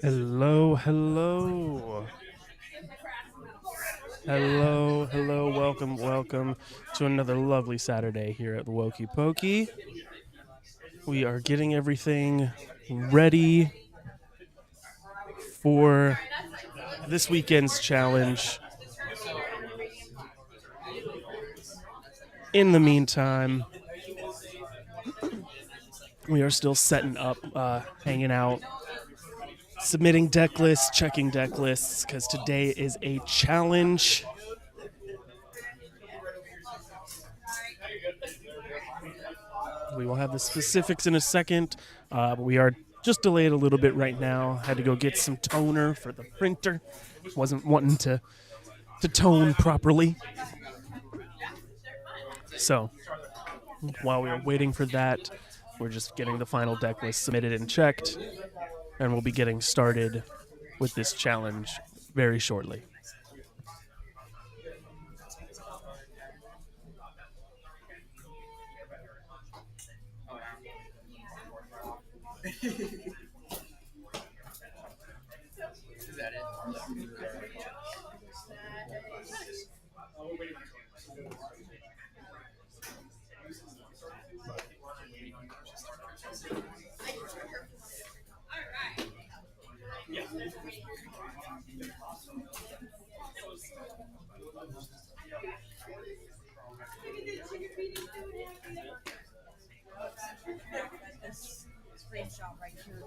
Hello, hello. Hello, hello, welcome to another lovely Saturday here at the Woké Poké. We are getting everything ready for this weekend's challenge. In the meantime, we are still setting up, hanging out, submitting deck lists, checking deck lists, because today is a challenge. We will have the specifics in a second, but we are just delayed a little bit right now. Had to go get some toner for the printer. Wasn't wanting to tone properly. So while we are waiting for that, we're just getting the final deck list submitted and checked, and we'll be getting started with this challenge very shortly. Is that it? Screenshot right here.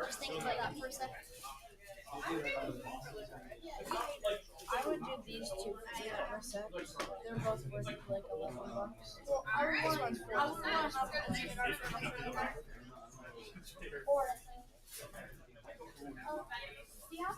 Just thinking about that for a second. I would do these two for a sec. They're both worth like $11. Well, this one's free. Or do you have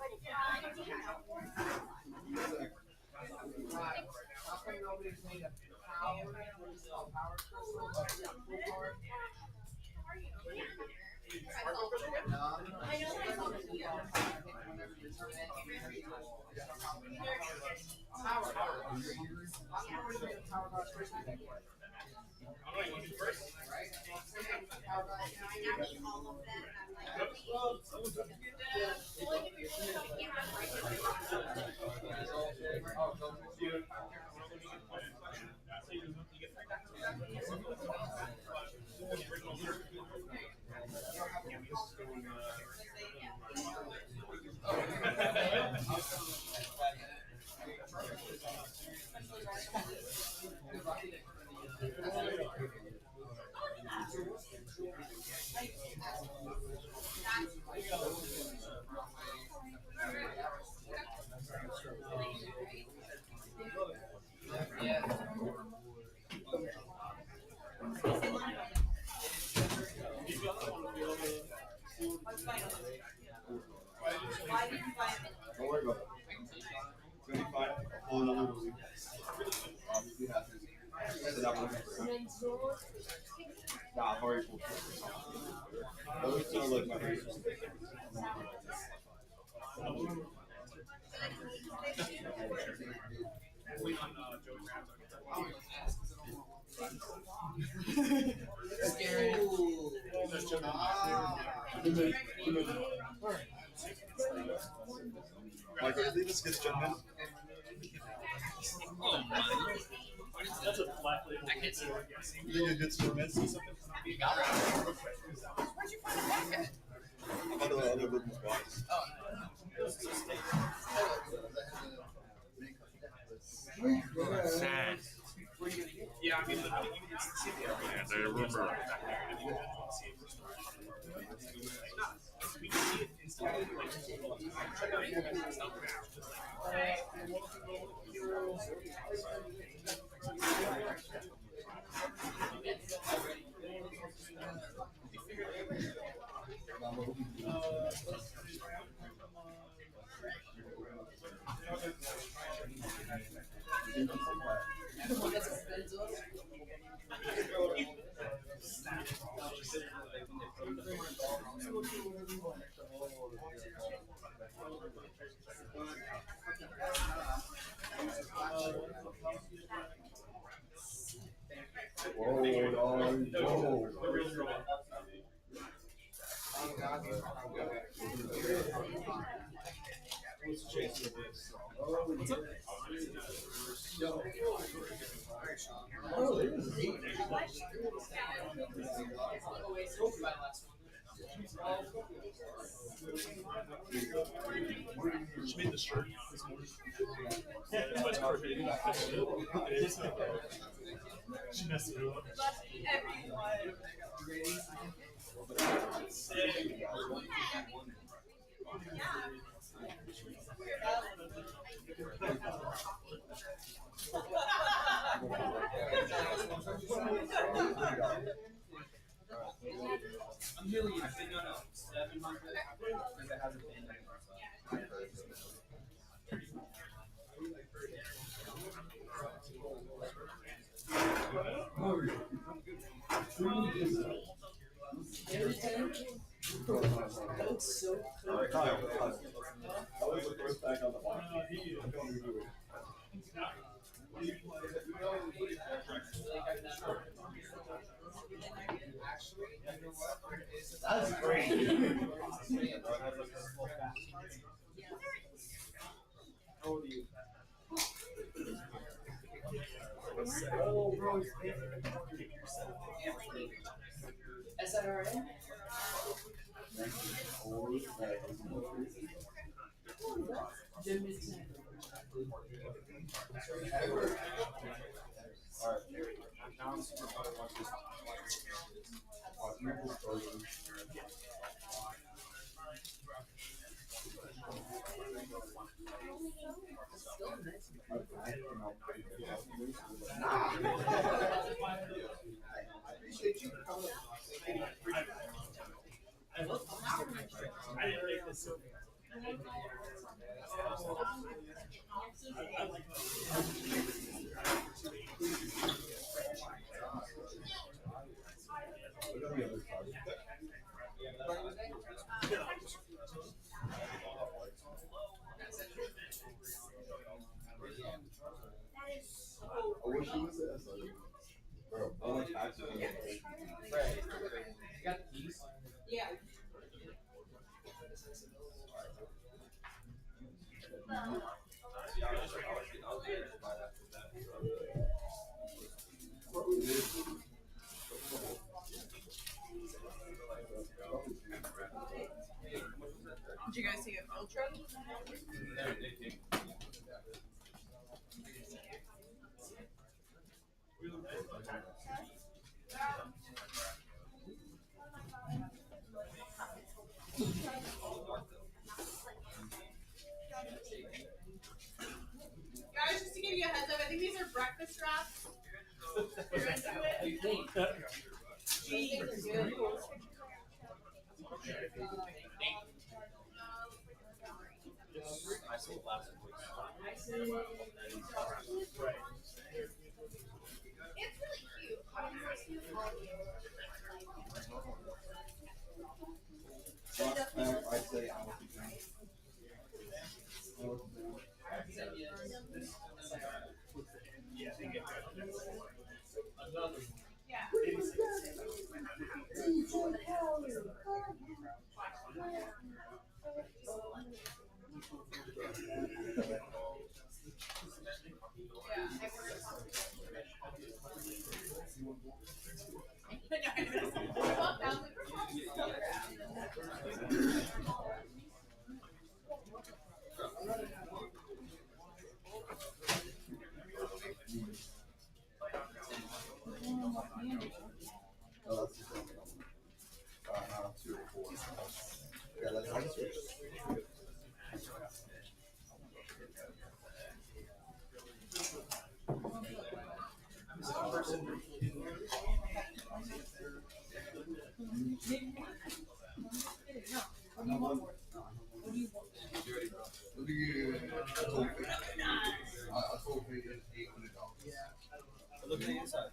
Don't worry about it. It's gonna be fine. I'll pull another week. Obviously has to. Set up one. Nah, I've already pulled two. Those two are like my favorites. Like, I think this gets jumped in. That's a black label. You think a good storm see something? Where'd you find a packet? I'm on the other business box. Sad. Yeah, I mean, And I remember. She made the shirt this morning. She messed it up. I'm really I think no 700 because it hasn't been That's so cool. That was the first pack on the box. I'm going to do it. That's great. How old are you? Oh, bro, SIRA? I didn't make this so I wish he was there. Bro, all my taxes are You got the keys? Yeah. Did you guys see a field trip? Guys, just to give you a heads up, I think these are breakfast wraps. You're into it? Jeez, good. I sold last week. It's really cute. I'd say I would be drinking. Yeah, they get another Yeah. Oh, that's the same. 2 or 4. Yeah, that's nice. I told me it's $800. Yeah. Look at the inside.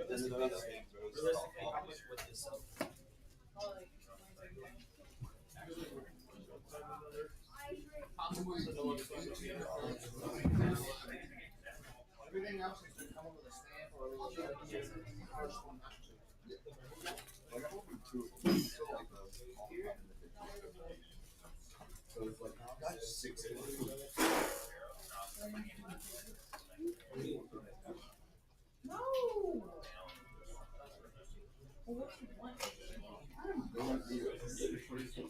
Realistically, how much would this sell? Everything else is to come up with a stamp or a little chip. The first one not to. Like I'm open to it. So like so it's like that's 6 inches. No. Well, what you want? No idea. That's the question.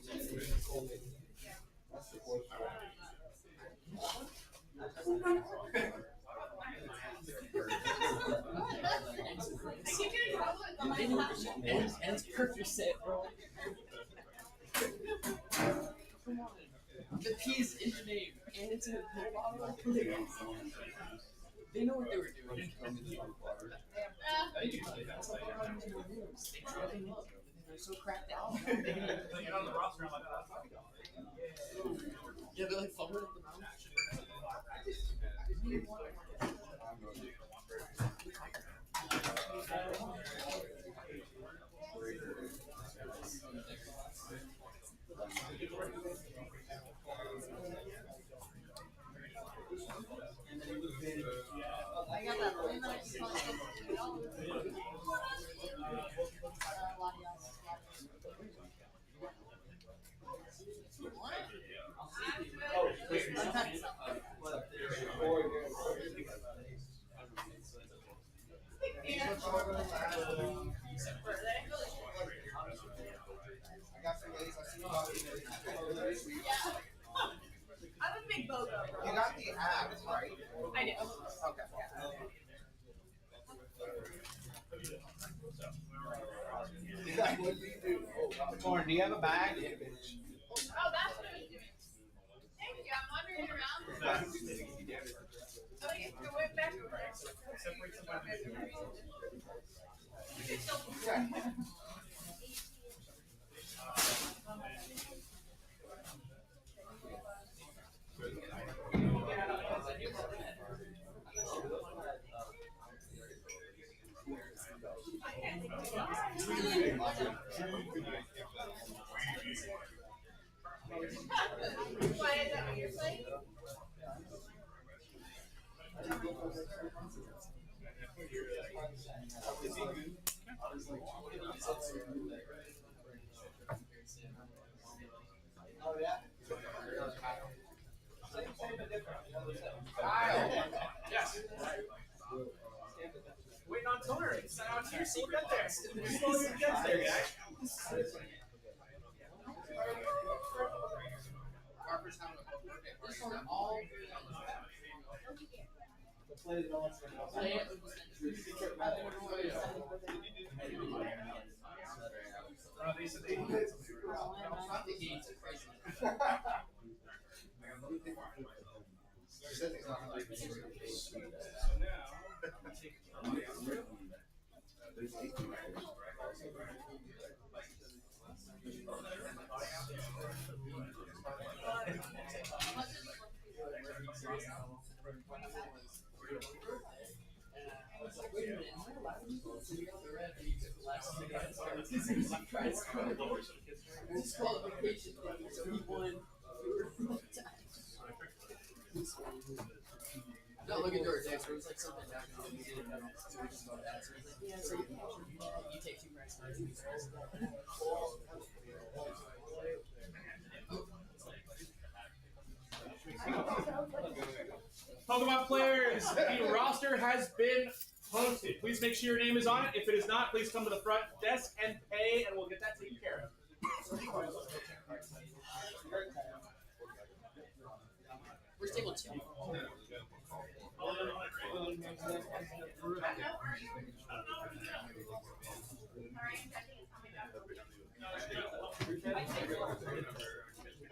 And perfect set, bro. Come on. The P is in the name, and it's in a pill bottle. They know what they were doing. They're so cracked out. Yeah, they're like fumbling at the mouth. I got that one that I got some ladies. I see you about this week. I'm a big BOGO, bro. You got the app, right? I do. Okay. Yeah, what do you do? Lauren, do you have a bag? Oh, that's what I was doing. Thank you. I'm wandering around. Okay, go way back over there. Why is that what you're saying? Oh yeah. Yes. Waiting on toner. It's not out here, so we'll get there. Slowly get there, guys. Harper's having a birthday party. This one all. Play it on. Play it. Not the gates are crazy. I was like, wait a minute, am I allowed to go to the red? And you took the last 2 guys. I'm trying to score the disqualification thing, so he won. No, look at your decks. There was like something happening when you didn't know. So we just about that. So he's like, yeah, so you take 2 price cards. Pokemon players, the roster has been posted. Please make sure your name is on it. If it is not, please come to the front desk and pay, and we'll get that taken care of. Where's table 2? I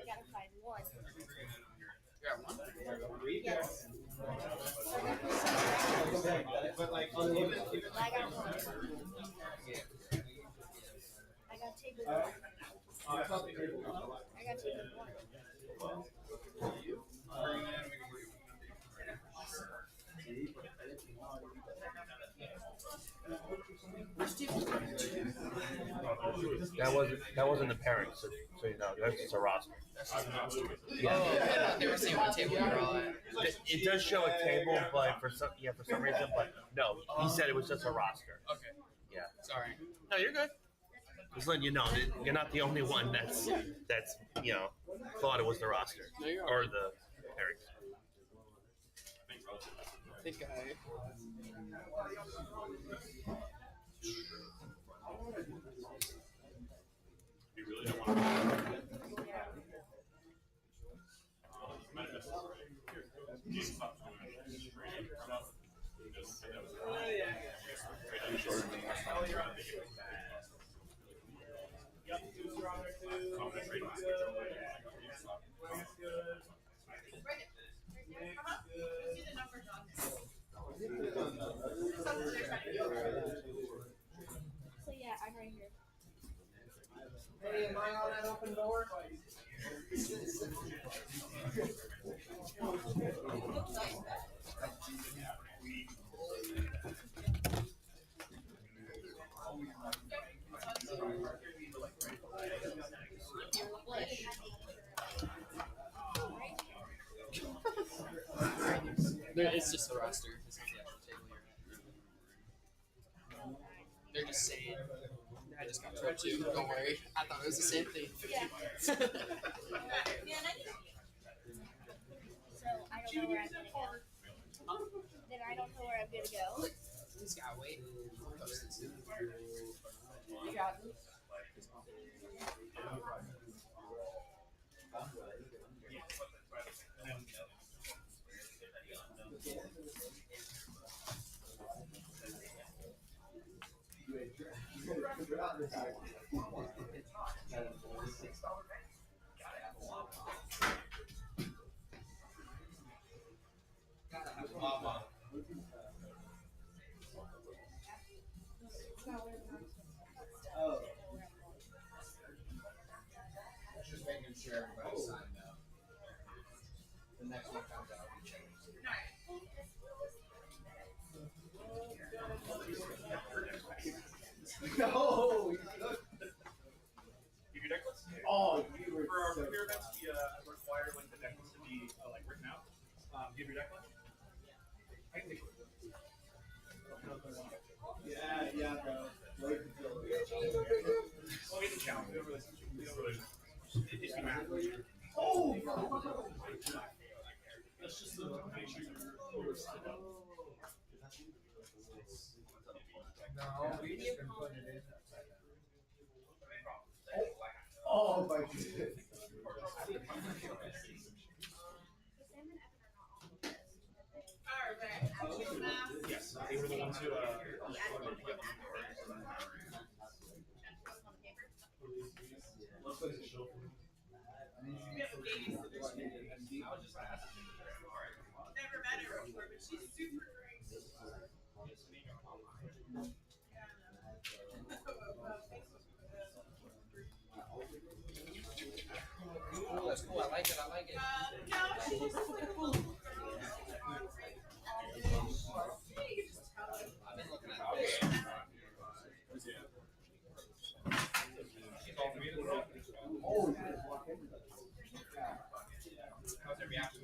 gotta find one. You got one? Yes. But like, I got one. I got table 1. I got table 1. Where's table 2? That wasn't the pairing, so you know that's just a roster. Yeah. Oh, I thought they were saying what table you're all at. It does show a table, but for some reason, but no, he said it was just a roster. Okay. Yeah. Sorry. No, you're good. Just letting you know that you're not the only one that's thought it was the roster No, you're or the pairings. I think I. You really don't want to. You might have missed it. You can stop doing stuff. Just that was So yeah, I'm right here. hey, am I on that open door? It's just a roster. This is the actual table you're at. They're just saying. I just got told too. Don't worry. I thought it was the same thing. Yeah. So I don't know where I'm gonna go. Then I don't know where I'm gonna go. This guy wait. You got me. Oh. Just making sure everybody's signed up. The next one comes out, we change. No! Give your deck list. Oh, you were For our so premier events, we require like the deck list to be like written out. Give your deck list. I can take it. Yeah, bro. Wait until Well, we can challenge. It's the math. Oh! Let's just make sure you're signed up. No, we just been putting it in. Oh my goodness. Yes, they were the ones who. Never met her before, but she's super great. Oh, that's cool. I like it. No, she's just like a little girl. You can just tell it. I've been looking at this. Oh, you just walk in. How's their reaction?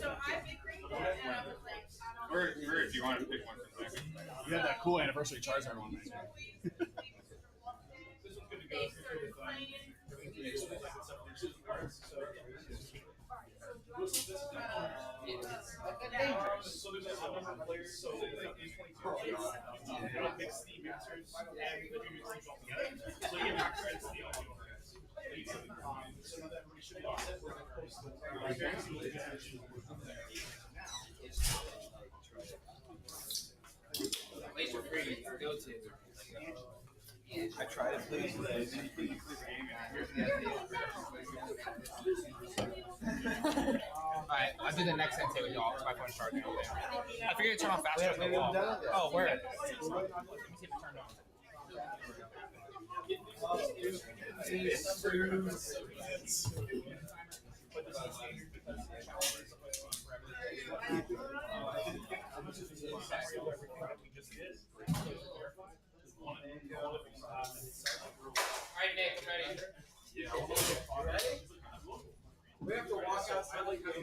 So I big ringed it and I was like, I don't know. Or if you want to pick one from there. You had that cool anniversary Charizard one. So they started playing. So there's a number of players. So in 22 players, mix the masters and the junior teams all together. So you get max Laser free, go to. I tried to play today. Alright, I'll do the next sensei with y'all. My phone's charging over there. I figured it'd turn on faster than the wall. Oh, where? Let me see if it turned on. Alright, Nick, ready? We have to walk outside like this.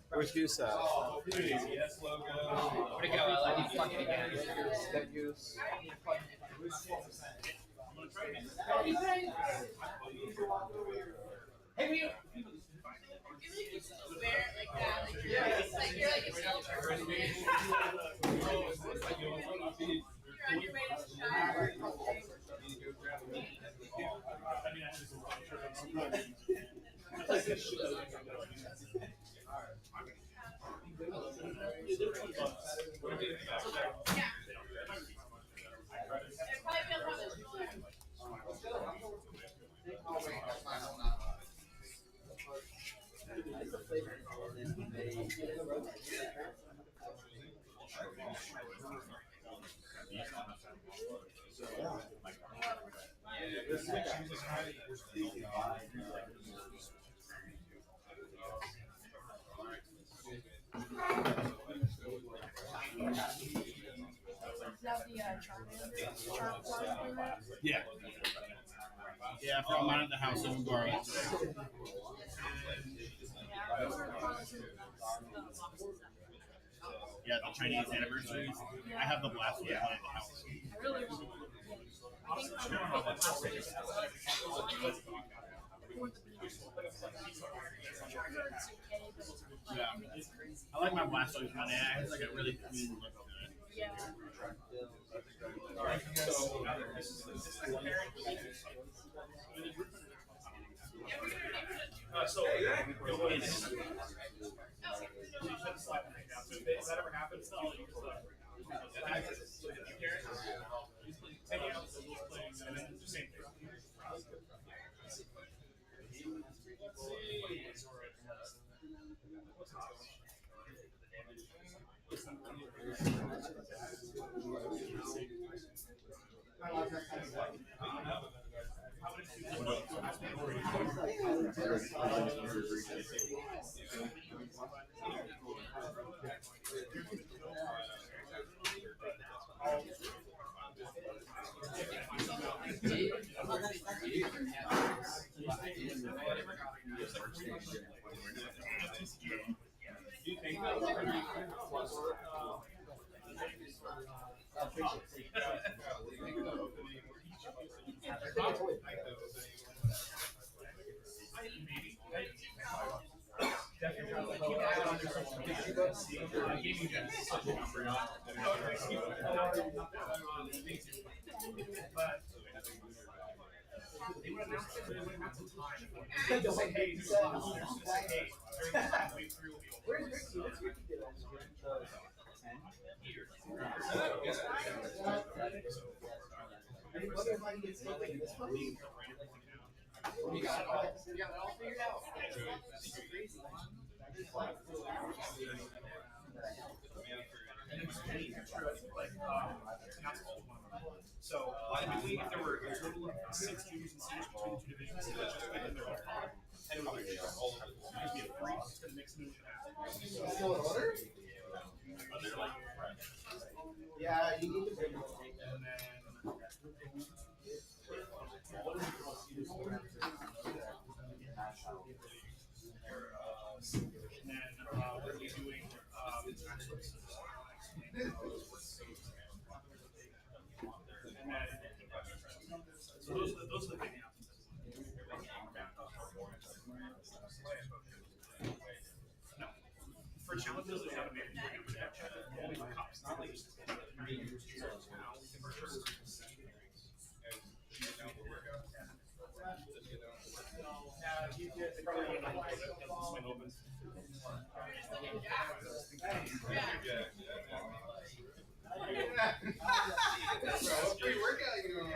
Where's Goose at? Where'd it go? I'll let you plug it again. That Goose. Hey, we. Wear it like that, like you're like a shelter. You're on your way to the Yeah. Yeah, I brought mine at the house and borrow it today. Yeah, the Chinese anniversaries. I have the blast one at the house. Yeah. I like my Blastoise one. It has like a really clean look to it. Yeah. So if that ever happens, I'll use taking out the playing and then the same thing. They would announce it, but they would announce the time. They would say, hey, during wave 3 will be over. You got it all figured out. So, typically, if there were a total of 6 juniors and seniors between the two divisions, they would just make them their own pod, and it would be all of it. It would be a free, it's going to mix them in with Still in order? Yeah, you need to bring it. and then we're doing so those are the big announcements. No. For challenges, they have a mandatory protection. Only for cups, not like just What free workout you doing?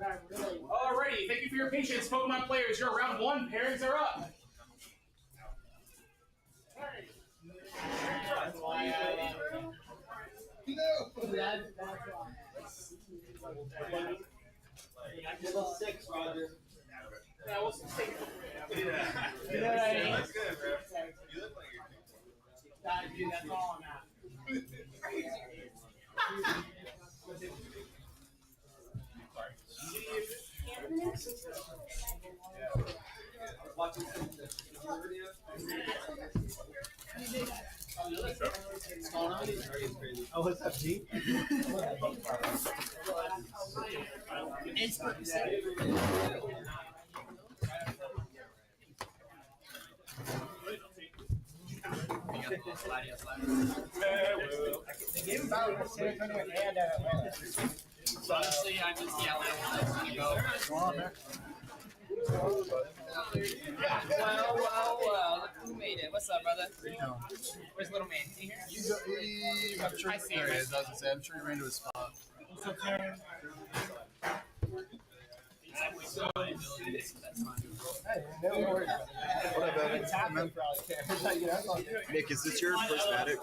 Alrighty, thank you for your patience, Pokemon players. You're round 1. Pairings are up. Level 6, Roger. Yeah, we'll see. You know what I mean? That's good, bro. You look like you're dude, that's all I'm at. Oh, what's up, G? The game about San Antonio and Atlanta. So honestly, I'm just yelling when I go. Well, look who made it. What's up, brother? Where's little man? Is he here? I'm sure I see there him. he is. I was gonna say, I'm sure he ran to his spot. What up, man? Nick, is this your prismatic?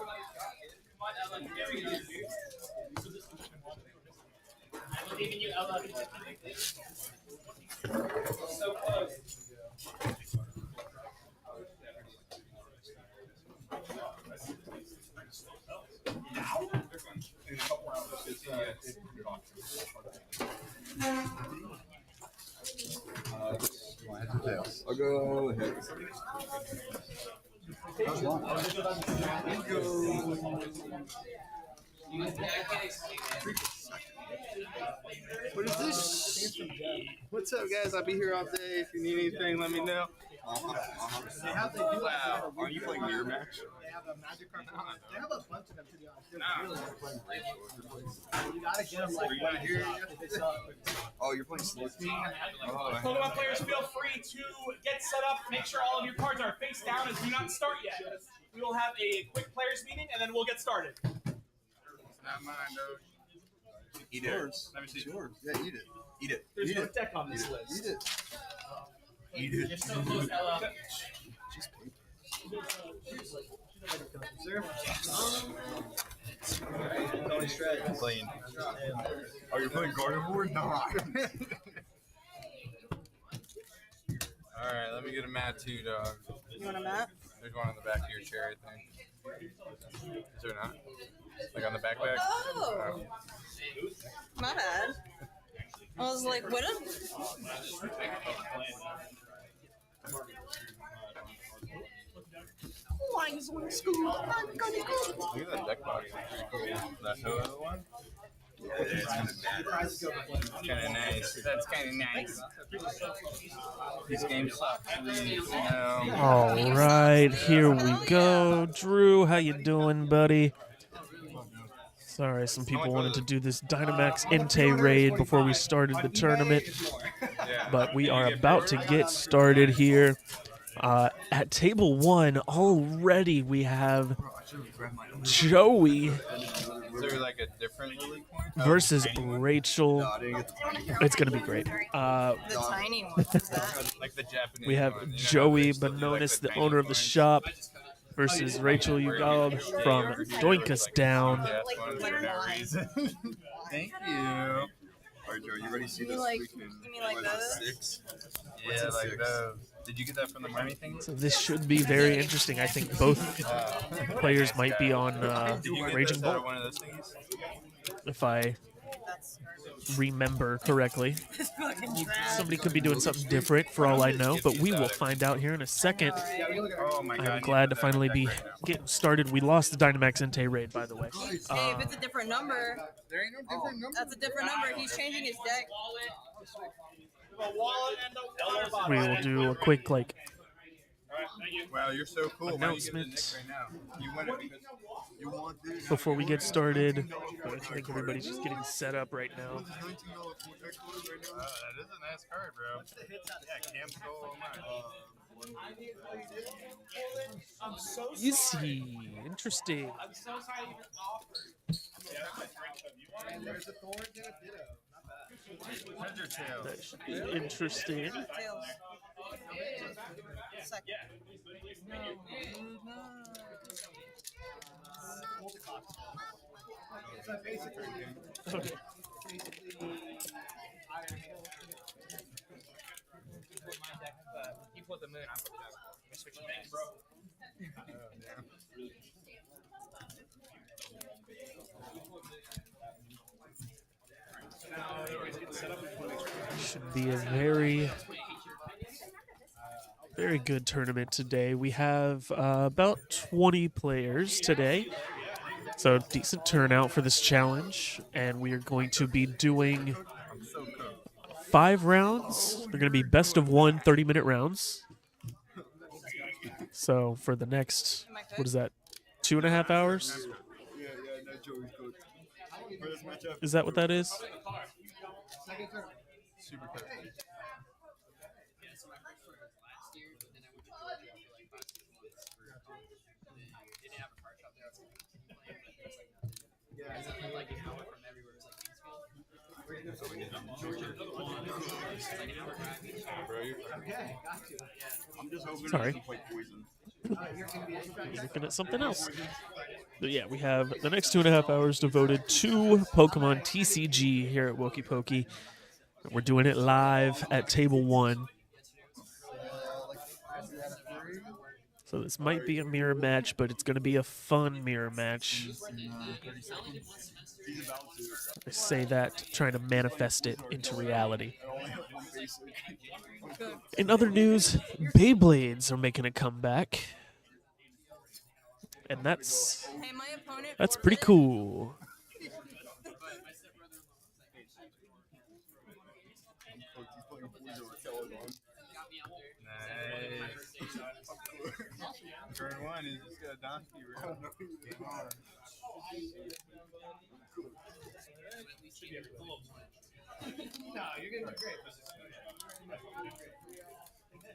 I'm leaving you, Ella. So close. I'll go ahead. What is this? What's up, guys? I'll be here all day. If you need anything, let me know. Wow. Are you playing Mirror Match? They have a magic card. They have a bunch of them, to be honest. You gotta get them like right here. Oh, you're playing Slip. Oh, Pokemon players, feel free to get set up. Make sure all of your cards are face down and do not start yet. We will have a quick players meeting and then we'll get started. Not mine, though. eat it. Let me see. Yours. Yeah, eat it. Eat it. There's Eat no it. deck on this list. Eat it. Eat it. You're so close, Ella. Playing. Oh, you're playing Gardevoir? No. Alright, let me get a mat too, dog. You want a mat? There's one on the back of your chair, I think. Is there not? Like on the backpack? Oh, my bad. I was like, what? Oh, I just want to school. I'm going to school. Look at that deck box. Pretty cool. That Hoa one? Yeah, it's kind of nice. That's kind of nice. These games suck. All right, here we go. Drew, how you doing, buddy? Sorry, some people wanted to do this Dynamax Entei raid before we started the tournament, but we are about to get started here. At table 1, already we have Joey Is there like a different Lily coin? versus Rachel. It's going to be great. The tiny one. What's that? Like the Japanese We have one, you know, Joey they still do, like, Banonis, the tiny owner of the coins. shop, versus Rachel Ugalb from Doinkus Down. Yeah, that's one for no reason. Thank you. All right, Joe, you ready to see You this? like- freaking you mean like what is those? it, 6? Yeah, What's a like 6? those. Did you get that from the money thing? So this should be very interesting. I think both players might be on Did you get Raging this out of Bolt, one of those things? if I That's remember correctly. fucking trash. Somebody could be doing something different for all I know, but we will find out here in a second. Oh my god. I'm glad to finally be getting started. We lost the Dynamax Entei raid, by the way. Hey, if it's a different number, There ain't no different number. that's a different number. He's changing his deck. A wallet and a water bottle. We will do a quick, like, Wow, you're so cool. Announcement. Right now. You win it because you want this. Before we get started, I think everybody's just getting set up right now. That is a nice card, bro. Yeah, Cam's goal. Easy. Interesting. There's a thorn and a ditto. Not bad. Heads or tails? That should be interesting. Tails. Second. It's a basic game. Okay. You put the moon, I put the devil. We switch it back. Should be a very, very good tournament today. We have about 20 players today. So decent turnout for this challenge. And we are going to be doing 5 rounds. They're going to be best of 1 30-minute rounds. So for the next, what is that, 2.5 hours? Yeah, no, Joey's good. For this matchup, Is that what that is? Second turn. super good. Okay, got you. I'm just hoping Sorry. it doesn't play poison. You're going to be a Looking at something else. But yeah, we have the next 2.5 hours devoted to Pokemon TCG here at Woké Poké. We're doing it live at Table 1. So this might be a mirror match, but it's going to be a fun mirror match. I say that trying to manifest it into reality. In other news, Beyblades are making a comeback. And that's Hey, my opponent. pretty forfeited. cool. He's playing poison with Celadon. Nice. Turn 1 is just got a donkey round. No, you're going to do great.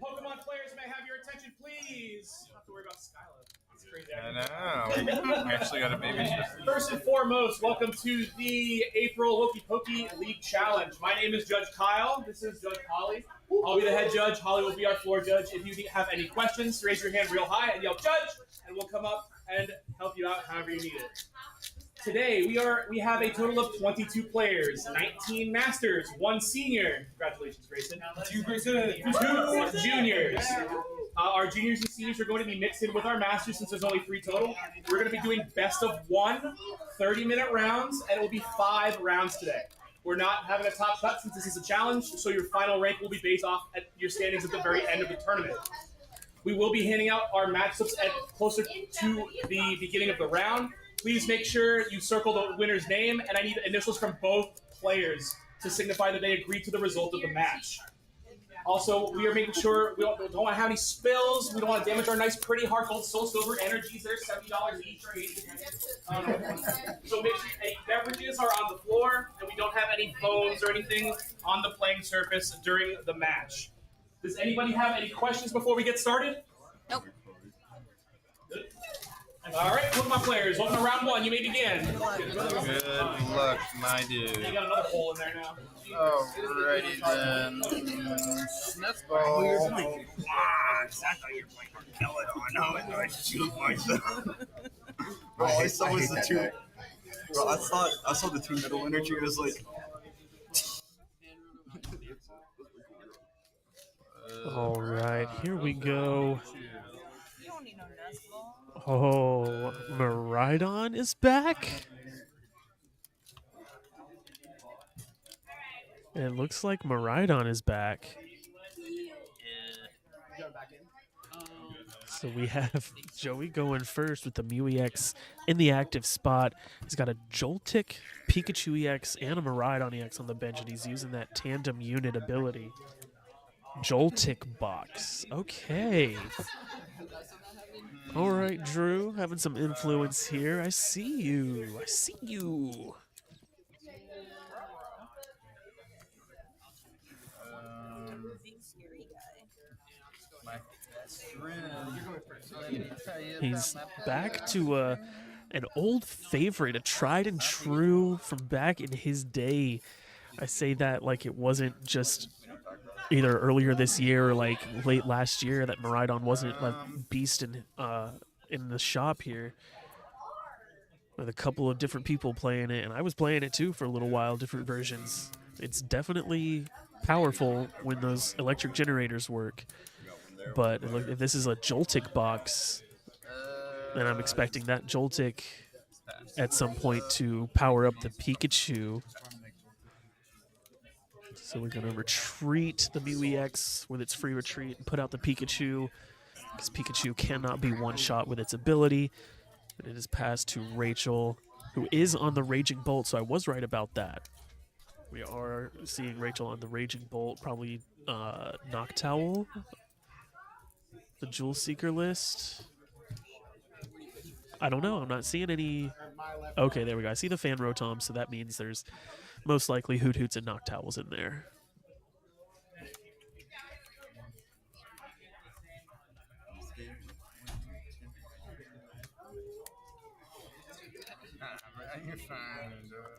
Pokemon players may have your attention, please. Don't have to worry about Skylar. It's crazy. I know. We actually got a baby. First and foremost, welcome to the April Woké Poké League Challenge. My name is Judge Kyle. This is Judge Holly. I'll be the head judge. Holly will be our floor judge. If you have any questions, raise your hand real high and yell "Judge," and we'll come up and help you out however you need it. Today we have a total of 22 players, 19 masters, 1 senior. Congratulations, Grayson. 2 juniors. Our juniors and seniors are going to be mixed in with our masters since there's only 3 total. We're going to be doing best of 1 30-minute rounds, and it will be 5 rounds today. We're not having a top cut since this is a challenge, so your final rank will be based off at your standings at the very end of the tournament. We will be handing out our matchups at closer to the beginning of the round. Please make sure you circle the winner's name, and I need initials from both players to signify that they agree to the result of the match. Also, we are making sure we don't want to have any spills. We don't want to damage our nice, pretty, hard gold, soul silver energies. They're $70 each or $80. So make sure any beverages are on the floor, and we don't have any phones or anything on the playing surface during the match. Does anybody have any questions before we get started? Nope. All right, Pokemon players, welcome to round 1. You may begin. Good luck, my You dude. got another hole in there now. Alrighty then. Snuffball. I thought you were playing Arkelodon. I was going to shoot myself. Bro, all I saw was the 2. Bro, I saw the 2 middle energy. It was like. All right, here we go. You don't need no nest ball. Oh, Miraidon is back? It looks like Miraidon is back. So we have Joey going first with the Mew EX in the active spot. He's got a Joltik, Pikachu EX, and a Miraidon EX on the bench, and he's using that tandem unit ability. Joltik box. Okay. All right, Drew, having some influence here. I see you. I see you. Big scary guy. My best friend. He's back to an old favorite, a tried and true from back in his day. I say that like it wasn't just either earlier this year or like late last year that Maridon wasn't like beast in the shop here. With a couple of different people playing it, and I was playing it too for a little while, different versions. It's definitely powerful when those electric generators work. But if this is a Joltik box, then I'm expecting that Joltik at some point to power up the Pikachu. So we're going to retreat the Mew EX with its free retreat and put out the Pikachu, because Pikachu cannot be one-shot with its ability. And it is passed to Rachel, who is on the Raging Bolt, so I was right about that. We are seeing Rachel on the Raging Bolt, probably Noctowl, the Jewel Seeker list. I don't know. I'm not seeing any. Okay, there we go. I see the Fan Rotom, so that means there's most likely Hoot Hoots and Noctowls in there.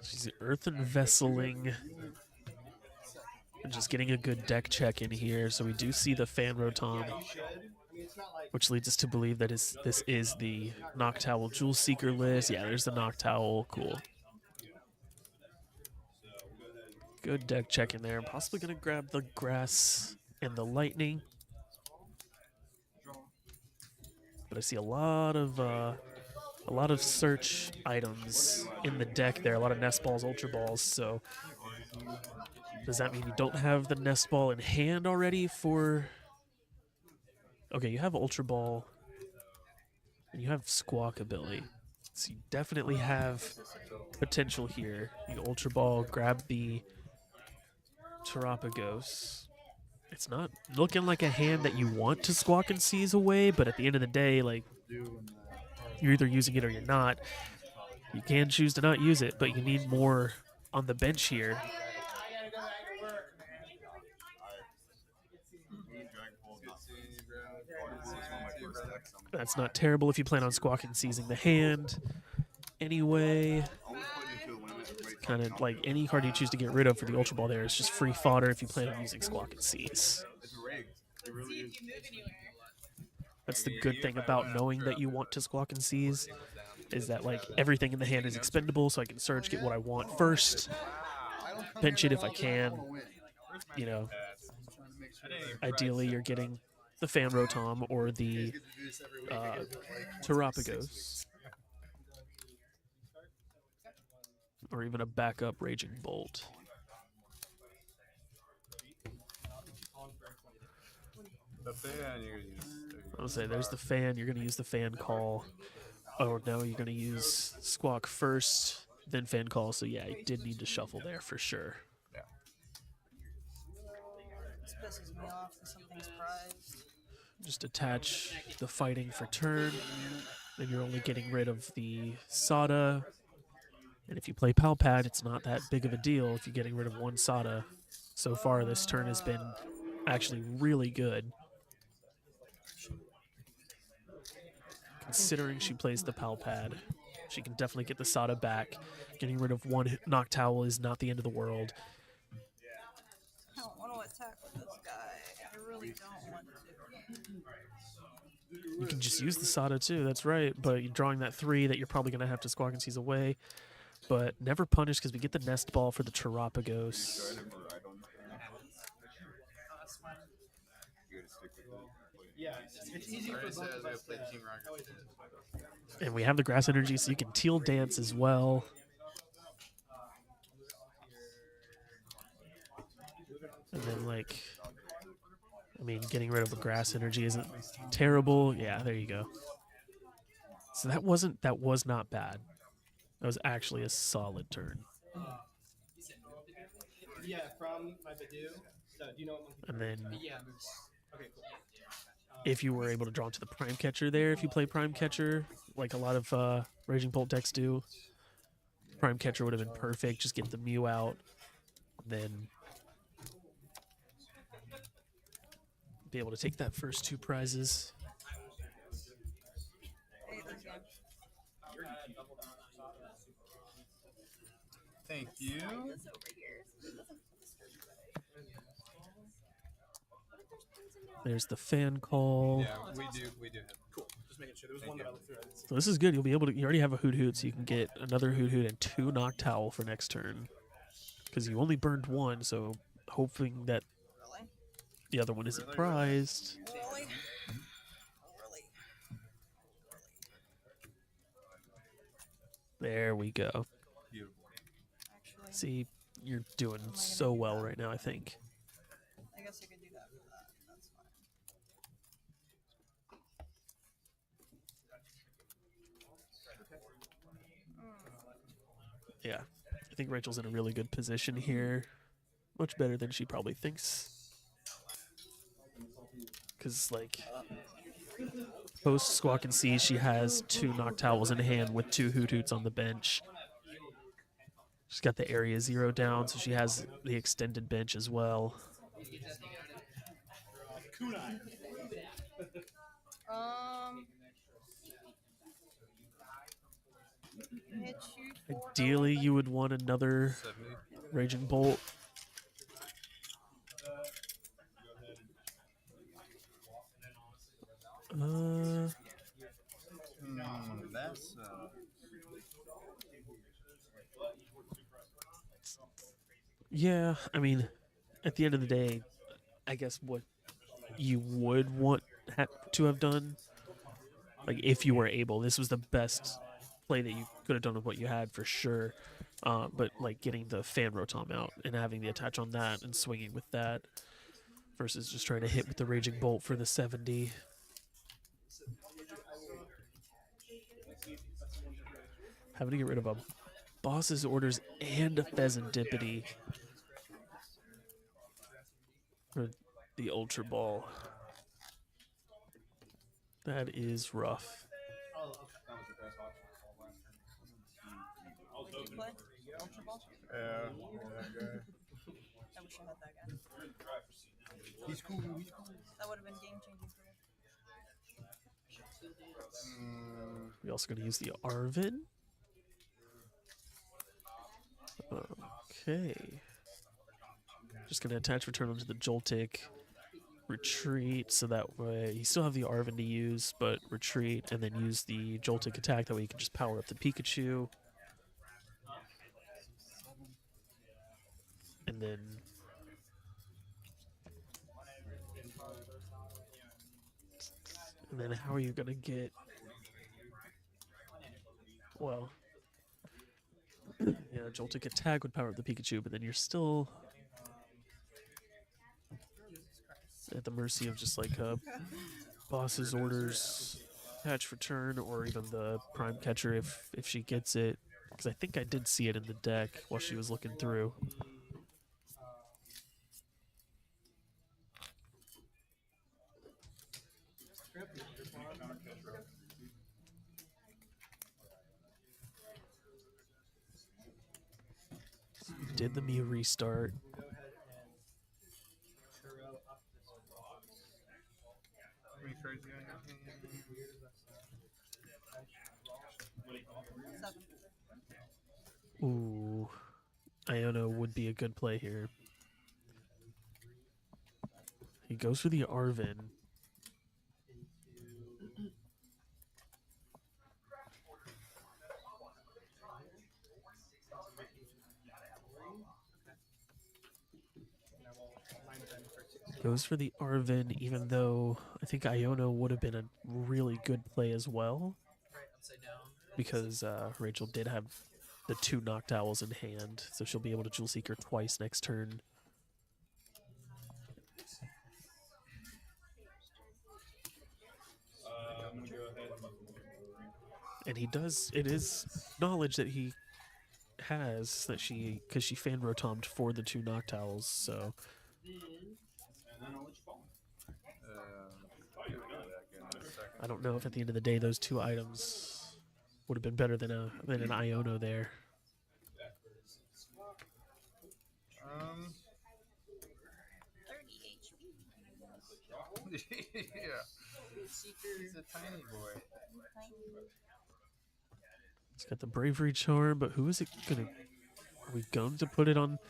She's earthen vesseling. And just getting a good deck check in here. So we do see the Fan Rotom, which leads us to believe that this is the Noctowl Jewel Seeker list. Yeah, there's the Noctowl. Cool. Good deck check in there. I'm possibly going to grab the Grass and the Lightning. But I see a lot of search items in the deck there. A lot of Nest Balls, Ultra Balls. So does that mean you don't have the Nest Ball in hand already for... Okay, you have Ultra Ball. And you have Squawk ability. So you definitely have potential here. You Ultra Ball, grab the Terapagos. It's not looking like a hand that you want to Squawk and Seize away, but at the end of the day, like, you're either using it or you're not. You can choose to not use it, but you need more on the bench here. That's not terrible if you plan on Squawk and Seizing the hand. Anyway, kind of like any card you choose to get rid of for the Ultra Ball there is just free fodder if you plan on using Squawk and Seize. That's the good thing about knowing that you want to Squawk and Seize, is that like everything in the hand is expendable, so I can search, get what I want first, pinch it if I can. You know, ideally you're getting the Fan Rotom or the Terapagos, or even a backup Raging Bolt. I'll say there's the Fan. You're going to use the Fan Call. Oh no, you're going to use Squawk first, then Fan Call. So yeah, you did need to shuffle there for sure. This pisses me off because something's prized. Just attach the Fighting for turn. Then you're only getting rid of the Sada. And if you play Palpad, it's not that big of a deal if you're getting rid of one Sada. So far, this turn has been actually really good. Considering she plays the Palpad, she can definitely get the Sada back. Getting rid of one Noctowl is not the end of the world. I don't want to attack with this guy. I really don't want to. You can just use the Sada too, that's right. But you're drawing that 3 that you're probably going to have to Squawk and Seize away. But never punish because we get the Nest Ball for the Terapagos. And we have the Grass Energy, so you can Teal Dance as well. And then, like, I mean, getting rid of the Grass Energy isn't terrible. Yeah, there you go. So that was not bad. That was actually a solid turn. Yeah, from my Badoo. So, do you know what And then if you were able to draw into the Prime Catcher there, if you play Prime Catcher, like a lot of Raging Bolt decks do, Prime Catcher would have been perfect. Just get the Mew out, then be able to take that first 2 prizes. Thank you. There's the fan call. Yeah, we do have. Cool. Just making sure. There was one that I looked through. So this is good. You'll be able to. You already have a Hoot Hoot, so you can get another Hoot Hoot and 2 Noctowl for next turn. Because you only burned 1, so hoping that the other one isn't prized. There we go. Beautiful. See, you're doing so well right now, I think. I guess I could do that for that. That's fine. Yeah, I think Rachel's in a really good position here. Much better than she probably thinks. Because, like, post Squawk and Sea, she has 2 Noctowls in hand with 2 Hoot Hoots on the bench. She's got the Area 0 down, so she has the extended bench as well. Ideally, you would want another 70. Raging Bolt. That's Yeah, I mean, at the end of the day, I guess what you would want to have done, like if you were able, this was the best play that you could have done with what you had for sure. But like getting the Fan Rotom out and having the attach on that and swinging with that versus just trying to hit with the Raging Bolt for the 70. Having to get rid of a Boss's Orders and a Pheasantipity for the Ultra Ball. That is rough. Would you play Ultra Ball? yeah. I wish I had that guy. He's cool. He's cool. That would have been game changing for me. We're also going to use the Arvin. Okay. Just going to attach return onto the Joltik. Retreat, so that way you still have the Arvin to use, but retreat and then use the Joltik attack. That way you can just power up the Pikachu. And then how are you gonna get? Well, yeah, Joltik attack would power up the Pikachu, but then you're still at the mercy of just like a Boss's Orders, Patch Return, or even the Prime Catcher if she gets it. Because I think I did see it in the deck while she was looking through. Did the Mew restart? Ooh, Iono would be a good play here. He goes for the Arvin. Goes for the Arvin, even though I think Iono would have been a really good play as well. Because Rachel did have the 2 Noctowls in hand, so she'll be able to Jewel Seeker twice next turn. I'm gonna go ahead. And he does, it is knowledge that he has that she, because she Fan Rotomed for the 2 Noctowls, so. And then I'll let you call. I don't know if at the end of the day those two items would have been better than an Iono there. 30 HP. Yeah. He's a tiny boy. It's got the bravery charm, but who is it gonna? Are we going to put it on?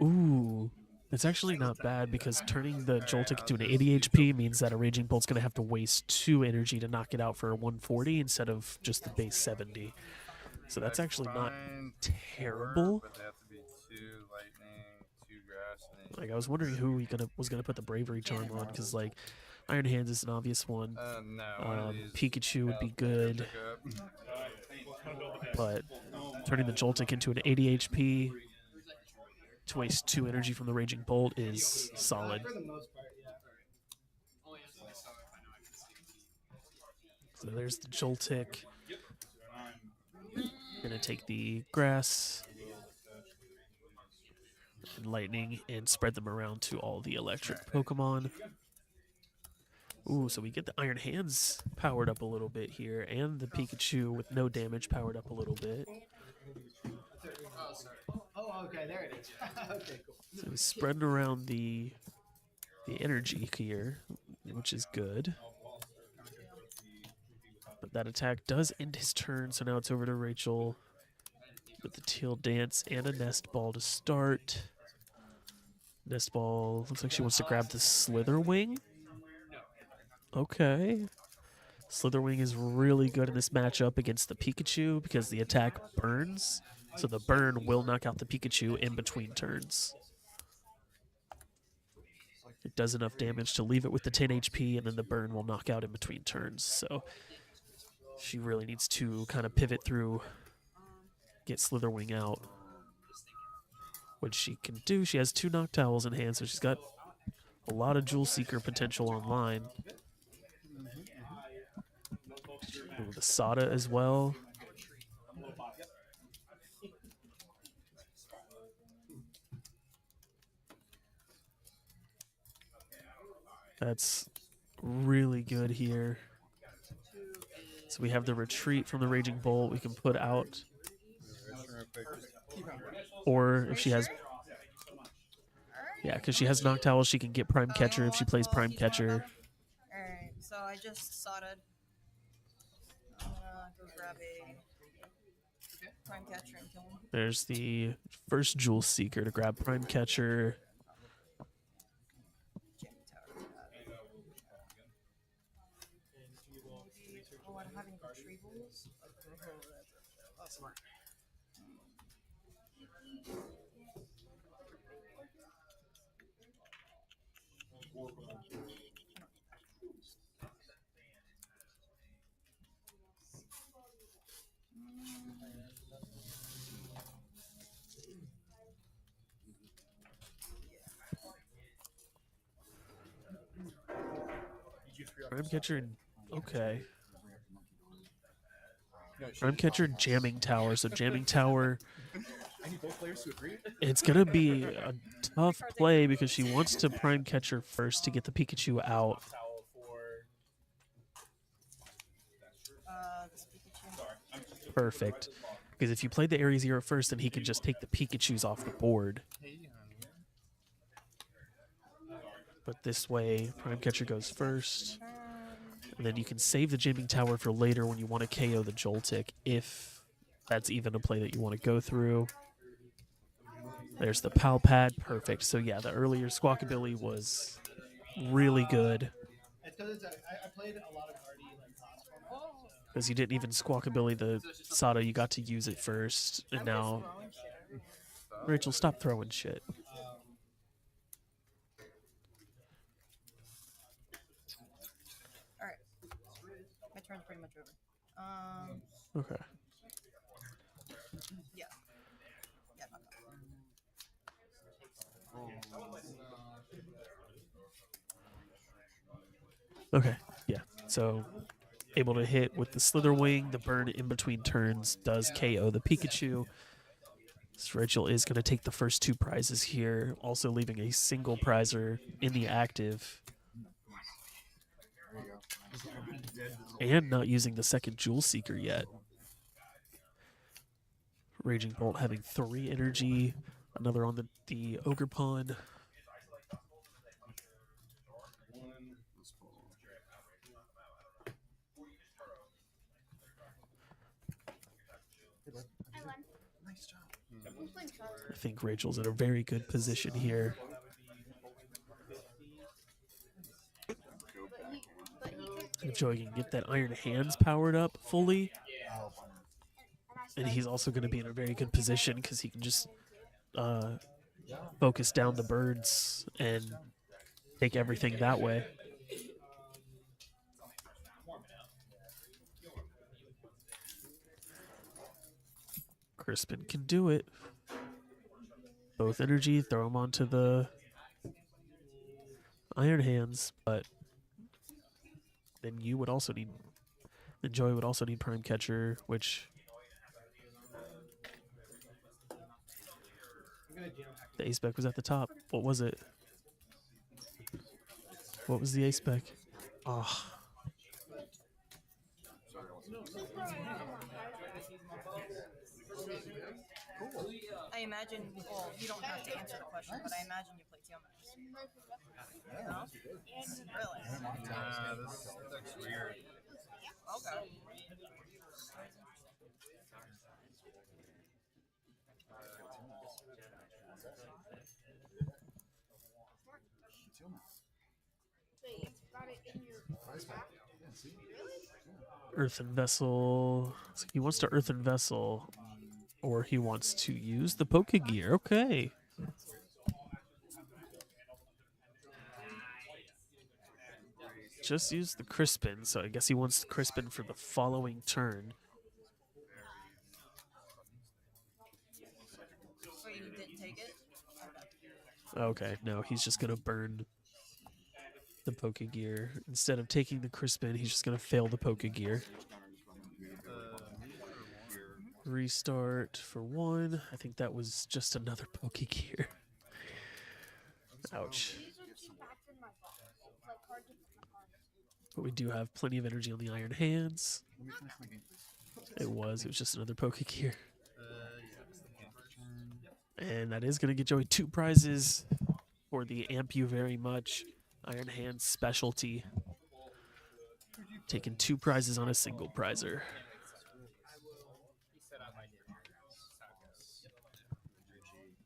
Ooh, it's actually not bad because turning the Joltik into an 80 HP means that a Raging Bolt's gonna have to waste 2 energy to knock it out for a 140 instead of just the base 70. So that's actually not terrible. But they have to be 2 lightning, 2 grass, and Like I was wondering who was gonna put the bravery charm on because like Iron Hands is an obvious one. no, one of these Pikachu would be good, pick up. but turning the Joltik into an 80 HP to waste 2 energy from the Raging Bolt is solid. For the most part, yeah. So there's the Joltik. Gonna take the grass and lightning and spread them around to all the electric Pokemon. Ooh, so we get the Iron Hands powered up a little bit here, and the Pikachu with no damage powered up a little bit. Oh, sorry. Oh, okay, there it is. Okay, cool. So he's spreading around the energy here, which is good. But that attack does end his turn, so now it's over to Rachel with the Teal Dance and a Nest Ball to start. Nest Ball looks like she wants to grab the Slitherwing. Okay. Slitherwing is really good in this matchup against the Pikachu because the attack burns. So the burn will knock out the Pikachu in between turns. It does enough damage to leave it with the 10 HP, and then the burn will knock out in between turns. So she really needs to kind of pivot through, get Slitherwing out, which she can do. She has 2 Noctowls in hand, so she's got a lot of Jewel Seeker potential online. Ooh, the Sada as well. That's really good here. So we have the retreat from the Raging Bolt we can put out. Or if she has... Yeah, because she has Noctowl, she can get Prime Catcher if she plays Prime Catcher. Alright, so I just sodded. I'm gonna go grab a Prime Catcher and kill him. There's the first Jewel Seeker to grab Prime Catcher. Oh, I don't have any retrievals. Oh, smart. Prime Catcher and... Okay. Prime Catcher Jamming Tower. So Jamming Tower... I need both players to agree. It's going to be a tough play because she wants to Prime Catcher first to get the Pikachu out. This Pikachu. Perfect. Because if you played the Area Zero first, then he can just take the Pikachus off the board. But this way, Prime Catcher goes first. And then you can save the Jamming Tower for later when you want to KO the Joltik, if that's even a play that you want to go through. There's the Pal Pad. Perfect. So yeah, the earlier Squawkabilly was really good. It's because I played a lot of Hardy like class format. Because you didn't even Squawkabilly the Sada, you got to use it first. And now... Rachel, stop throwing shit. Alright. My turn's pretty much over. Okay. Yeah. Yeah, not bad. Okay, yeah. So, able to hit with the Slitherwing. The burn in between turns does KO the Pikachu. So Rachel is going to take the first 2 prizes here, also leaving a single prizer in the active. And not using the second Jewel Seeker yet. Raging Bolt having 3 energy. Another on the Ogre Pawn. I think Rachel's in a very good position here. If Joey can get that Iron Hands powered up fully. And he's also going to be in a very good position because he can just focus down the birds and take everything that way. Crispin can do it. Both energy, throw him onto the Iron Hands, but then you would also need, then Joey would also need Prime Catcher, which the ace spec was at the top. What was it? What was the ace spec? Oh. I imagine, well, you don't have to answer the question, but I imagine you play Tiamat. No? Really? This looks weird. Okay. Earthen Vessel. So he wants to Earthen Vessel, or he wants to use the Poké Gear. Okay. Just use the Crispin, so I guess he wants the Crispin for the following turn. So you didn't take it? Okay, no, he's just going to burn the Poké Gear. Instead of taking the Crispin, he's just going to fail the Poké Gear. Restart for 1. I think that was just another Poké Gear. Ouch. But we do have plenty of energy on the Iron Hands. It was just another Poké Gear. And that is going to get Joey 2 prizes for the Amp You Very Much Iron Hands specialty. Taking 2 prizes on a single prizer.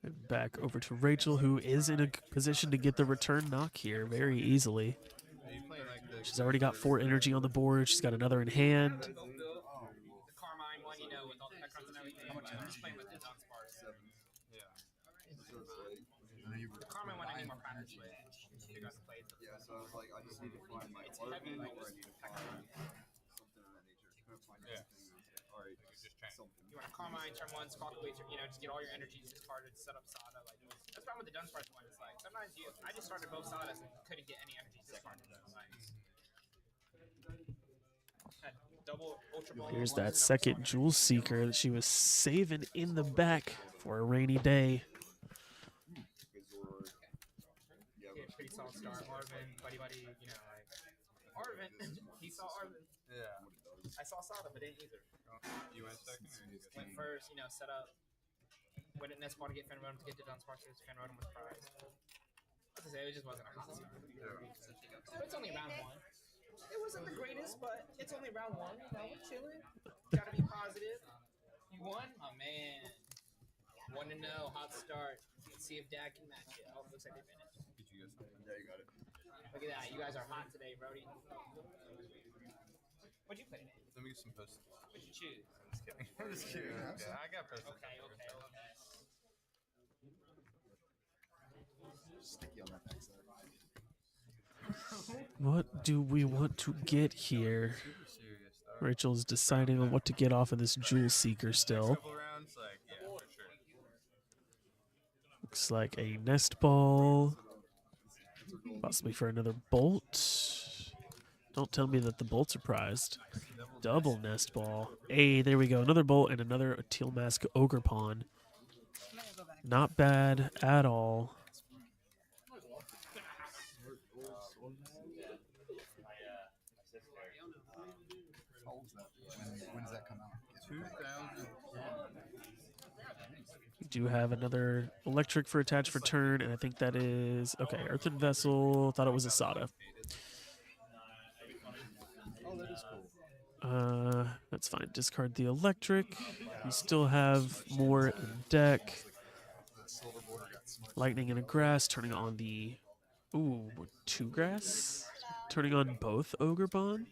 And back over to Rachel, who is in a position to get the return knock here very easily. She's already got 4 energy on the board. She's got another in hand. Yeah, so I was like, I just need to find my Arvin or I need to find something of that nature. Couldn't find anything. All right, something. You want to Carmine, turn 1, spark away, just get all your energies discarded, set up Sada. Like, that's the problem with the Dunsparce one. Is like, sometimes I just started both Sadas and couldn't get any energies discarded. Like, double Ultra Ball. Here's that second Jewel Seeker that she was saving in the back for a rainy day. Pretty solid start. Arvin, buddy, like Arvin. He saw Arvin. Yeah. I saw Sada, but didn't either. You went second or you just Went first, set up. Went in that spot to get Fenrodon to get to Dunsparce's. Fenrodon was prized. What to say, it just wasn't a hot season. But it's only round 1. It wasn't the greatest, but it's only round 1. We're chilling. Gotta be positive. You won? Oh man. 1-0, hot start. Let's see if Dad can match it. Oh, it looks like they finished. Yeah, you got it. Look at that. You guys are hot today, Brody. What'd you play, man? Let me get some posts. What'd you choose? I'm just kidding. I'm just kidding. Yeah, I got posts. Okay. Sticky on that backside. What do we want to get here? Rachel's deciding on what to get off of this Jewel Seeker still. Looks like a Nest Ball. Possibly for another Bolt. Don't tell me that the Bolts are prized. Double Nest Ball. Hey, there we go. Another Bolt and another Teal Mask Ogre Pawn. Not bad at all. We do have another electric for attach for turn, and I think that is okay. Earthen Vessel. Thought it was a Sada. Oh, that is cool. That's fine. Discard the electric. We still have more in deck. Silver border got smart. Lightning and a grass, turning on the 2 grass, turning on both Ogre Bond.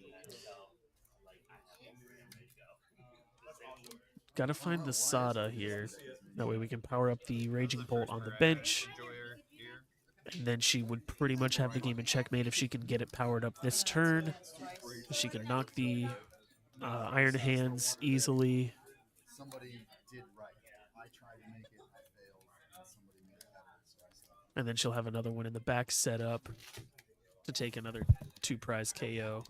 Gotta find the Sada here. That way we can power up the Raging Bolt on the bench. And then she would pretty much have the game in checkmate if she can get it powered up this turn. She can knock the Iron Hands easily. Somebody did right. I tried to make it, I failed, and somebody made it better, so I stopped. And then she'll have another one in the back set up to take another 2 prize KO.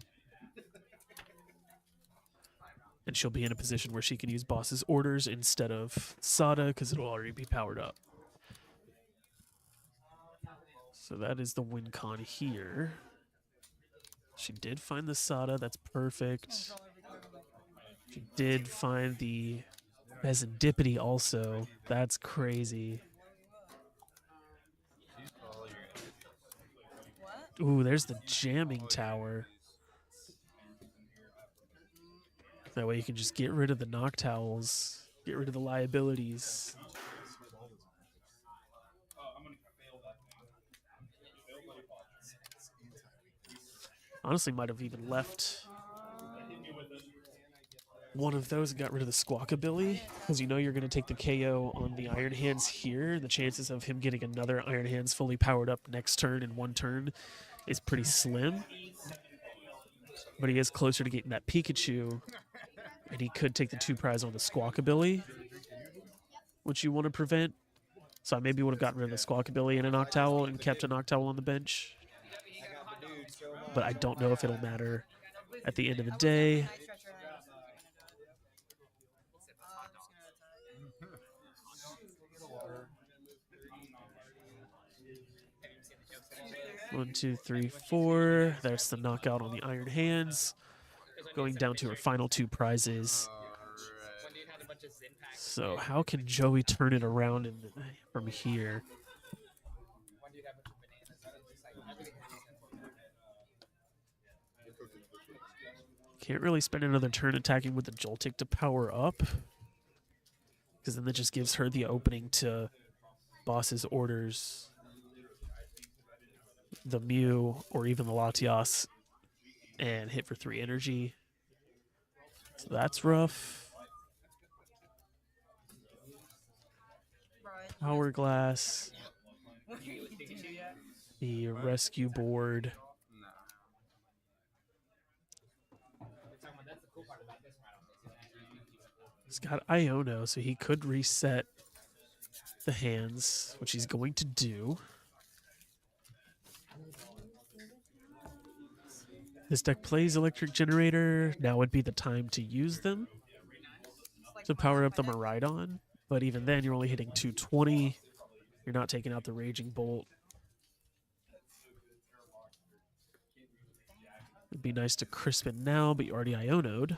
And she'll be in a position where she can use boss's orders instead of Sada because it'll already be powered up. So that is the win con here. She did find the Sada. That's perfect. She did find the Bezendipity also. That's crazy. Ooh, there's the jamming tower. That way you can just get rid of the knock towels, get rid of the liabilities. Honestly, might have even left one of those and got rid of the Squawkabilly, because you know you're going to take the KO on the Iron Hands here. The chances of him getting another Iron Hands fully powered up next turn in 1 turn is pretty slim. But he is closer to getting that Pikachu, and he could take the 2 prize on the Squawkabilly, which you want to prevent. So I maybe would have gotten rid of the Squawkabilly and a Noctowl and kept a Noctowl on the bench. But I don't know if it'll matter at the end of the day. One, two, three, four. There's the knockout on the Iron Hands. Going down to her final 2 prizes. So how can Joey turn it around from here? Can't really spend another turn attacking with the Joltik to power up, because then that just gives her the opening to boss's orders, the Mew or even the Latias, and hit for 3 energy. So that's rough. Hourglass. The rescue board. He's got Iono, so he could reset the hands, which he's going to do. This deck plays Electric Generator. Now would be the time to use them to power up the Miraidon. But even then, you're only hitting 220. You're not taking out the Raging Bolt. It'd be nice to crisp it now, but you already Iono'd.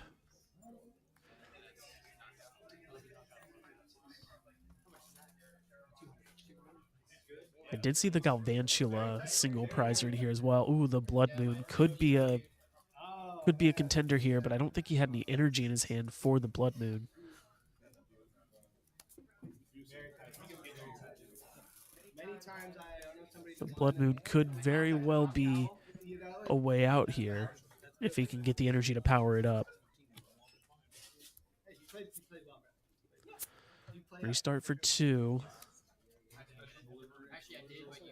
I did see the Galvantula single prizer in here as well. Ooh, the Blood Moon could be a contender here, but I don't think he had any energy in his hand for the Blood Moon. The Blood Moon could very well be a way out here if he can get the energy to power it up. Restart for 2. Actually, I did, but you,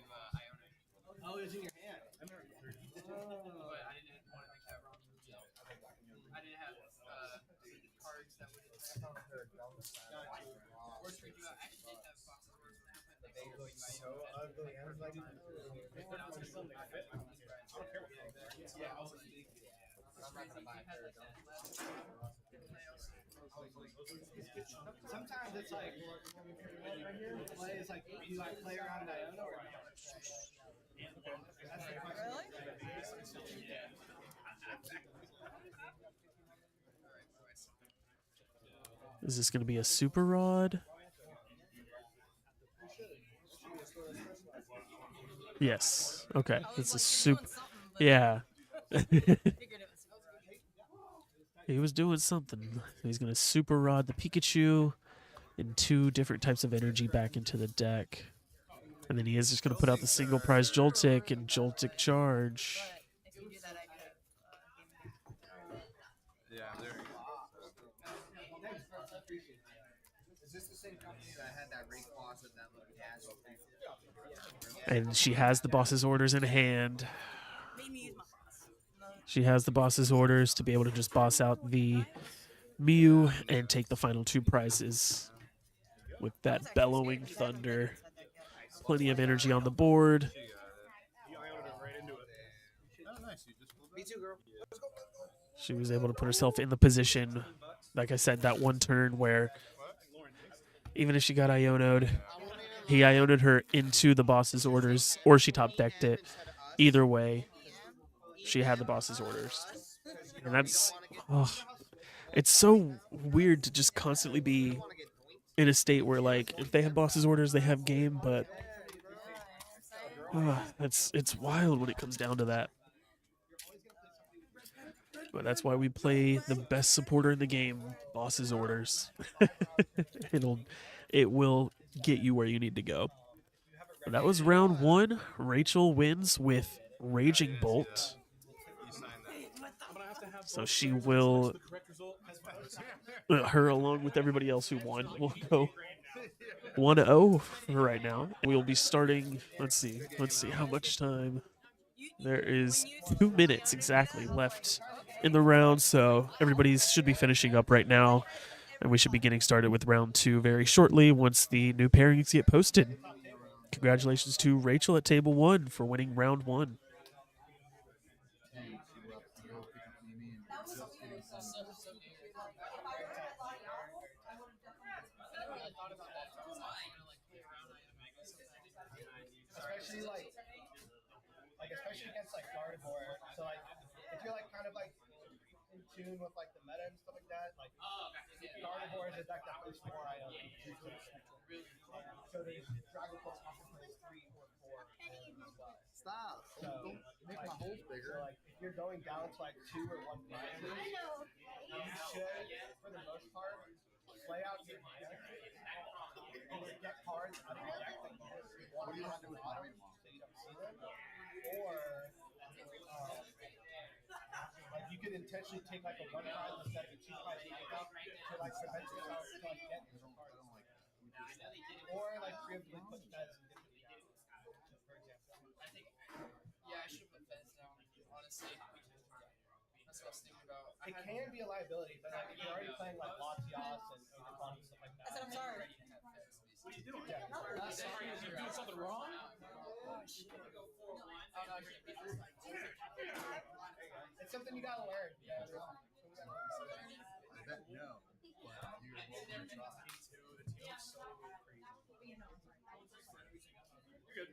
Oh, it was in your hand. but I didn't want to make that wrong. I didn't have cards that would. Or screwed you out. I actually did have boxes where it happened. Like, so ugly. I was like, sometimes it's like when you play, it's like you like play around Diona or Really? Is this going to be a super rod? Yes. Okay. It's a super. Yeah. He was doing something. He's going to super rod the Pikachu and 2 different types of energy back into the deck. And then he is just going to put out the single prize Joltik and Joltik Charge. Yeah, there you Is this the same company that had that rate closet that looked casual? And she has the boss's orders in hand. She has the boss's orders to be able to just boss out the Mew and take the final 2 prizes with that bellowing thunder. Plenty of energy on the board. Me too, girl. She was able to put herself in the position, like I said, that one turn where even if she got Iono'd, he Iono'd her into the boss's orders, or she top decked it. Either way, she had the boss's orders. And that's, it's so weird to just constantly be in a state where, like, if they have boss's orders, they have game, but it's wild when it comes down to that. But that's why we play the best supporter in the game, boss's orders. It will get you where you need to go. But that was round 1. Rachel wins with Raging Bolt. So she will, her along with everybody else who won, will go 1-0 for right now. We'll be starting, let's see how much time. There is 2 minutes exactly left in the round, so everybody should be finishing up right now. And we should be getting started with round 2 very shortly once the new pairings get posted. Congratulations to Rachel at table 1 for winning round 1. Especially against like Gardevoir. So like, if you're like kind of like in tune with like the meta and stuff like that, like Gardevoir is a deck that plays 4 items. So there's Dragon Quest often plays 3 or 4 as well. Stop. So Don't make my holes bigger. So like if you're going down to like 2 or 1 prizes, you should, for the most part, play out your deck and get cards out of your deck that you just want to have to auto so you don't see them. Or like you could intentionally take like a 1 prize instead of a 2 prize pickup to like prevent yourself to like get these cards. Or like preemptively put beds in different decks, for example. Yeah, I should have put beds down, honestly. That's what I was thinking about. It can be a liability, but like if you're already playing like Latias and Otakon and stuff like that. I said I'm sorry. What are you doing? Yeah. Sorry, you're doing something wrong? It's something you gotta learn. Yeah. I bet no. But you will try. Good.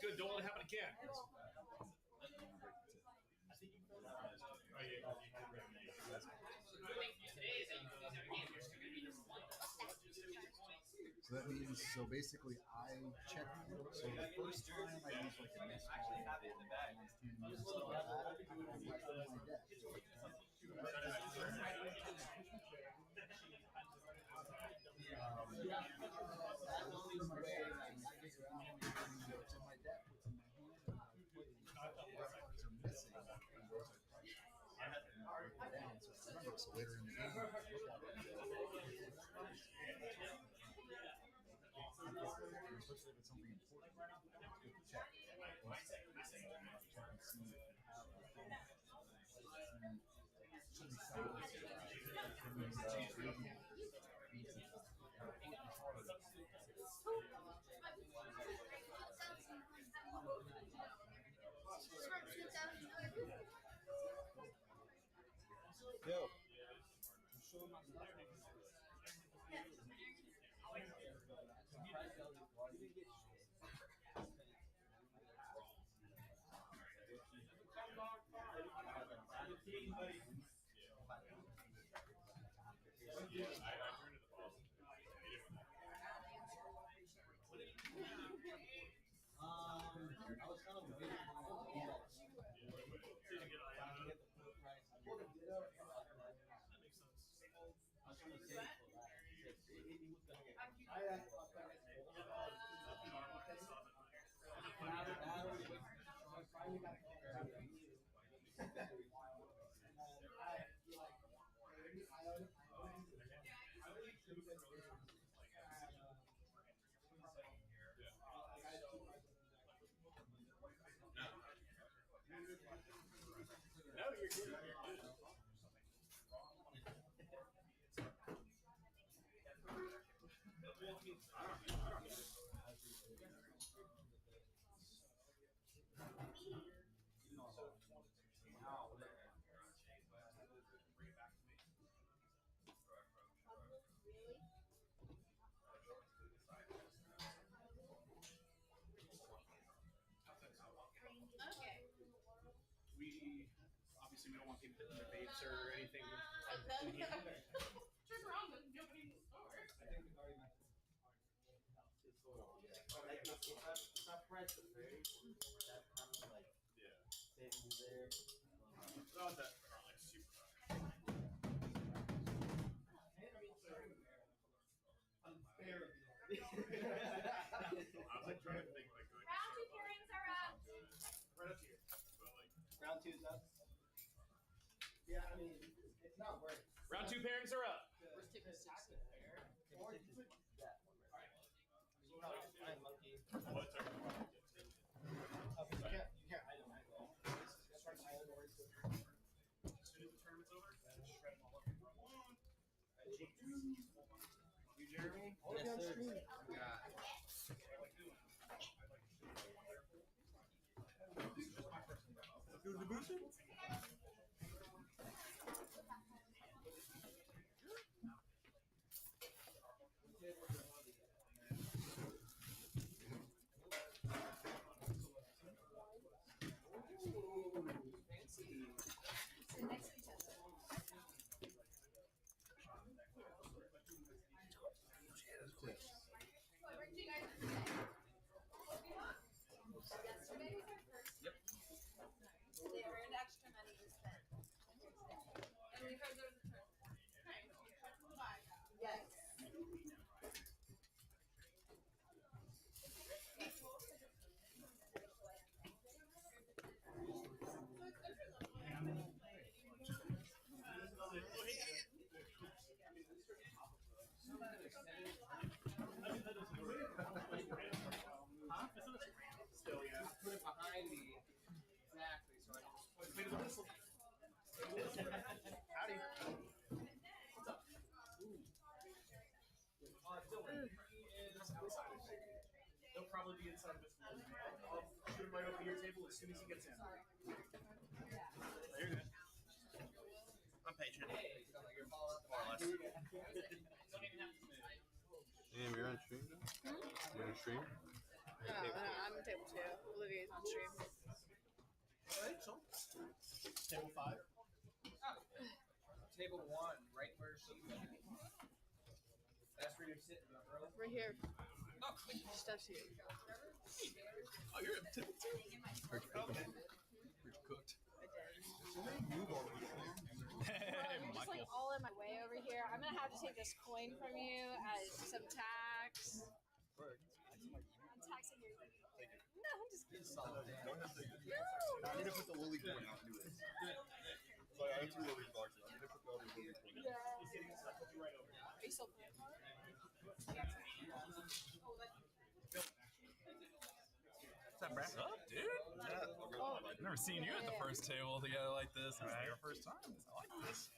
Good. Don't let it happen again. So that means, so basically I check, so the first time I use like a miss call and use stuff like that, I don't like my deck. So later in the game, especially if it's something important, you have to check. Yo. No, you're good. You're good. Okay. We obviously we don't want people hitting their vapes or anything. Turn around and nobody in the store. It's not precious, right? That kind of like savings there. Not that are like super Unfair. I was like trying to think like Round 2 pairings are up. right up here. But like Round 2's up. Yeah, I mean, it's not worth it. round 2 pairings are up. First take a 6 and fair. Or you could that one right. You know, I'm lucky. What's our You can't. I don't know. That's right. I don't know. as soon as the tournament's over, shred them all up. You, Jeremy? Yes, sir. Do the boosting? They earned extra money to spend. And we heard there was a turn. Yes. Still, yeah. Put it behind me. Exactly. So I just Play the whistle. Howdy. What's up? He'll probably be inside of this room. I'll shoot him right over your table as soon as he gets in. You're good. I'm patient. More or less. Damn, you're on stream now? You're on stream? No, I'm on table 2. Olivia's on stream. Alright, so table 5. Table 1, right where she. That's where you're sitting, bro. Right here. Oh, Stuff's here. Oh, you're at table 2. Pretty cooked. I did. Move all over You're just like all in my way over here. I'm gonna have to take this coin from you as some tax. I'm taxing your. No, I'm just kidding. I need to put the lily coin out anyways. So I have 2 lily boxes. I need to put the other lily coin out. Yeah. He's getting stuff with you right over. Are you still playing? What's up, Brad? What's up, dude? Oh, I've never seen you at the first table together like this. This is your first time. I like this.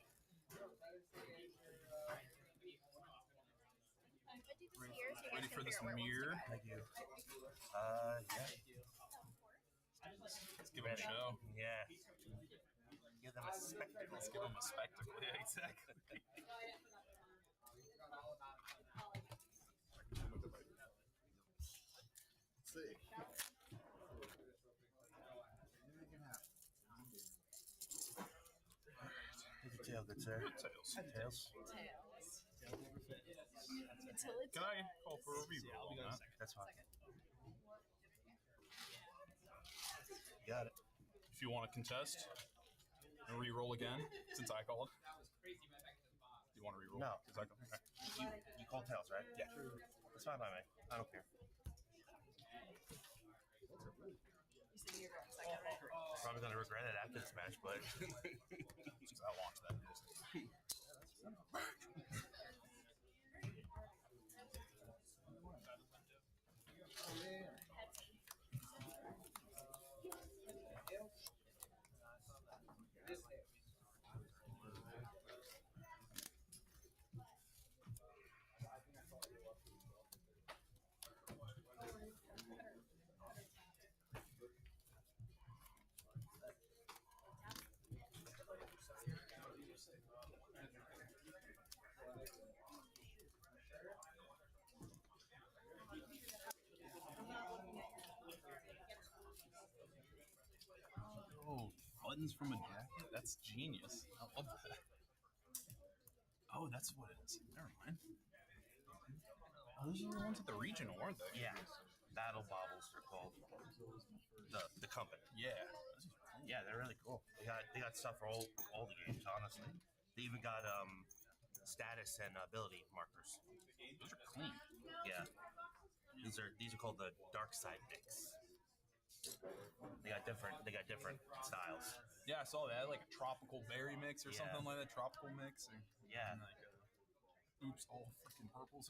Ready for this mirror? Thank you. Yeah. Let's give him a show. Yeah. Give them a spectacle. Let's give him a spectacle. Yeah, exactly. See. Take your tail, good sir. Tails. Tails. tails. Until it's Can I call for a reroll on that? That's fine. Got it. If you want to contest and reroll again, since I called, That was crazy right back in the box. you want to reroll? No. Is that okay? You call tails, right? Yeah. That's fine by me. I don't care. Probably gonna regret it after this match, but Because I watched that. Oh, buttons from a jacket? That's genius. I love that. Oh, that's what it is. Never mind. Oh, those are the ones at the regional, aren't they? yeah, battle baubles they're called. The company. Yeah. Yeah, they're really cool. They got stuff for all the games, honestly. They even got status and ability markers. Those are clean. Yeah. These are called the dark side mix. They got different styles. Yeah, I saw that. Like a tropical berry mix or something like that. Tropical mix. Yeah. And like oops, all freaking purples.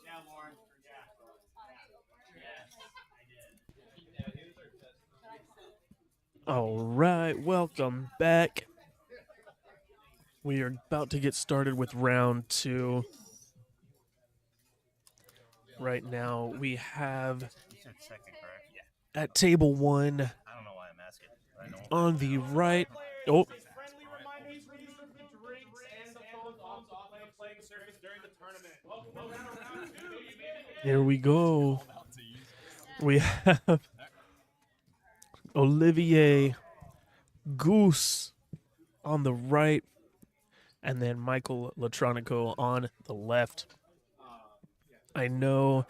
Yeah, Lauren. All right, welcome back. We are about to get started with round 2. Right now, we have You said second, correct? Yeah. at table 1 I don't know why I'm asking. I know. on the right. Oh, Friendly reminders, register for drinks and the phones off playing surface during the tournament. Welcome to round 2. here we go. We have Olivier Goose on the right, and then Michael Latronico on the left. I know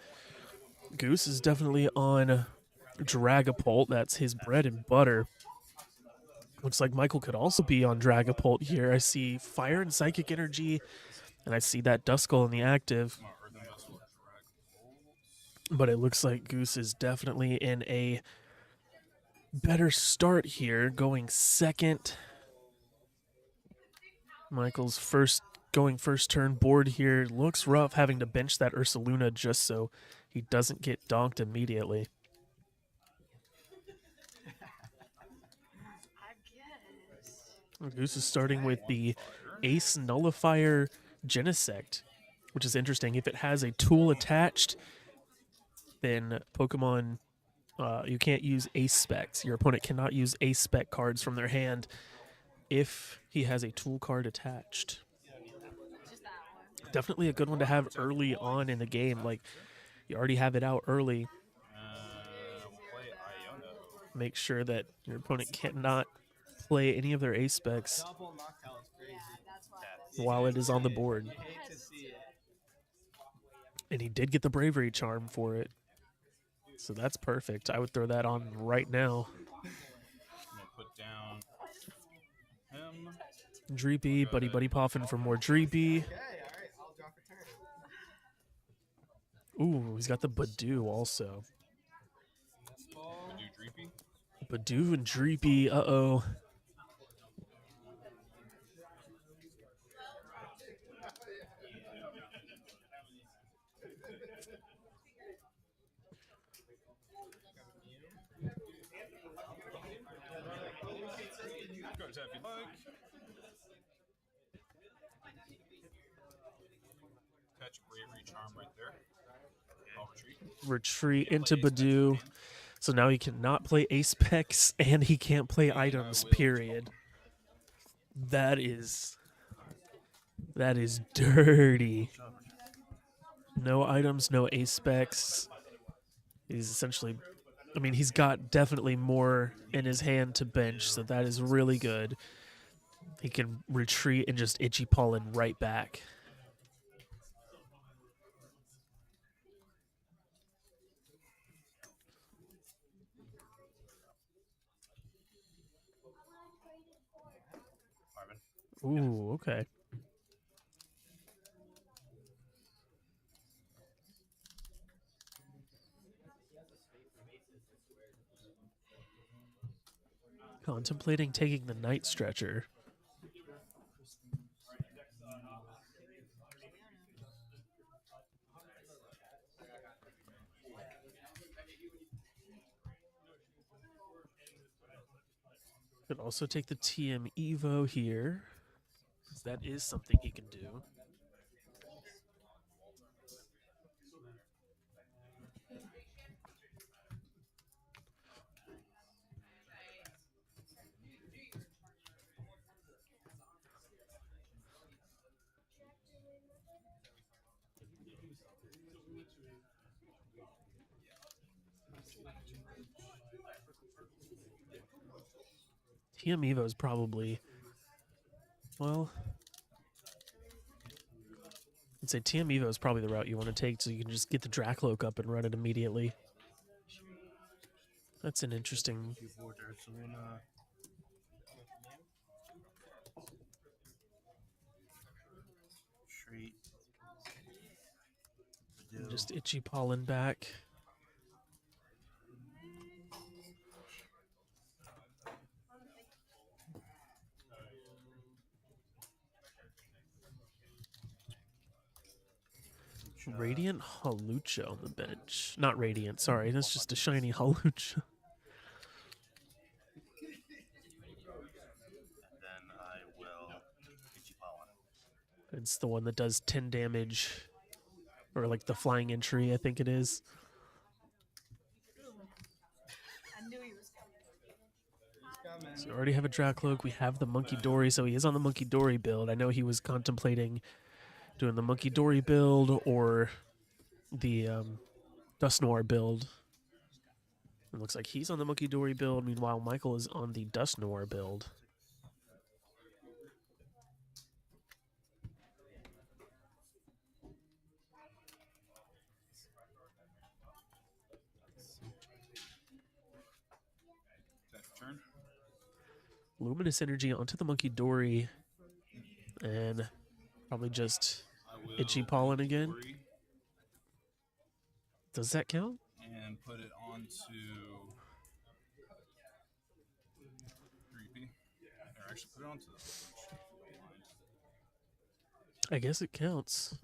Goose is definitely on Dragapult. That's his bread and butter. Looks like Michael could also be on Dragapult here. I see Fire and Psychic Energy, and I see that Duskull in the active. But it looks like Goose is definitely in a better start here, going second. Michael's going first turn board here. Looks rough having to bench that Ursaluna just so he doesn't get donked immediately. Goose is starting with the Ace Nullifier Genesect, which is interesting. If it has a tool attached, then Pokemon, you can't use Ace specs. Your opponent cannot use Ace spec cards from their hand if he has a tool card attached. Definitely a good one to have early on in the game. Like, you already have it out early. Make sure that your opponent cannot play any of their Ace specs while it is on the board. And he did get the Bravery Charm for it. So that's perfect. I would throw that on right now. I'm gonna put down him. Dreepy, Buddy Poffin for more Dreepy. Ooh, he's got the Badoo also. Badoo and Dreepy, uh-oh. Catch Bravery Charm right there. I'll retreat. Retreat into Badoo. So now he cannot play Ace specs and he can't play items, period. That is That is dirty. No items, no ace specs. He's essentially, I mean, he's got definitely more in his hand to bench, so that is really good. He can retreat and just itchy pollen right back. Ooh, okay. Contemplating taking the night stretcher. Could also take the TM Evo here, because that is something he can do. TM Evo is probably, well, I'd say TM Evo is probably the route you want to take, so you can just get the Dracloak up and run it immediately. That's an interesting. Just itchy pollen back. Radiant Halucha on the bench. Not Radiant, sorry. That's just a shiny Halucha. Then I will itchy pollen. It's the one that does 10 damage. Or like the flying entry, I think it is. I knew he was coming. So we already have a Dracloak. We have the Monkey Dory, so he is on the Monkey Dory build. I know he was contemplating doing the Monkey Dory build or the Dust Noir build. It looks like he's on the Monkey Dory build. Meanwhile, Michael is on the Dust Noir build. Turn. Luminous Energy onto the Monkey Dory. And probably just itchy pollen again. Dory. Does that count? And put it onto Creepy. Or actually put it onto the bench. I guess it counts.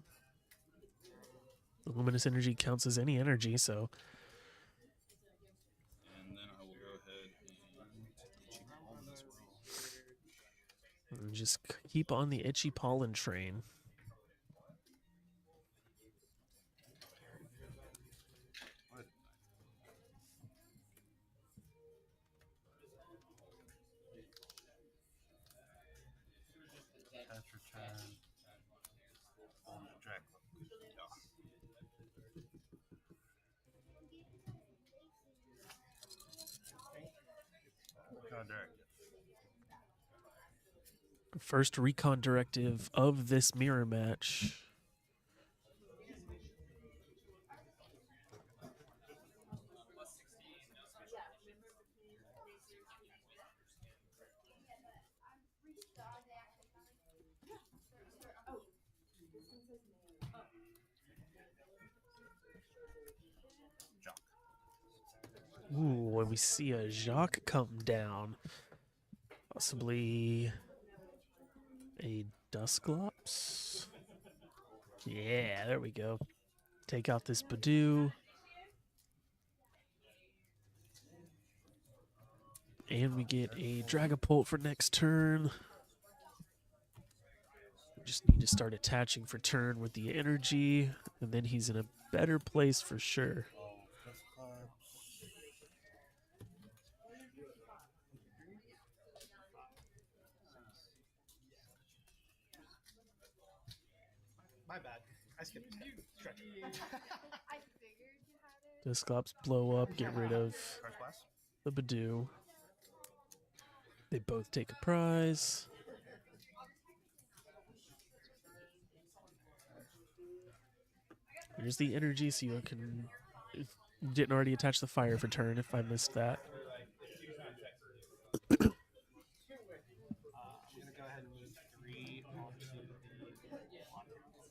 The Luminous Energy counts as any energy, so. And then I will go ahead and itchy pollen as well. And just keep on the itchy pollen train. First recon directive of this mirror match. Ooh, when we see a Jacques come down, possibly a Dusclops. Yeah, there we go. Take out this Badoo. And we get a Dragapult for next turn. We just need to start attaching for turn with the energy, and then he's in a better place for sure. My bad. I skipped a step. I figured you had it. Disclops blow up, get rid of the Badoo. They both take a prize. Here's the energy, so you can. If you didn't already attach the fire for turn, if I missed that. I'm gonna go ahead and move 3 onto the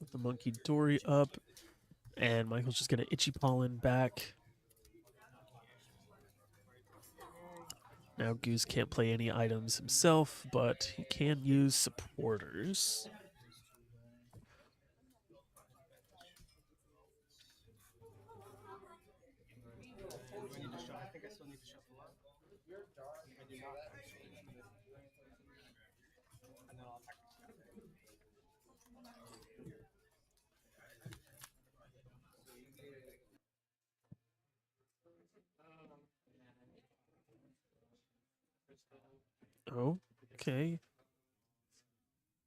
With the Monkey Dory up, and Michael's just gonna Itchy Pollen back. Now Goose can't play any items himself, but he can use supporters. Do I need to shuffle? I think I still need to shuffle up. I do not. And then I'll attack. Oh, okay.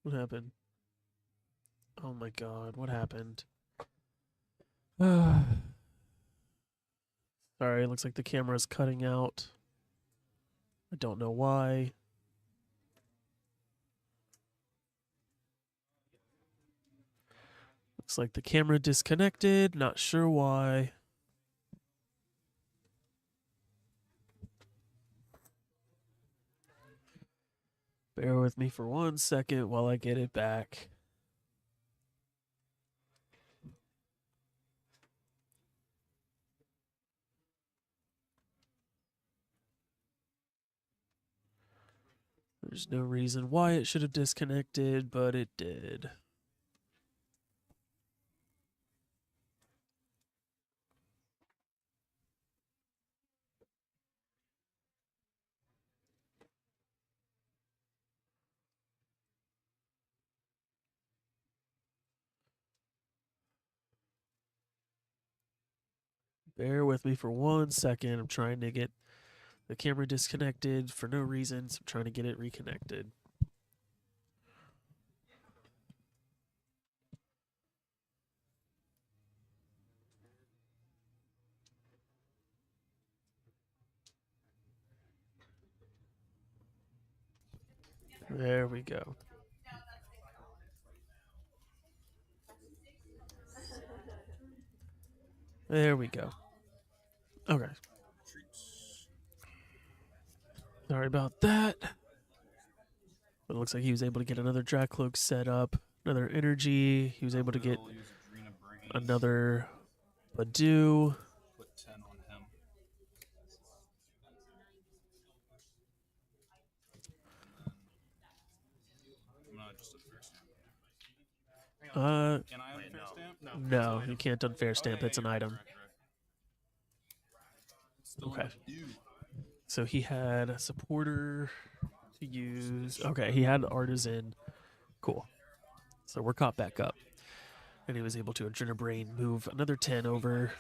What happened? Oh my god, what happened? Sorry, it looks like the camera's cutting out. I don't know why. Looks like the camera disconnected, not sure why. Bear with me for 1 second while I get it back. There's no reason why it should have disconnected, but it did. Bear with me for 1 second. I'm trying to get the camera disconnected for no reason, so I'm trying to get it reconnected. There we go. There we go. Okay. Sorry about that. But it looks like he was able to get another Dracloak set up, another energy. He was able to get another Badoo. Put 10 on him. I'm not just a fair stamp. Can I unfair stamp? No, you can't unfair stamp. It's an item. Okay. So he had a supporter to use. Okay, he had artisan. Cool. So we're caught back up. And he was able to Adrenal Brain move another 10 over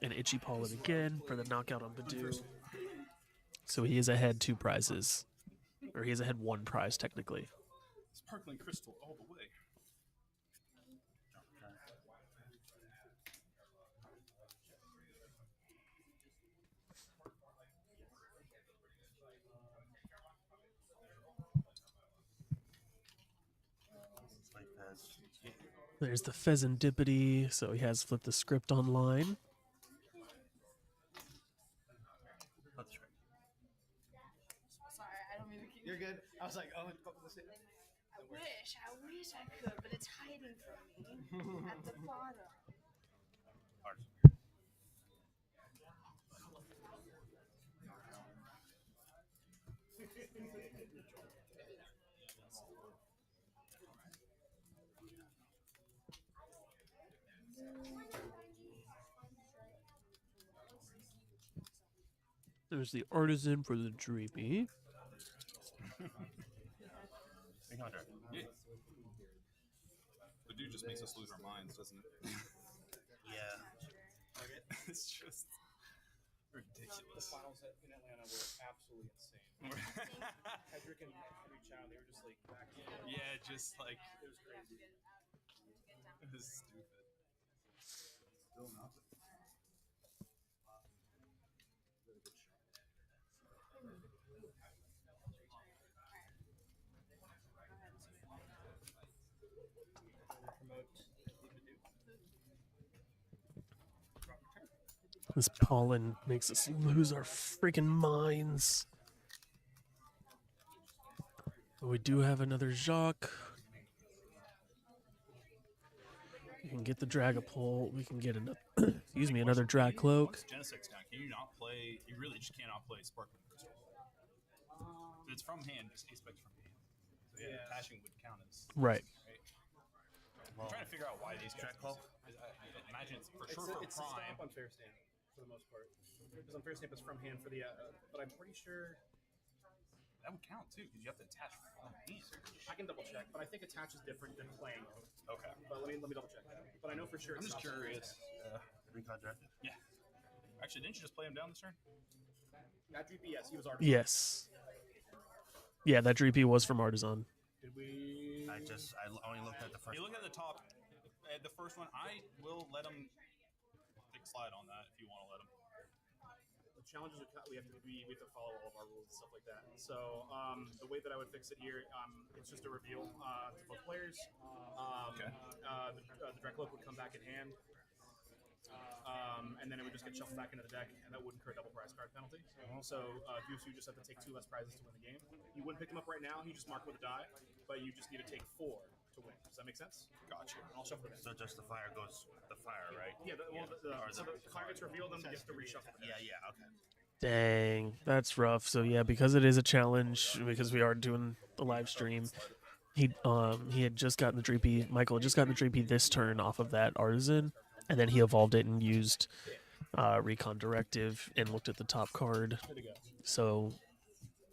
and Itchy Pollen again for the knockout on Badoo. So he is ahead 2 prizes. Or he is ahead 1 prize, technically. Sparkling crystal all the way. There's the Pheasantipity, so he has flipped the script online. Sorry, I don't mean to keep. You're good. I was like, oh, let's see. I wish I could, but it's hiding from me at the bottom. There's the Artisan for the Dreamy. Yeah. The dude just makes us lose our minds, doesn't it? Yeah. It's just ridiculous. The finals in Atlanta were absolutely insane. Hedrick and Henry Chow, they were just like back to yeah, just like it was crazy. This is stupid. Still not. This pollen makes us lose our freaking minds. But we do have another Jacques. We can get the Dragapult. We can get another, excuse me, another Drag Cloak. Once Genesec's down, can you not play? You really just cannot play Sparkling Crystal. If it's from hand, just aspect from hand. So yeah, attaching would count as Right. I'm trying to figure out why these guys. I imagine it's for sure for It's a prime. stop on fair stamp for the most part. Because on fair stamp is from hand for the, but I'm pretty sure That would count too, because you have to attach from hand. I can double check, but I think attach is different than playing. Okay. But let me double check that. But I know for sure. I'm It's just not curious. Recon drafted? Yeah. Actually, didn't you just play him down this turn? That Dreepy, yes, he was artisan. Yes. Yeah, that Dreepy was from Artisan. Did we? I only looked at the first. You look at the top, the first one. I will let him take a slide on that if you want to let him. The challenges we have to follow all of our rules and stuff like that. So the way that I would fix it here, it's just a reveal to both players. Okay. The Dracloak would come back in hand. And then it would just get shuffled back into the deck, and that would incur double prize card penalty. So you just have to take 2 less prizes to win the game. You wouldn't pick them up right now, you just mark with a die, but you just need to take 4 to win. Does that make sense? Gotcha. I'll shuffle it in. So just the fire goes the fire, right? Yeah, so the fire gets revealed, then you have to reshuffle it. Yeah, okay. Dang, that's rough. So yeah, because it is a challenge, because we are doing the live stream, he had just gotten the Dreepy. Michael had just gotten the Dreepy this turn off of that Artisan, and then he evolved it and used Recon Directive and looked at the top card. So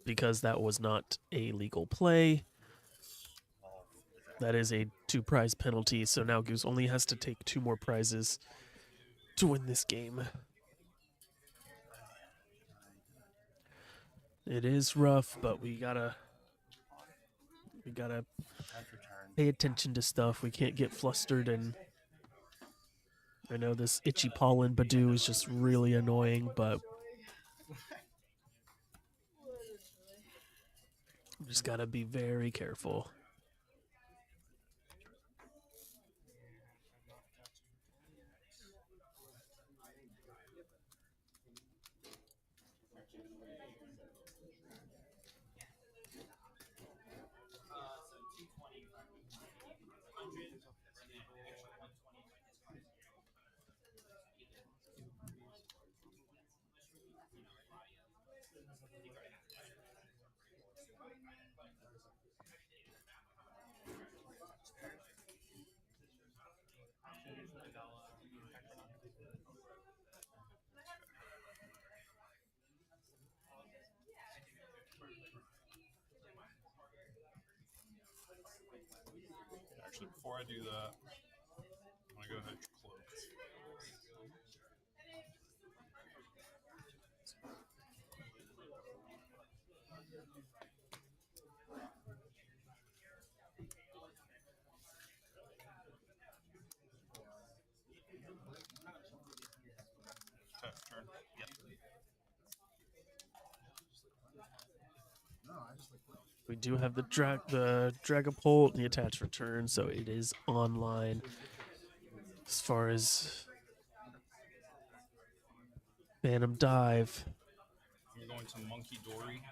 because that was not a legal play, that is a 2 prize penalty. So now Goose only has to take 2 more prizes to win this game. It is rough, but we gotta pay attention to stuff. We can't get flustered, and I know this itchy pollen Badoo is just really annoying, but we just gotta be very careful. Actually, before I do that, I'm gonna go ahead and cloak. Turn. Yep. We do have the Dragapult, the attached return, so it is online. As far as Phantom Dive. You're going to Monkey Dory.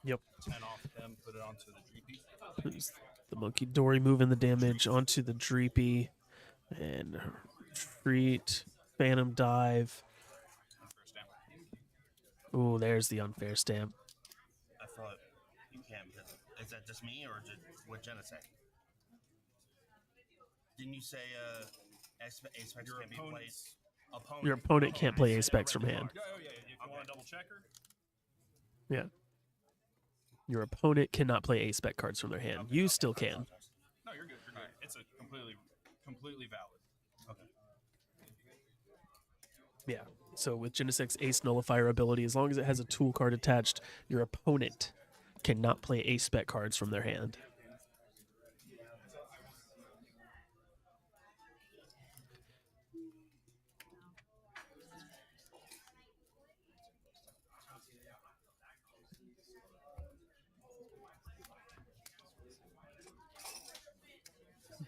Yep. 10 off them, put it onto the Dreepy. There's the Monkey Dory moving the damage onto the Dreepy. And Retreat, Phantom Dive. Ooh, there's the unfair stamp. I thought you can't because is that just me or what Jenna say? Didn't you say aspects can be played? Your opponent can't play aspects from hand. Oh yeah. If you want a double checker. Yeah. Your opponent cannot play aspect cards from their hand. You still can. No, you're good. You're good. It's a completely valid. Okay. Yeah. So with Genesec's Ace Nullifier ability, as long as it has a tool card attached, your opponent cannot play ace spec cards from their hand.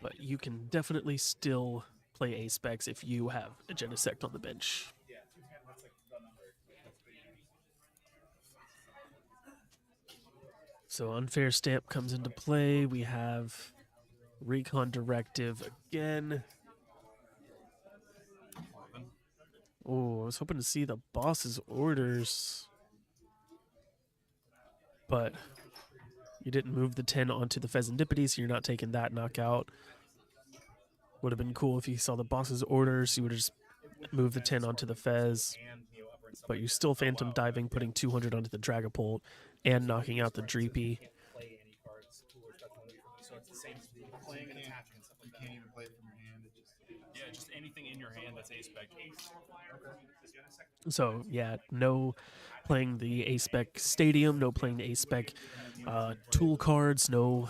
but you can definitely still play A-Specs if you have a Genesect on the bench. Yeah, 210, that's like the number. So Unfair Stamp comes into play. We have Recon Directive again. Oh, I was hoping to see the boss's orders. But you didn't move the 10 onto the Pheasantipity, so you're not taking that knockout. Would have been cool if you saw the boss's orders. You would have just moved the 10 onto the Fez. But you still Phantom Diving, putting 200 onto the Dragapult, and knocking out the Dreepy. Play any cards cooler stuff so it's the same playing and attaching and stuff like You can't even play it from your hand. It just Yeah, just anything in your hand that's A-Spec. So, yeah, no playing the A-Spec Stadium, no playing the A-Spec tool cards, no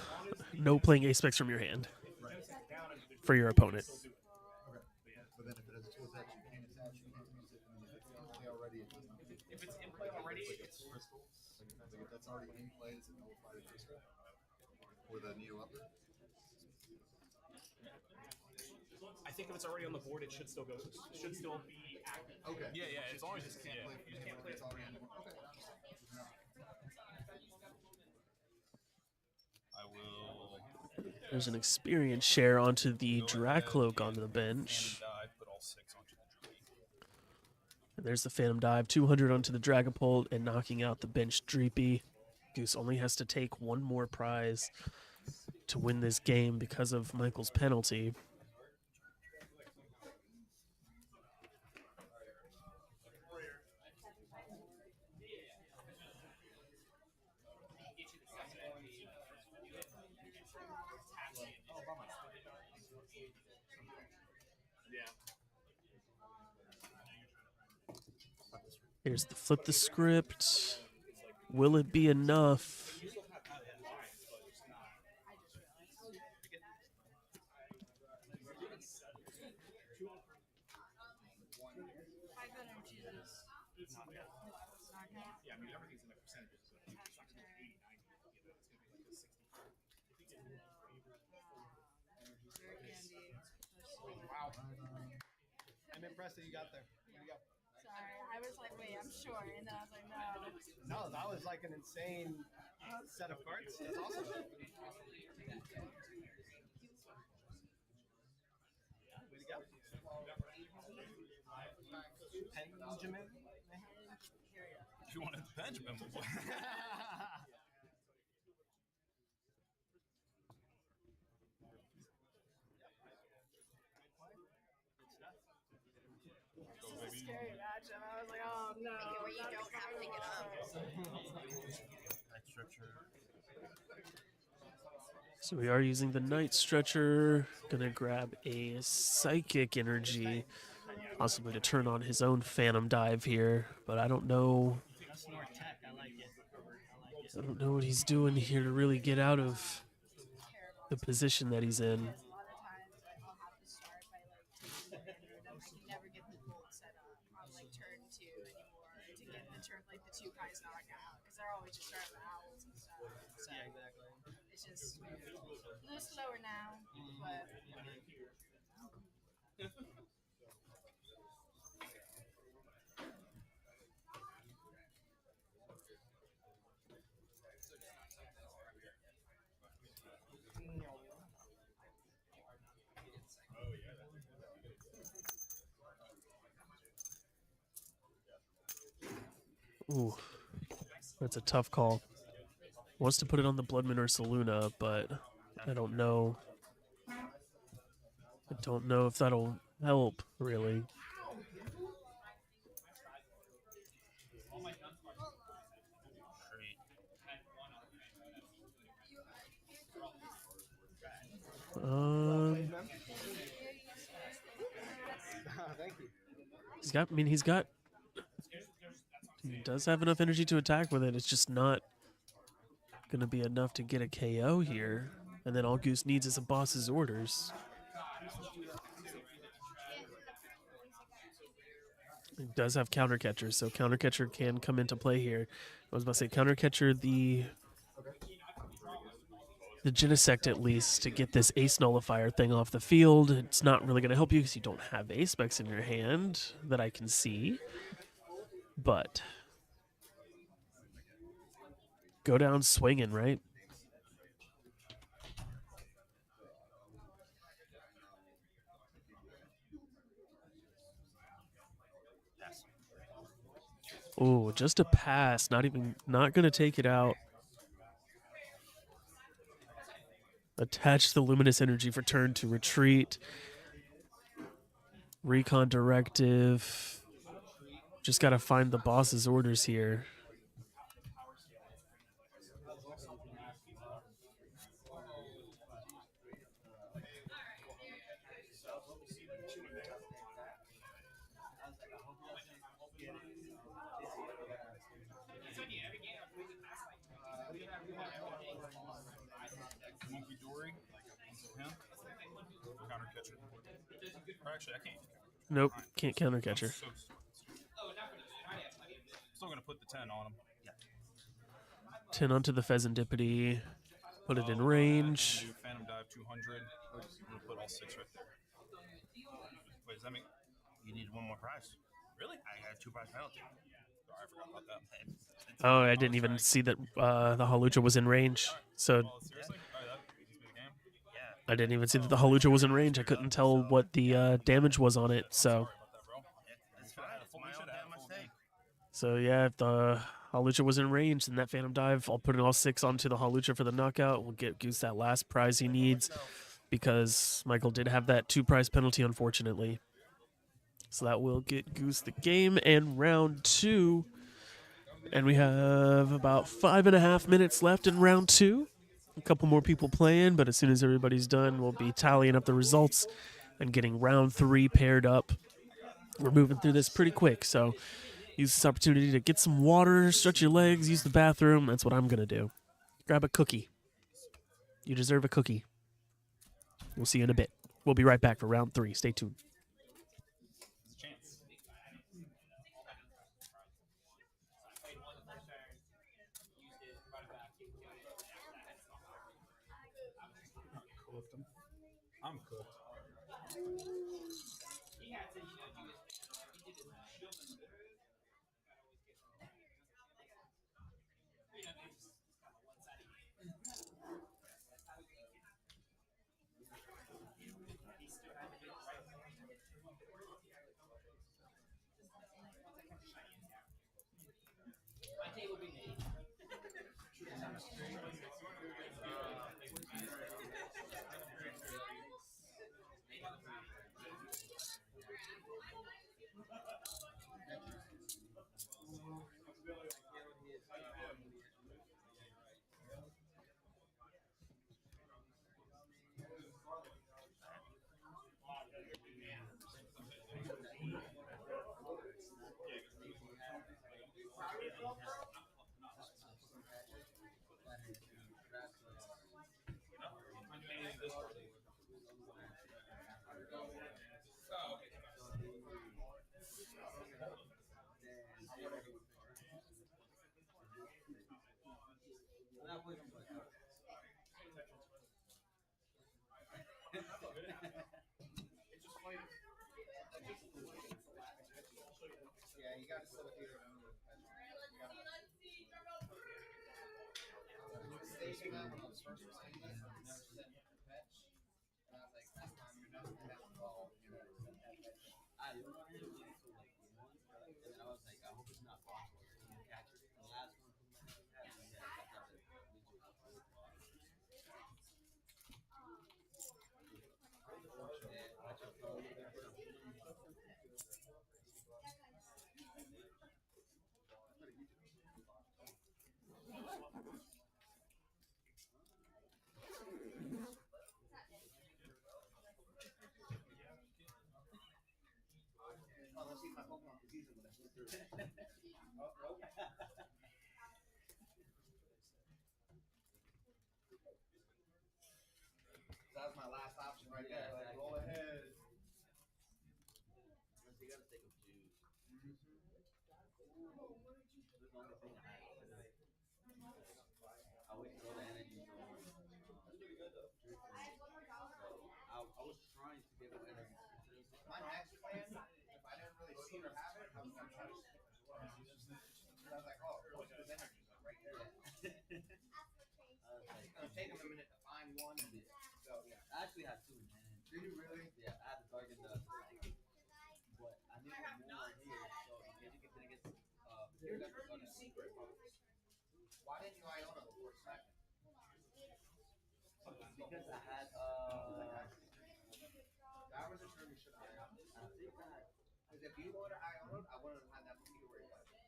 playing A-Specs from your hand for your opponent. But then if it has a tool attached, you can't attach. You can't use it. And if it's in play already, it doesn't. If it's in play already, it's crystals. Like if that's already in play, is it nullified a crystal? Or the Neo Upper? I think if it's already on the board, it should still go. It should still be active. Okay. Yeah, as long as you just can't play. You can't play. It's already in. Okay. I will. There's an experience share onto the Dracloak on the bench. Put all 6 onto the Dreepy. And there's the Phantom Dive, 200 onto the Dragapult, and knocking out the bench Dreepy. Goose only has to take one more prize to win this game because of Michael's penalty. Here's the flip the script. Will it be enough? Yeah, I mean, everything's in the percentages. So it's not going to be 80, 90. It's going to be like a 60. Wow. I'm impressed that you got there. Way to go. Sorry, I was like, wait, I'm sure, and then I was like, no. No, that was like an insane set of cards. That's awesome. Way to go. Benjamin. You wanted Benjamin. This is a scary matchup. I was like, oh no. Where you don't have to get up. Night Stretcher. So we are using the Night Stretcher. Gonna grab a Psychic Energy, possibly to turn on his own Phantom Dive here, but I don't know. That's more tech. I like it. I don't know what he's doing here to really get out of the position that he's in. A lot of times I'll have to start by like taking it, and then I can never get the gold set up on like turn 2 anymore to get the turn like the 2 prize knockout because they're always just starting with owls and stuff. So Yeah, exactly. it's just a little slower now, but Ooh, that's a tough call. Wants to put it on the Bloodman or Saluna, but I don't know. I don't know if that'll help, really. Thank you. He does have enough energy to attack with it. It's just not going to be enough to get a KO here. And then all Goose needs is a boss's orders. It does have Counter Catcher, so Counter Catcher can come into play here. I was about to say Counter Catcher, the the Genesect at least to get this Ace Nullifier thing off the field. It's not really going to help you because you don't have Ace Specs in your hand that I can see. But go down swinging, right? Oh, just a pass. Not going to take it out. Attach the Luminous Energy for turn to retreat. Recon Directive. Just got to find the boss's orders here. Monkey Dory, like counter catcher. Or actually, I can't. Nope, can't counter catcher. Still gonna put the 10 on him. Yeah. 10 onto the Pheasantipity. Put it in range. Phantom Dive 200. I'm gonna put all 6 right there. Wait, does that mean You need one more prize. Really? I got a 2-prize penalty. Oh, I forgot about that. Oh, I didn't even see that the Hawlucha was in range. So Seriously? Alright, that beats me the game. Yeah. I didn't even see that the Hawlucha was in range. I couldn't tell what the damage was on it. So It's fine. It's my own damn mistake. So yeah, if the Hawlucha was in range, then that Phantom Dive, I'll put it all 6 onto the Hawlucha for the knockout. We'll get Goose that last prize he needs because Michael did have that 2-prize penalty, unfortunately. So that will get Goose the game and round 2. And we have about 5.5 minutes left in round 2. A couple more people playing, but as soon as everybody's done, we'll be tallying up the results and getting round 3 paired up. We're moving through this pretty quick, so use this opportunity to get some water, stretch your legs, use the bathroom. That's what I'm going to do. Grab a cookie. You deserve a cookie. We'll see you in a bit. We'll be right back for round 3. Stay tuned. I'm cooked. That was my last option right there. Like, roll ahead. You gotta take them to. There's the only thing I have. I wait for the energy. give it energy. My next plan, if I didn't really see or have it, I was gonna try to stick with it. I was like, oh, look at his energy, like right there. It's gonna take him a minute to find one. So yeah. I actually had two, man. Did you really? Yeah, I had to target the but I need one more here, so in case you can get Here's the secret. Why didn't you Iona before second? because I had That was a turn you should have had. I think that Because if you would have Iona, I wouldn't have had that many to worry about. I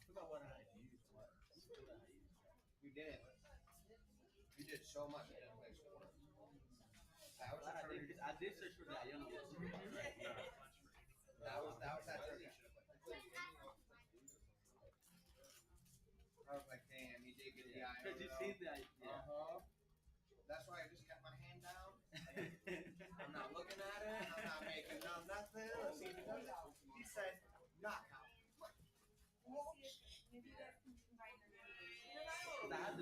forgot what I used, but I used. You did. You did so much in that place. That was a I turn. did search for the Iona one. That was that turn you should have played. I was like, damn, you did get the Iona. Because you see that, yeah. That's why I just kept my hand down. I'm not looking at it. I'm not making nothing. Let's see if he does it. He said, knockout. I had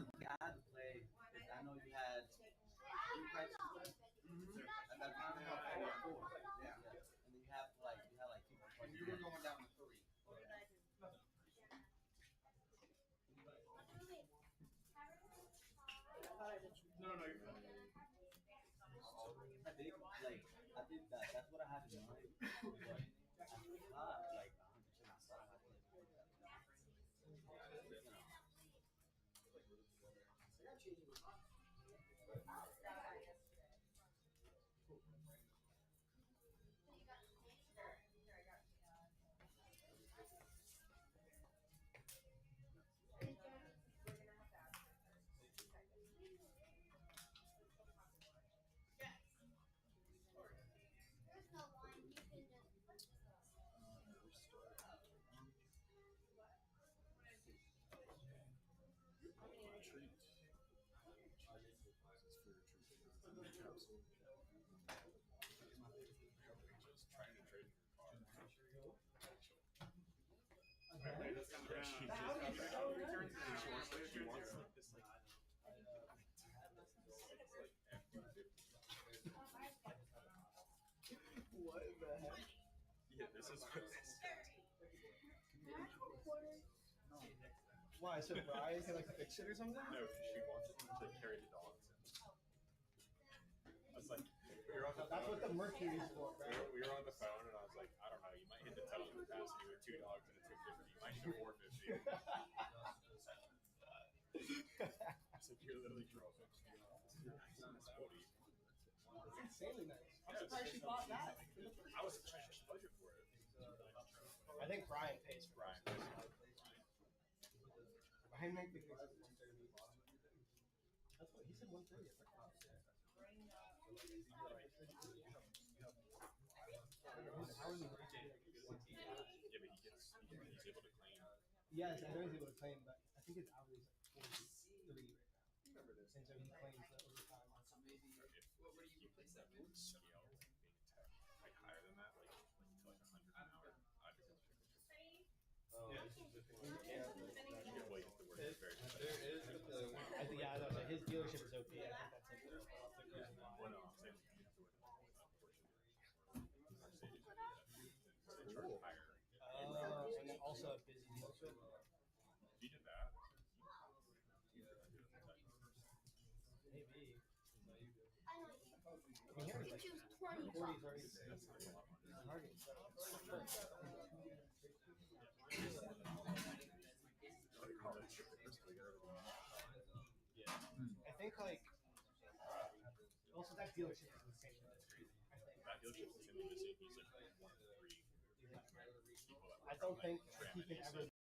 to play. I know you had three prices left. And that time I had four. Yeah. And then you had like two prices. You were going down to 3. No, you're fine. I did that. That's what I had in mind. But I forgot, like 100%. I thought I had to do that. Just trying to trade your car. Okay, that's coming down. She wants like this, like. What the heck? Yeah, this is what this is. Why? So Brian can like fix it or something? No, she wants to carry the dogs in. I was like, we were on the That's phone. what the Mercury is for, right? We were on the phone and I was like, I don't know, you might hit the tone and pass me with 2 dogs and a 250. You might need a 450. So you're literally drove it. It's insanely nice. I'm surprised she bought that. I was trying to budget for it. I think Brian pays for Brian. it. Brian might be fixing 130. That's what he said 130. It's like, wow. How is he? Yeah, but he's able to claim. Yes, I know he's able to claim, but I think his hourly is like 43 right now. And so he claims that overtime. So maybe what do you place that in scale being tech, like higher than that, like to like 100 an hour? I'd be able to. Yeah, this is the thing. You get way the word is very There is, but the I think, yeah, I was like, his dealership is OP. I think that's it. Well, no, I'm saying you have to work Mercedes. They charge higher. And then also a busy dealership. If you did that, Maybe. I mean, here it's like 40 is already that's like a lot more. target. College. Yeah. I think like also that dealership is insane. That dealership is in the missing. He's like one of 3 people that I don't think Tram he and can he ever said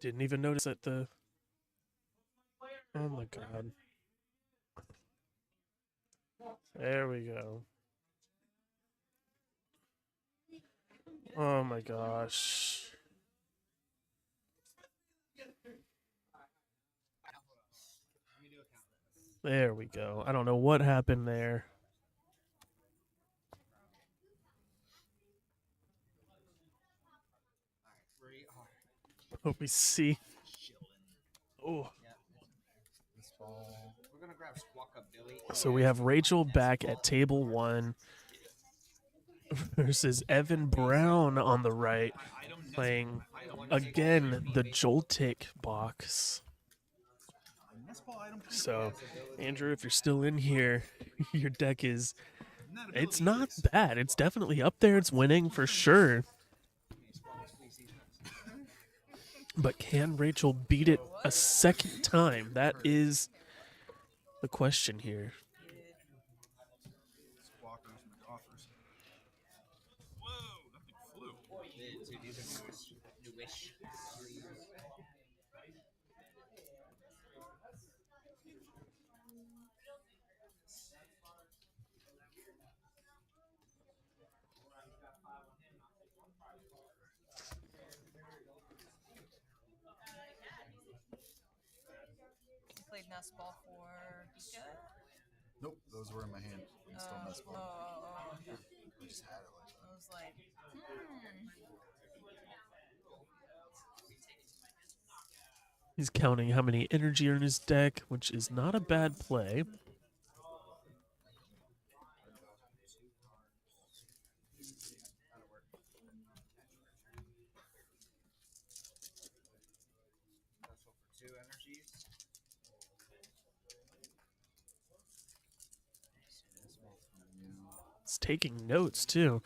Didn't even notice that the. Oh my god. There we go. Oh my gosh. There we go. I don't know what happened there. Hope we see. Oh. We're gonna grab Squawkabilly. So we have Rachel back at table 1 versus Evan Brown on the right, playing again the Joltik box. So, Andrew, if you're still in here, your deck is. It's not bad. It's definitely up there. It's winning for sure. But can Rachel beat it a second time? That is the question here. Squawkers, McOffers. Whoa, that thing flew. So these are newish. You played nest ball for PK? Nope, those were in my hand. I'm still nest ball. Okay. I just had it like that. I was like, He's counting how many energy are in his deck, which is not a bad play. Two energies. It's taking notes too.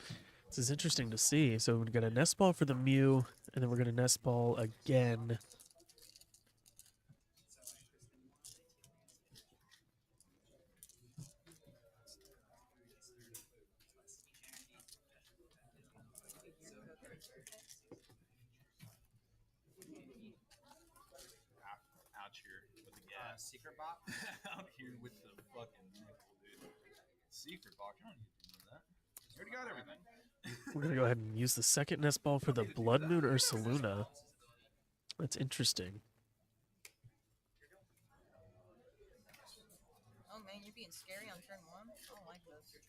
This is interesting to see. So we're gonna nest ball for the Mew, and then we're gonna nest ball again. Out here with the gas. Secret box. Out here with the fucking nickel, dude. Secret box. You don't need to do that. You already got everything. We're gonna go ahead and use the second nest ball for the Blood Moon Ursaluna. That's interesting. oh man, you're being scary on turn 1? I don't like this.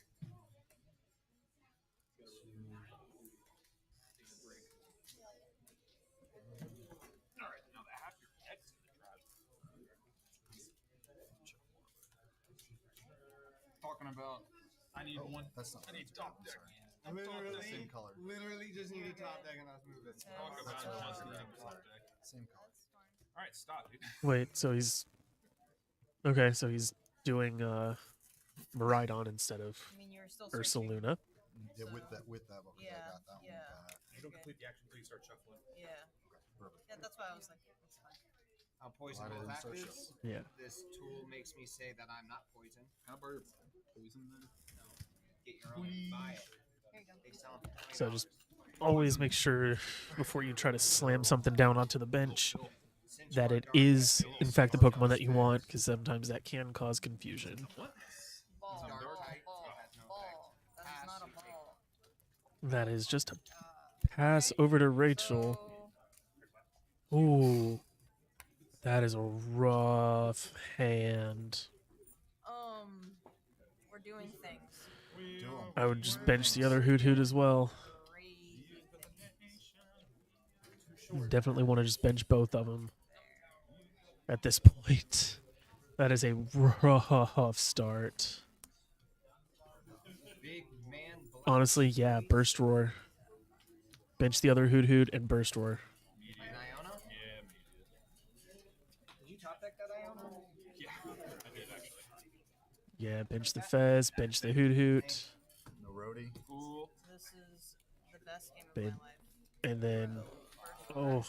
Alright, now that half your deck's in the trash. Talking about, I need one. That's not I need that's top bad, deck. I'm sorry. Literally, Same color. literally just need a top deck and let's move it. Talk about That's just fine. needing top deck. Same color. Alright, stop, dude. Wait, so he's okay. So he's doing Maridon instead of I mean, you're still searching. Ursaluna. Yeah, with that book, I Yeah, got that yeah. one. You don't complete the action until you start shuffling. Yeah. Perfect. Yeah, that's why I was like, that's fine. I'll poison Why all didn't that start is. Yeah. This tool makes me say that I'm not poison. Can I borrow your poison then? Get your own and buy it. Here you go. They sell them for $20. So just always make sure before you try to slam something down onto the bench that it is in fact the Pokemon that you want, because sometimes that can cause confusion. What? Ball, Dark ball, Knight ball, has no ball. That is not a ball. That is just a pass over to Rachel. So, Ooh, that is a rough hand. we're doing things. Do 'em. I would just bench the other Hoot Hoot as well. Crazy things. You definitely want to just bench both of them at this point. That is a rough start. Big man. Honestly, yeah, Burst Roar. Bench the other Hoot Hoot and Burst Roar. An Iona? Yeah, Did you top deck that Iona? yeah, I did actually. Yeah, bench the Fez, bench the Hoot Hoot, No roadie. Cool. This is the best game of Babe. my life. and then, oh,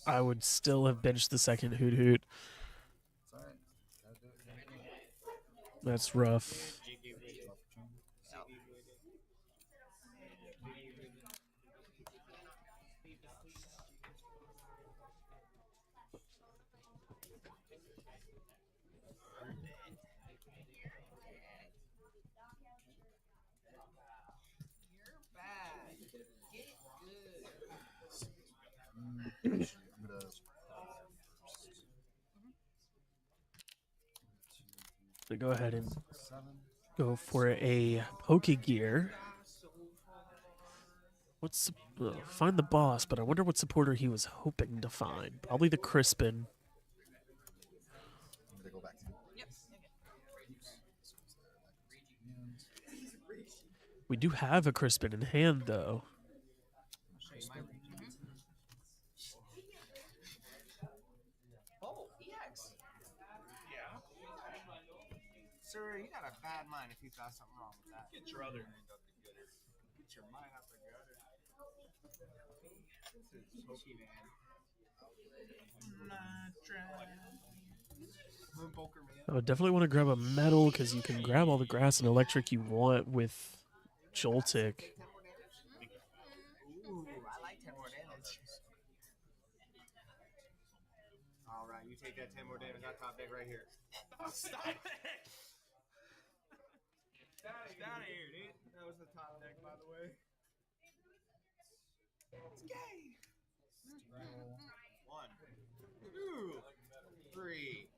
I would still have benched the second Hoot Hoot. It's alright. Gotta do it. Gotta do it. That's rough. Tough turn. I'm gonna So go ahead and 7. go for a Pokegear. What's find the boss? But I wonder what supporter he was hoping to find. Probably the Crispin. I'm gonna go back to Yep. We do have a Crispin in hand, though. Oh, EX. Yeah. Sir, you got a bad mind if you thought something wrong with that. Get your other. Get your mind out the gutter. This is Moon Poker Man. I would definitely want to grab a metal because you can grab all the grass and electric you want with Joltik. Ooh, I like 10 more damage. All right, you take that 10 more damage. That top deck right here. Stop it! Get out of here, dude. That was the top deck, by the way. It's gay. 1, 2, 3.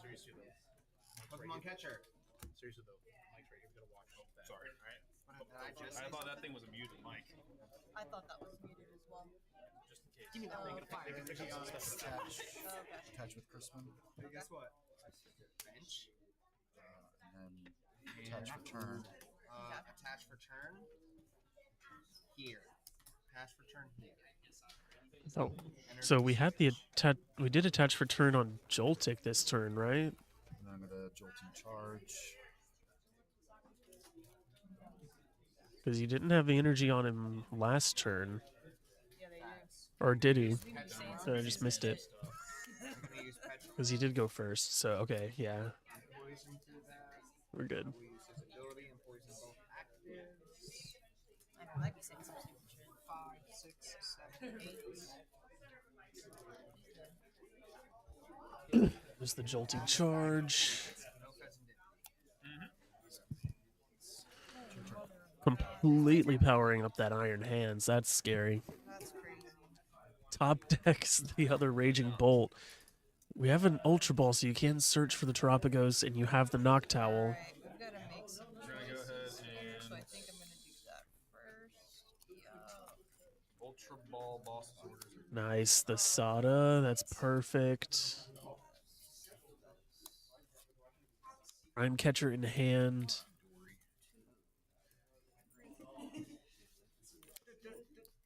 Seriously though. Pokemon catcher. Seriously though. Mike's right here. We gotta watch that. Sorry. All right. What did I just I thought that thing was a muted mic. I thought that was muted as well. Just in case. Give me that ring of fire. attach. Okay. Attach with Crispin. Hey, guess what? Bench. And then attach for turn. Attach for turn. Here. Attach for turn here. Oh, so we had the we did attach for turn on Joltik this turn, right? And I'm gonna Jolting Charge. Because you didn't have the energy on him last turn. Yeah, they do. Or did he? So I just missed it. Because he did go first, so okay, yeah. Poison to that. We're good. We use his ability and poison both actives. I know, might be saying some stupid shit. 5, 6, 7, 8. There's the jolting charge. No pheasant Completely powering up that Iron Hands. That's scary. That's crazy. Top decks the other Raging Bolt. We have an Ultra Ball, so you can search for the Terapagos, and you have the Noctowl. Alright, we've got to make some We're gonna go ahead choices here, so I and think I'm going to do that first. Yeah. Ultra Ball boss's orders. Nice. The Sada. That's perfect. Prime Catcher in hand.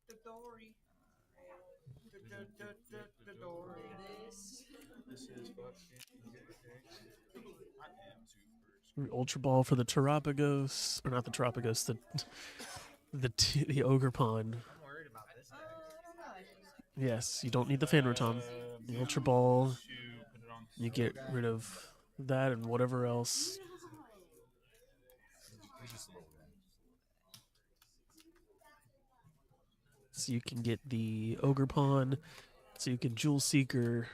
The Dory. The Dory. This is I am super. Ultra Ball for the Terapagos. Or not the Terapagos, the Ogre Pond. I'm worried about this deck. I don't know. I just, Yes, you don't need the Fanrotom. The Ultra Ball. You get rid of that and whatever else. So you can get the Ogre Pawn. So you can Jewel Seeker.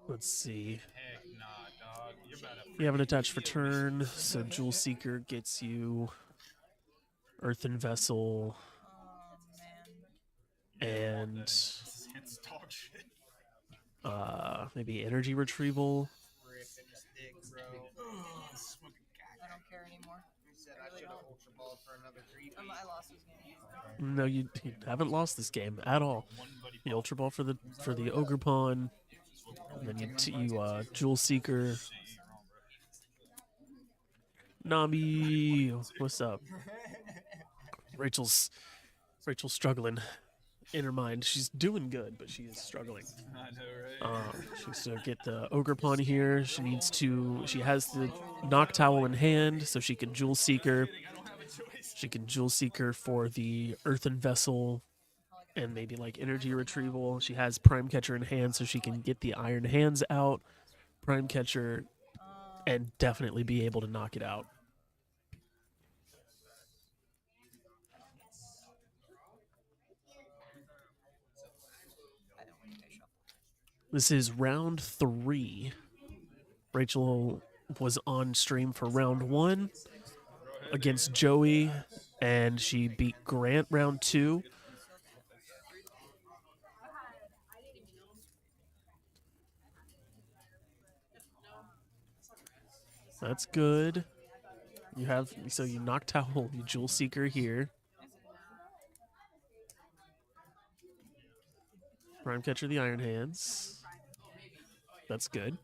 Let's see. Heck nah, dog. You're about to You have an attach for turn, so Jewel Seeker gets you Earthen Vessel man. and It's dog shit. maybe Energy Retrieval. Rip in the stick, bro. I don't care anymore. You said I should have Ultra Balled for another 3. I lost this game. No, you haven't lost this game at all. The Ultra Ball for the Ogre Pawn, and then you Jewel Seeker. Nami, what's up? Rachel's struggling in her mind. She's doing good, but she is struggling. I know, right? She needs to get the Ogre Pawn here. She has the Noctowl in hand, so she can Jewel Seeker. She can Jewel Seeker for the Earthen Vessel and maybe like Energy Retrieval. She has Prime Catcher in hand, so she can get the Iron Hands out, Prime Catcher, and definitely be able to knock it out. This is round 3. Rachel was on stream for round 1 against Joey, and she beat Grant round 2. That's good. You knocked out your Jewel Seeker here. Prime Catcher the Iron Hands. That's good.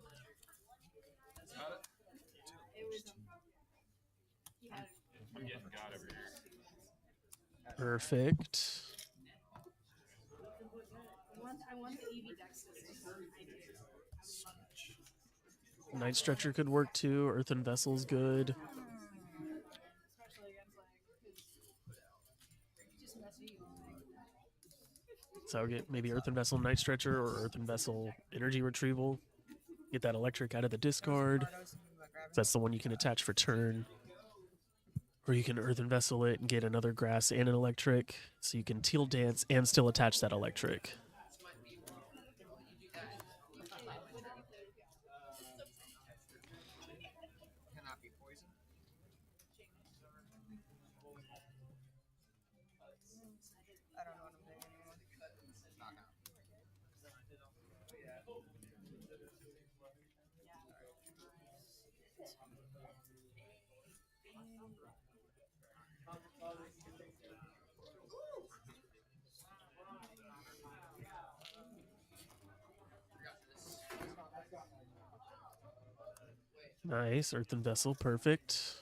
Perfect. I want the EV decks to say Night Stretcher could work too. Earthen Vessel's good. especially against just messy. So I'll get maybe Earthen Vessel Night Stretcher or Earthen Vessel Energy Retrieval. Get that electric out of the discard. That's the one you can attach for turn. Or you can Earthen Vessel it and get another grass and an electric. So you can Teal Dance and still attach that electric. Cannot be poisoned. I don't know what I'm doing anymore. Knock out. Nice. Earthen Vessel. Perfect.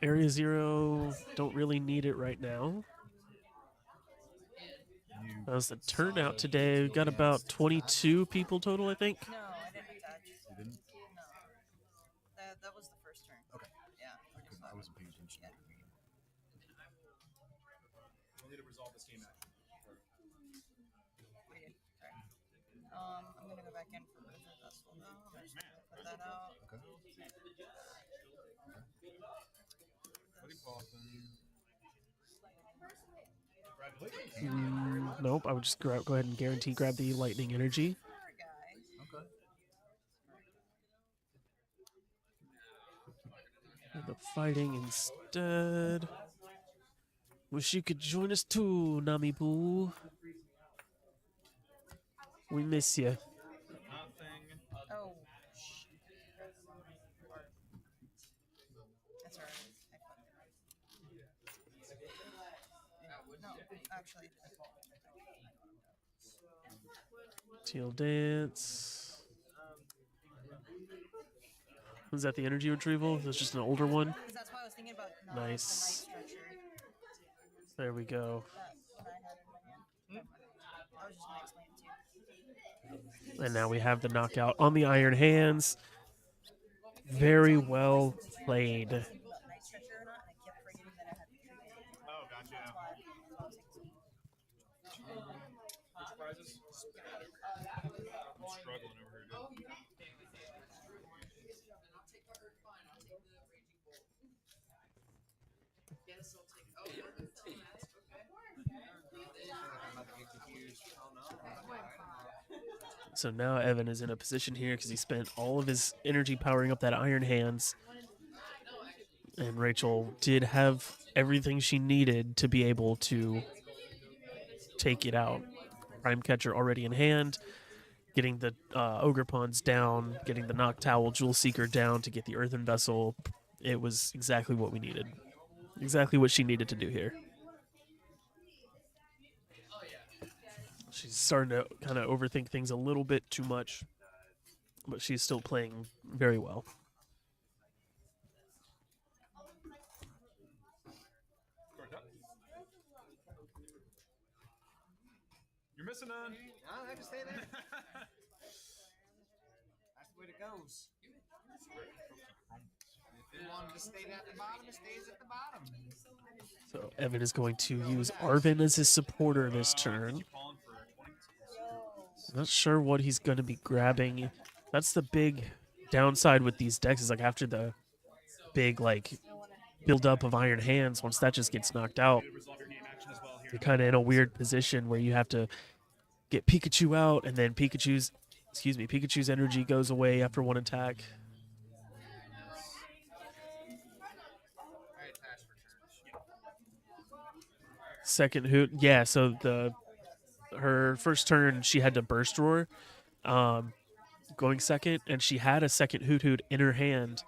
Area 0. Don't really need it right now. That was the turnout today. We got about 22 people total, I think. No, I didn't attach. You didn't? No. That was the first turn. Okay. Yeah. I wasn't paying attention. Yeah. We'll need to resolve this game action. Pretty good. Alright. I'm gonna go back in for Earthen Vessel now. I'm just gonna put that out. Okay. Nope, I would just go ahead and guarantee grab the lightning energy. Okay. The fighting instead. Wish you could join us too, Nami Boo. We miss you. Oh, shit. That's alright. No, actually. Teal Dance. Was that the energy retrieval? That's just an older one. That's why I was thinking about Nice. the night stretcher. There we go. That I had in my hand. I was just gonna explain it to you. And now we have the knockout on the Iron Hands. Very well played. Night stretcher or not, and I kept forgetting that I had the trigger. Oh, gotcha. That's why I was thinking. Surprises? I'm struggling over here, dude. So now Evan is in a position here because he spent all of his energy powering up that Iron Hands. And Rachel did have everything she needed to be able to take it out. Prime Catcher already in hand, getting the Ogre Pawns down, getting the Noctowl Jewel Seeker down to get the Earthen Vessel. It was exactly what we needed. Exactly what she needed to do here. She's starting to kind of overthink things a little bit too much, but she's still playing very well. You're missing none. I just stay there. That's the way it goes. If you wanted to stay at the bottom, it stays at the bottom. So Evan is going to use Arvin as his supporter this turn. Not sure what he's going to be grabbing. That's the big downside with these decks is like after the big like build up of Iron Hands, once that just gets knocked out, you're kind of in a weird position where you have to get Pikachu out, and then Pikachu's energy goes away after one attack. Second hoot, yeah. So her first turn, she had to burst roar, going second, and she had a second hoot hoot in her hand.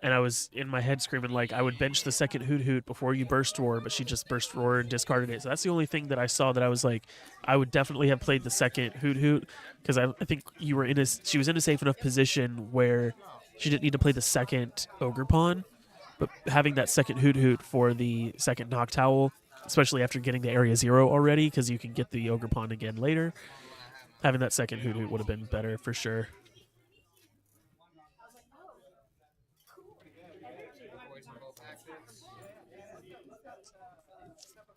And I was in my head screaming, like, I would bench the second hoot hoot before you burst roar, but she just burst roar and discarded it. So that's the only thing that I saw that I was like, I would definitely have played the second hoot hoot, because I think she was in a safe enough position where she didn't need to play the second ogre pawn, but having that second hoot hoot for the second Noctowl, especially after getting the area 0 already, because you can get the ogre pawn again later, having that second hoot hoot would have been better for sure.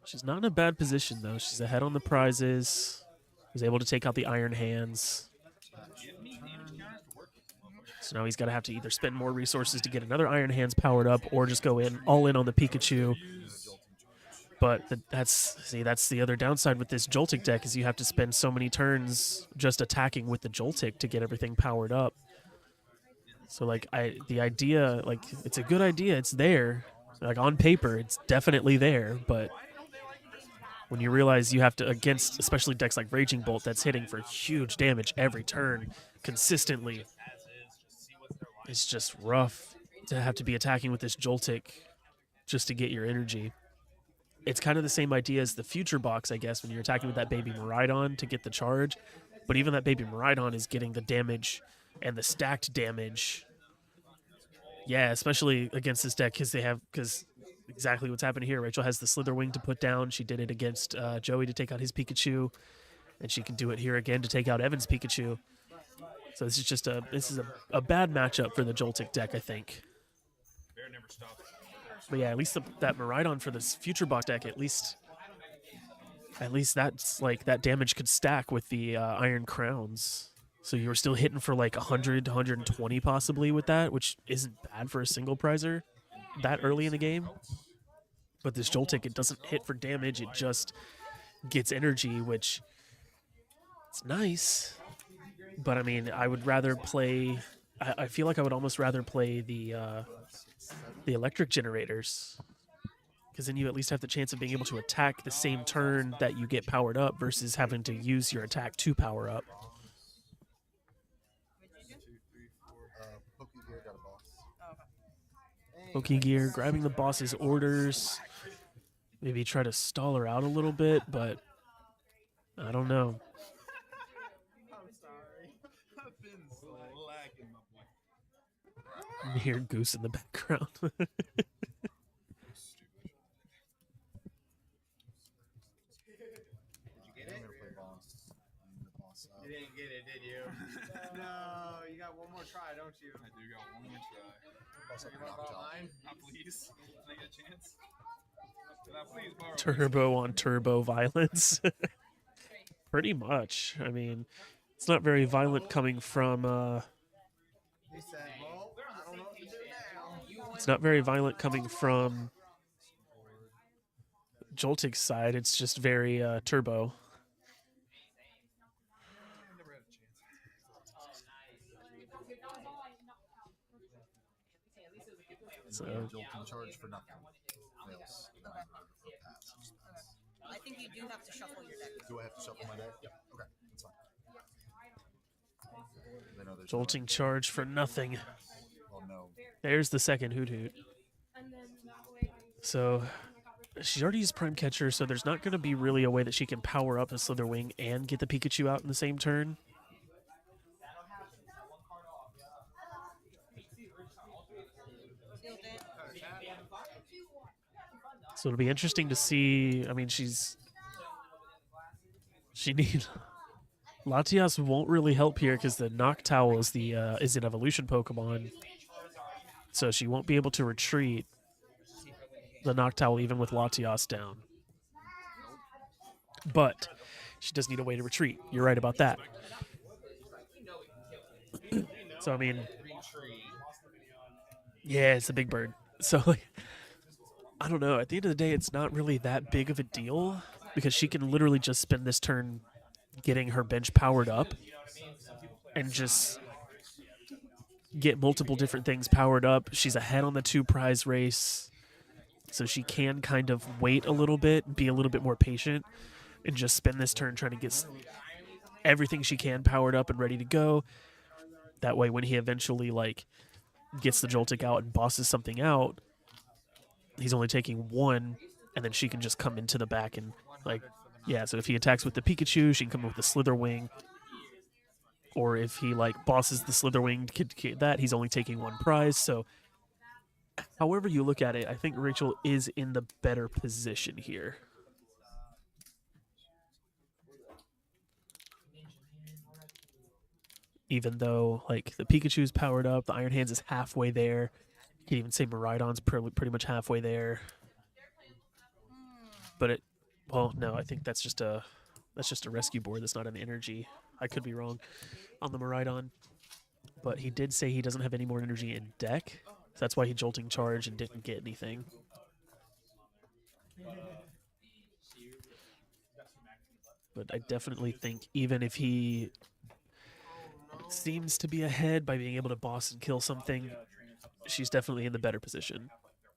She's not in a bad position, though. She's ahead on the prizes. Was able to take out the Iron Hands. So now he's going to have to either spend more resources to get another Iron Hands powered up, or just go all in on the Pikachu. But that's the other downside with this Joltik deck, is you have to spend so many turns just attacking with the Joltik to get everything powered up. So like the idea, like, it's a good idea. It's there. Like, on paper, it's definitely there, but when you realize you have to, against especially decks like Raging Bolt that's hitting for huge damage every turn consistently, it's just rough to have to be attacking with this Joltik just to get your energy. It's kind of the same idea as the Future Box, I guess, when you're attacking with that Baby Miraidon to get the charge. But even that Baby Miraidon is getting the damage and the stacked damage. Yeah, especially against this deck, because exactly what's happening here. Rachel has the Slither Wing to put down. She did it against Joey to take out his Pikachu, and she can do it here again to take out Evan's Pikachu. So this is a bad matchup for the Joltik deck, I think. But yeah, at least that Miraidon for this Future Box deck, at least that's like, that damage could stack with the Iron Crowns. So you were still hitting for like 100, 120 possibly with that, which isn't bad for a single prizer that early in the game. But this Joltik, it doesn't hit for damage, it just gets energy, which it's nice. But I mean, I would rather play, I feel like I would almost rather play the electric generators, because then you at least have the chance of being able to attack the same turn that you get powered up versus having to use your attack to power up. Poké Gear, grabbing the boss's orders. Maybe try to stall her out a little bit, but I don't know. I'm sorry. I've been slacking, my boy. You hear Goose in the background. You didn't get it, did you? No, you got one more try, don't you? I do got one more try. You want to borrow mine? Please. Can I get a chance? Can I please borrow Turbo on turbo violence. Pretty much. I mean, it's not very violent coming from He said, well, I don't know what to do now. it's not very violent coming from Joltik's side. It's just very turbo. So Jolting charge for nothing. Fails. I think you do have to shuffle your deck. Do I have to shuffle my deck? Yeah. Okay, that's fine. Jolting charge for nothing. Oh no. There's the second Hoot Hoot. So she's already used Prime Catcher, so there's not going to be really a way that she can power up a Slither Wing and get the Pikachu out in the same turn. So it'll be interesting to see. I mean, she needs Latias won't really help here because the Noctowl is an evolution Pokemon, so she won't be able to retreat the Noctowl even with Latias down. But she does need a way to retreat. You're right about that. So I mean, yeah, it's a big bird. So I don't know. At the end of the day, it's not really that big of a deal because she can literally just spend this turn getting her bench powered up and just get multiple different things powered up. She's ahead on the 2 prize race, so she can kind of wait a little bit, be a little bit more patient, and just spend this turn trying to get everything she can powered up and ready to go. That way, when he eventually like gets the Joltik out and bosses something out, he's only taking 1, and then she can just come into the back and like, yeah. So if he attacks with the Pikachu, she can come with the Slitherwing. Or if he like bosses the Slitherwing, that he's only taking 1 prize. So, however you look at it, I think Rachel is in the better position here. Even though like the Pikachu's powered up, the Iron Hands is halfway there. You can even say Miraidon's pretty much halfway there. But well, no, I think that's just a rescue board. That's not an energy. I could be wrong on the Miraidon. But he did say he doesn't have any more energy in deck. So that's why he Jolting Charge and didn't get anything. But I definitely think even if he seems to be ahead by being able to boss and kill something, she's definitely in the better position.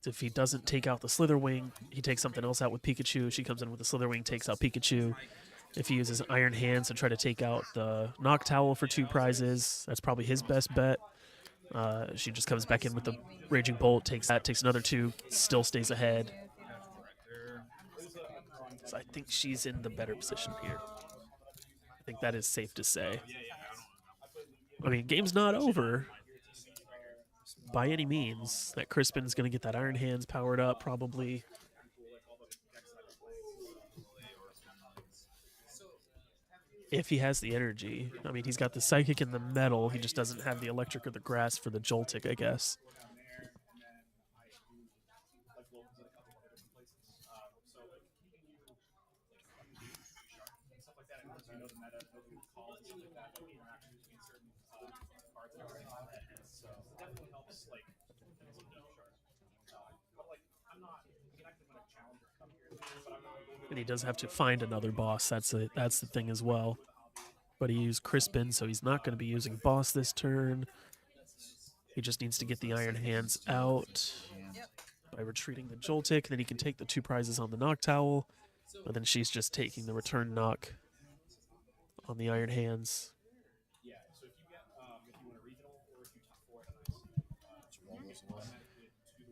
If he doesn't take out the Slitherwing, he takes something else out with Pikachu. She comes in with the Slitherwing, takes out Pikachu. If he uses Iron Hands to try to take out the Noctowl for 2 prizes, that's probably his best bet. She just comes back in with the Raging Bolt, takes that, takes another 2, still stays ahead. So I think she's in the better position here. I think that is safe to say. I mean, game's not over by any means. That Crispin's going to get that Iron Hands powered up probably. If he has the energy. I mean, he's got the Psychic and the Metal. He just doesn't have the Electric or the Grass for the Joltik, I guess. And he does have to find another boss. That's the thing as well. But he used Crispin, so he's not going to be using boss this turn. He just needs to get the Iron Hands out by retreating the Joltik. Then he can take the 2 prizes on the Noctowl. But then she's just taking the return knock on the Iron Hands.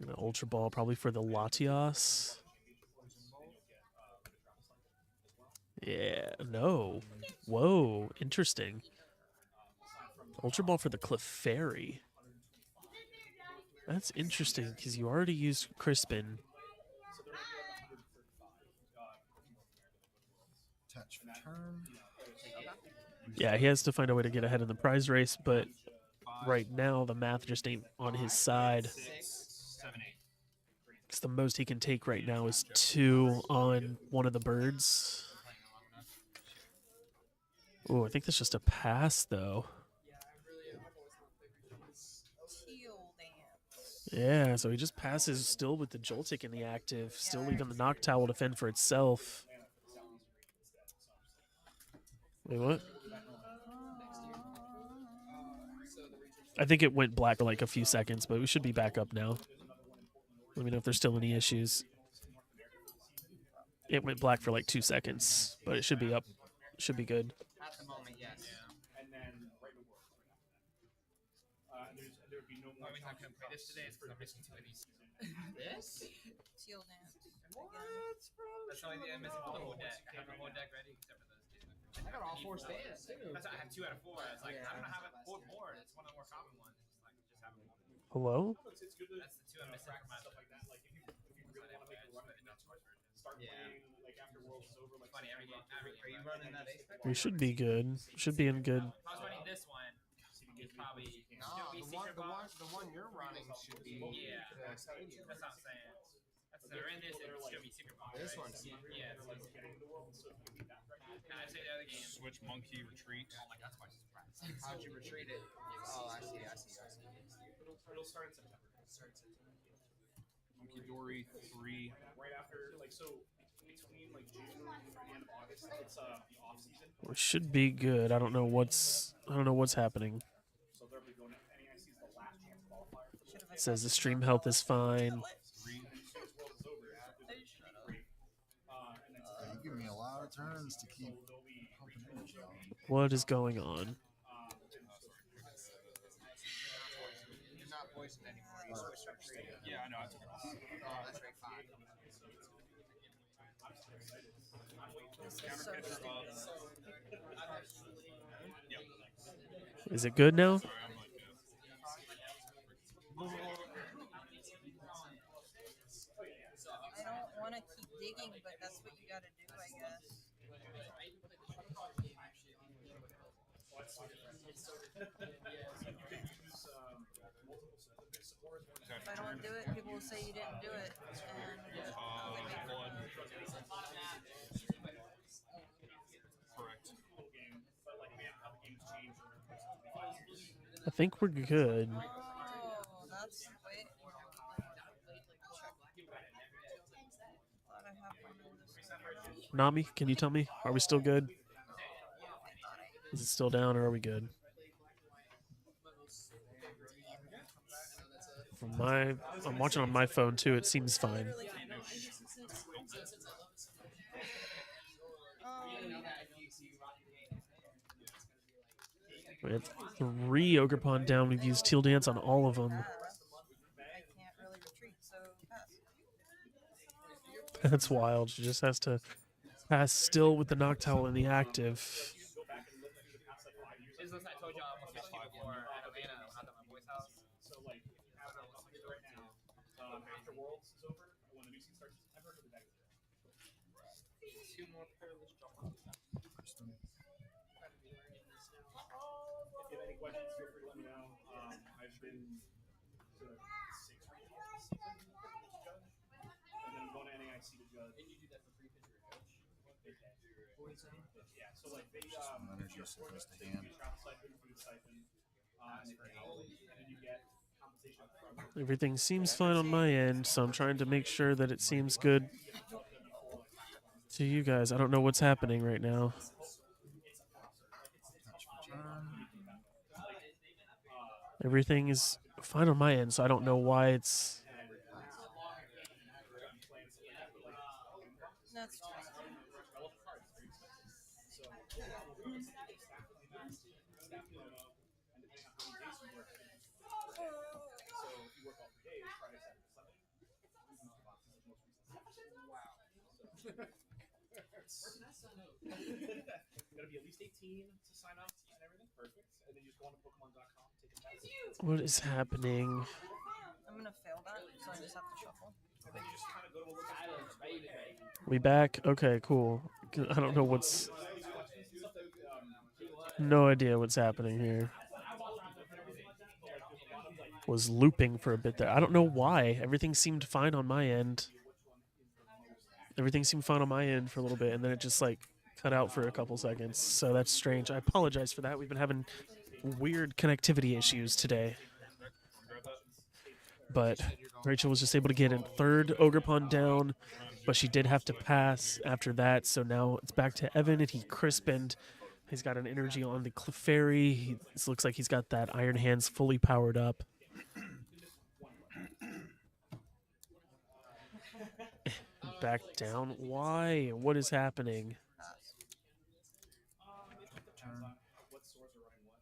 And an Ultra Ball probably for the Latios. Yeah, no. Whoa, interesting. Ultra Ball for the Clefairy. That's interesting, because you already used Crispin. Attach for turn. Yeah, he has to find a way to get ahead in the prize race, but right now the math just ain't on his side. Because the most he can take right now is 2 on one of the birds. Oh, I think that's just a pass, though. Yeah, so he just passes still with the Joltik in the active, still leaving the Noctowl to fend for itself. Wait, what? I think it went black for like a few seconds, but we should be back up now. Let me know if there's still any issues. It went black for like 2 seconds, but it should be up. Should be good. At the moment, yes. And then there would be no more. I'm not going to play this today. It's because I'm missing 2 of these. This? Teal Dance. What? That's the only thing I'm missing for the whole deck. I have the whole deck ready except for those 2. I got all 4 stands too. That's why I have 2 out of 4. I was like, I'm gonna have it 4 more. It's one of the more common ones. Just have it. Hello? That's the 2 I'm missing from my stuff like that. Like if you really want to make a run at the version, start playing like after Worlds is over. Like funny every game. Are you running that ace? We should be good. Should be in good. If I was running this one, it's probably The one you're running should be. Yeah, that's what I'm saying. That's they're in this. It's gonna be secret box. This one's yeah. Can I say the other game? Switch monkey retreat. Oh my god, that's quite a surprise. How'd you retreat it? Oh, I see. It'll start in September. Monkey Dory 3. Right after, like, so between like June and the end of August, it's the off season. We should be good. I don't know what's happening. So they'll be going to NAIC's the last chance qualifier. It says the stream health is fine. You give me a lot of turns to keep pumping energy on. What is going on? You're not poisoned anymore. You switched up straight. Yeah, I know. I took it off. That's right. Fine. Is it good now? I don't want to keep digging, but that's what you gotta do, I guess. If I don't do it, people will say you didn't do it. Correct. I think we're good. Oh, that's wait. Thought I have one in this. Nami, can you tell me? Are we still good? Is it still down or are we good? I'm watching on my phone too. It seems fine. We have 3 Ogre Pond down. We've used Teal Dance on all of them. I can't really retreat, so pass. That's wild. She just has to pass still with the Noctowl in the active. Is this I told you I almost missed you before at Atlanta when I was at my boy's house? So like, right now, after Worlds is over, when the new season starts in September, it'll be back to 2 more perilous jumps. If you have any questions, feel free to let me know. I've been to 6 regionals this season as judge, and then going to NAIC to judge. And you do that for free because you're a coach? Yeah, so like they energy is supposed to hand. travel stipend, food stipend, and then you get compensation from Everything seems fine on my end, so I'm trying to make sure that it seems good to you guys. I don't know what's happening right now. Everything is fine on my end, so I don't know why it's... That's fine. Gotta be at least 18 to sign up and everything. Perfect. And then you just go on to Pokemon.com, take a test. What is happening? I'm gonna fail that, so I just have to shuffle. And then you just kind of go to a look. We back? Okay, cool. I don't know what's... No idea what's happening here. Was looping for a bit there. I don't know why. Everything seemed fine on my end. Everything seemed fine on my end for a little bit, and then it just like cut out for a couple seconds. So that's strange. I apologize for that. We've been having weird connectivity issues today. But Rachel was just able to get a 3rd Ogre Pond down, but she did have to pass after that. So now it's back to Evan, and he crispened. He's got an energy on the Clefairy. It looks like he's got that Iron Hands fully powered up. Back down. Why? What is happening? What stores are running what?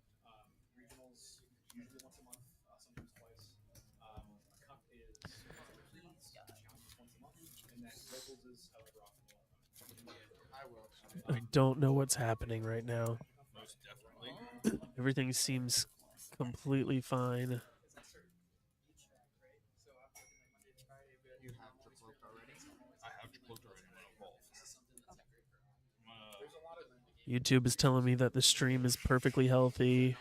Regionals usually once a month, sometimes twice. A cup is once a month, and then locals is however often. I don't know what's happening right now. Most definitely. Everything seems completely fine. You have Triploaked already? I have Triploaked already when I evolved. YouTube is telling me that the stream is perfectly healthy.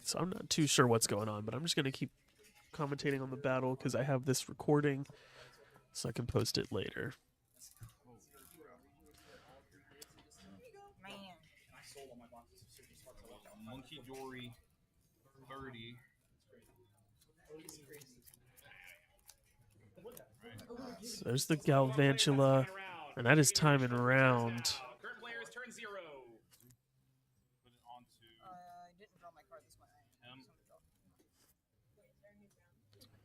So I'm not too sure what's going on, but I'm just going to keep commentating on the battle because I have this recording so I can post it later. Man. Monkey Dory 30. So there's the Galvantula, and that is time and round. Current player is turn 0. Put it onto I didn't draw my card this morning. him.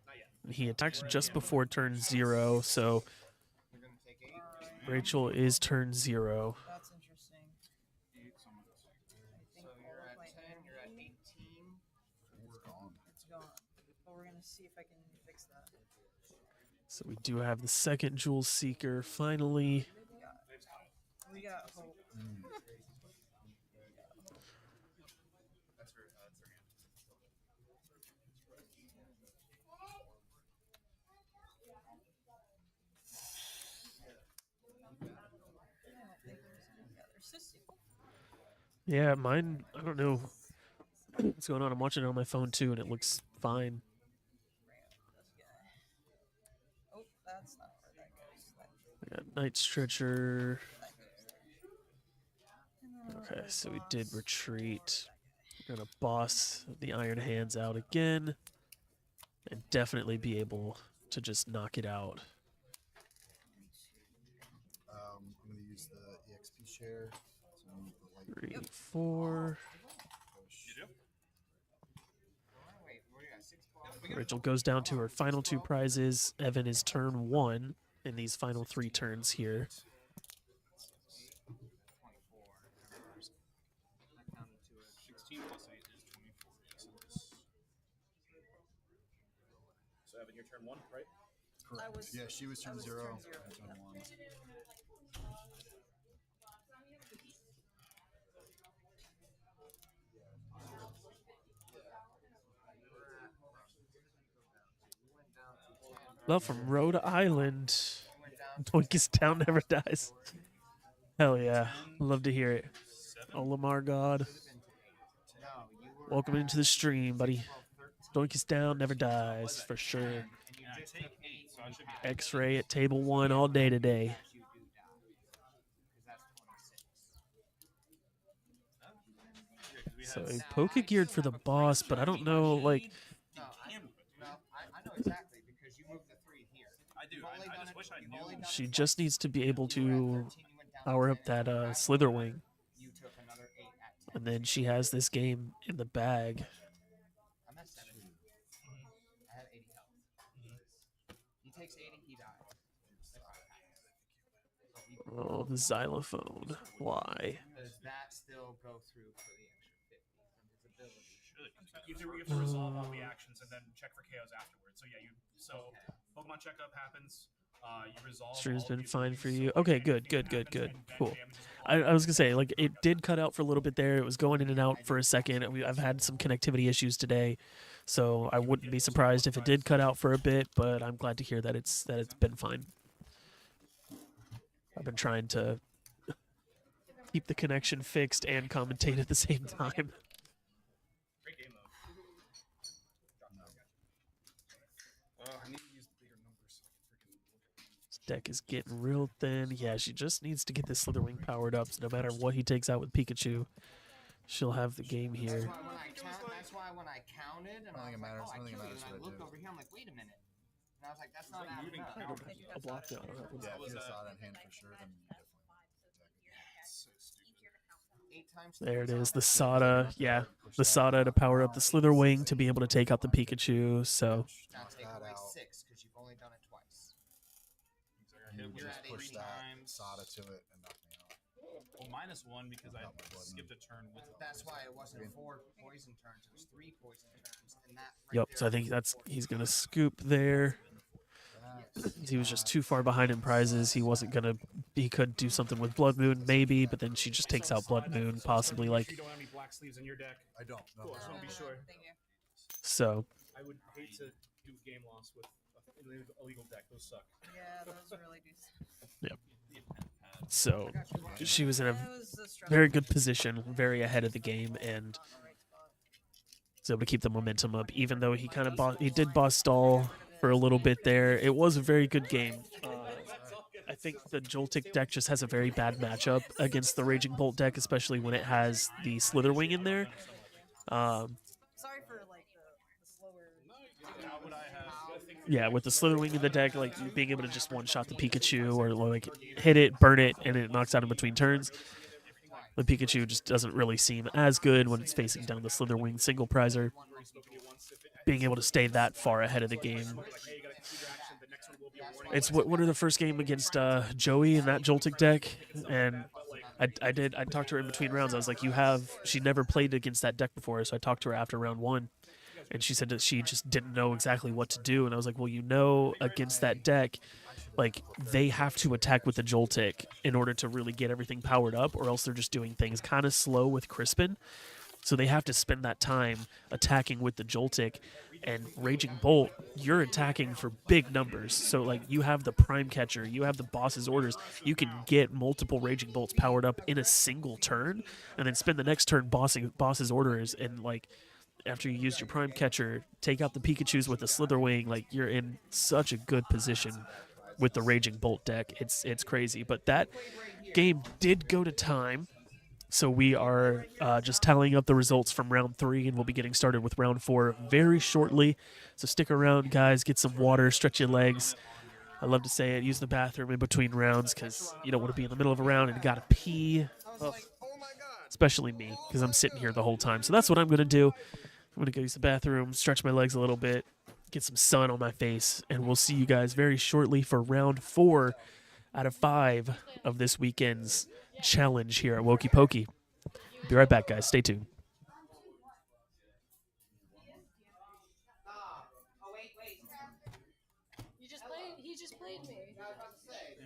Not yet. He attacks just before turn 0, so You're gonna take 8. Rachel is turn 0. That's interesting. So I'm gonna take I think So all you're of at my 10, you're at 18. It's gone. It's gone. But we're gonna see if I can fix that. So we do have the second Jewel Seeker finally. We got hope. That's her hand. Yeah, mine, I don't know what's going on. I'm watching it on my phone too, and it looks fine. Oh, that's not where that goes. I got Night Stretcher. Okay, so we did retreat. We're gonna boss the Iron Hands out again, and definitely be able to just knock it out. I'm going to use the EXP share to move the light. 3, 4. Wait, what do you got? 6 balls? Rachel goes down to her final 2 prizes. Evan is turn 1 in these final 3 turns here. 24. I counted to it. 16 plus 8 is 24. Yes, it is. So Evan, your turn 1, right? Correct. Yeah, she was turn 0. I was turn 1. Love from Rhode Island. Doinkest Town never dies. Hell yeah. Love to hear it. Oh, Lamar God. Welcome into the stream, buddy. Doinkest Down never dies, for sure. And you just took 8, so I should be X-ray at table 1 all day today. you do die. Because that's 26. So a Poké geared for the boss, but I don't know, like, No, I know exactly because you moved the 3 here. I do. I just wish I knew. she just needs to be able to power up that Slitherwing. You took another 8 at 10. And then she has this game in the bag. I'm at 7. I have 80 health. He takes 80, he dies. Oh, the xylophone. Why? Does that still go through for the extra 50 from his ability? You have to resolve all reactions and then check for KOs afterwards. So yeah, Pokemon checkup happens. You resolve. Stream's all been of the fine abilities, for so you. if Okay, anything good. happens, then Cool. damage is I was gonna say, like, it did cut out for a little bit there. It was going in and out for a second. I've had some connectivity issues today, so I wouldn't be surprised if it did cut out for a bit. But I'm glad to hear that it's been fine. I've been trying to keep the connection fixed and commentate at the same time. Great game though. I need to use the bigger numbers so I can freaking look at This deck is getting real thin. Yeah, she just needs to get this Slitherwing powered up, so no matter what he takes out with Pikachu, she'll have the game here. That's why when I counted and I was like, oh, I killed you, and I looked over here, I'm like, wait a minute. And I was like, that's not adding up. A block down. Yeah, if you have Sada in hand for sure, then you definitely attack it. so stupid. 8 times There it 3 is, the sounds Sada. Yeah, the Sada to power up the Slitherwing to be able to take out the Pikachu. So Now take that away out. 6 because you've only done it twice. And you would You're just at push 80 that times. Sada to it and knock me out. Well, -1 because I Not my blood skipped a turn with it. That's why it wasn't 4 poison turns, it was 3 poison turns. And that right yep. there So I think he's gonna scoop there. He was just too far behind in prizes. He could do something with Blood Moon maybe, but then she just takes out Blood Moon, possibly You like don't have any black sleeves in your deck. I don't. No. Cool. I just want to be sure. Thank you. so. I would hate to do game loss with an illegal deck. Those suck. Yeah, those really do. Yep. So she was in That a was a stressful very good position, very ahead of the game, and was able to keep the momentum up. Even though he kind of he did boss stall for a little bit there, it was a very good game. I think the Joltik deck just has a very bad matchup against the Raging Bolt deck, especially when it has the Slitherwing in there. Sorry for like the slower. Yeah, with the Slitherwing in the deck, like being able to just one-shot the Pikachu or like hit it, burn it, and it knocks out in between turns. The Pikachu just doesn't really seem as good when it's facing down the Slitherwing single prizer. Being able to stay that far ahead of the game. It's what are the first game against Joey in that Joltik deck, and I talked to her in between rounds. I was like, she never played against that deck before, so I talked to her after round 1. And she said that she just didn't know exactly what to do. And I was like, well, against that deck, like, they have to attack with the Joltik in order to really get everything powered up, or else they're just doing things kind of slow with Crispin. So they have to spend that time attacking with the Joltik. And Raging Bolt, you're attacking for big numbers. So, like, you have the Prime Catcher, you have the boss's orders. You can get multiple Raging Bolts powered up in a single turn, and then spend the next turn boss's orders, and, like, after you used your Prime Catcher, take out the Pikachus with the Slitherwing. Like, you're in such a good position with the Raging Bolt deck. It's crazy. But that game did go to time, so we are just tallying up the results from round 3, and we'll be getting started with round 4 very shortly. So stick around, guys. Get some water, stretch your legs. I love to say it. Use the bathroom in between rounds because you don't want to be in the middle of a round and gotta pee. Ugh. Especially me, because I'm sitting here the whole time. So that's what I'm going to do. I'm going to go use the bathroom, stretch my legs a little bit, get some sun on my face, and we'll see you guys very shortly for round 4 out of 5 of this weekend's challenge here at Woké Poké. Be right back, guys. Stay tuned. He just played me.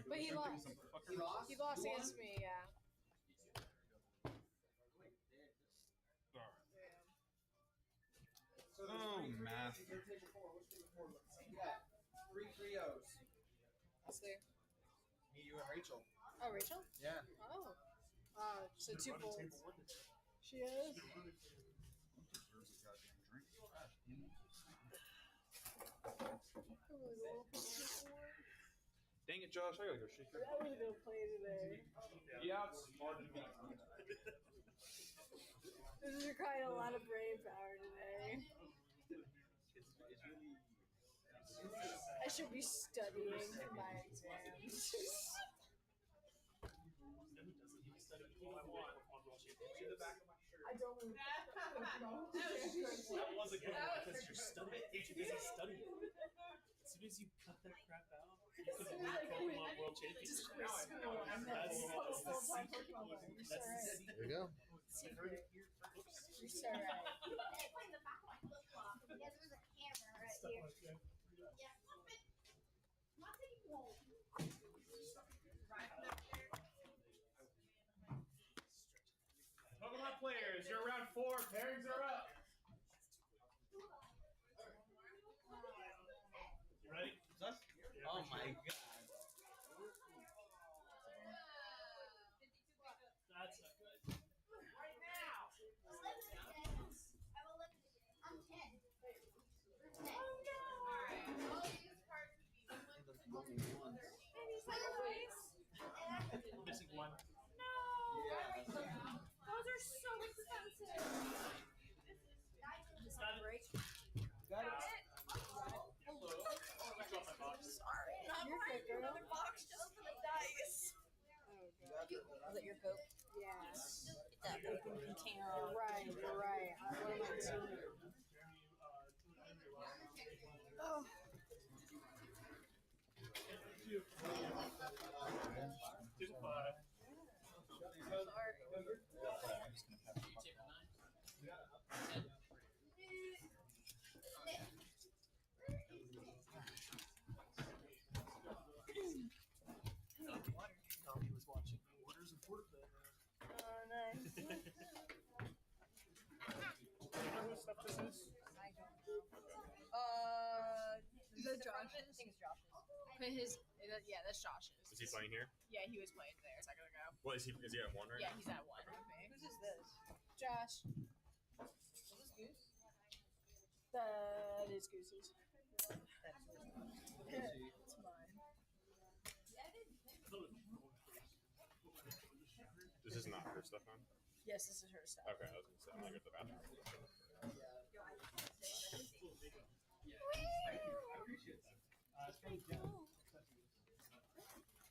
But he lost. He lost against me, yeah. Oh, math. Three trios. Let's see. Me, you, and Rachel. Oh, Rachel? Yeah. Oh. So 2 bolts. She is. Dang it, Josh! I gotta go shake your. That was a good play today. Yeah, it's smart. This is requiring a lot of brain power today. I should be studying for my exams. I don't want to. That was a good one because you're studying. You're busy studying. As soon as you cut that crap out, you could win Pokemon World Championship. That's the secret. There you go. Secret. You're so right. Pokemon players, you're round 4. Pairings are up. You ready? Oh my god. That's not good. Right now. I'm 10. I'm missing one. Those are so expensive. Is that right? Got it. Sorry. You're good, girl. Another box just for the dice. Oh, God. Was it your coat? Yeah. That open container. You're right. You're right. What am I doing? Oh. Tommy was watching Orders of Portland. Oh, nice. You know whose stuff this is? I don't know. Is that Josh? I think it's Josh's. But yeah, that's Josh's. Is he playing here? Yeah, he was playing there a second ago. What is he? Is he at 1 right Yeah, now? he's at 1 with me. Whose is this? Josh. Is this Goose? That is Goose's. That's It's mine. This is not her stuff on? Yes, this is her stuff. Okay, I was going to say, I'm going to go to the bathroom. It's from Jeff.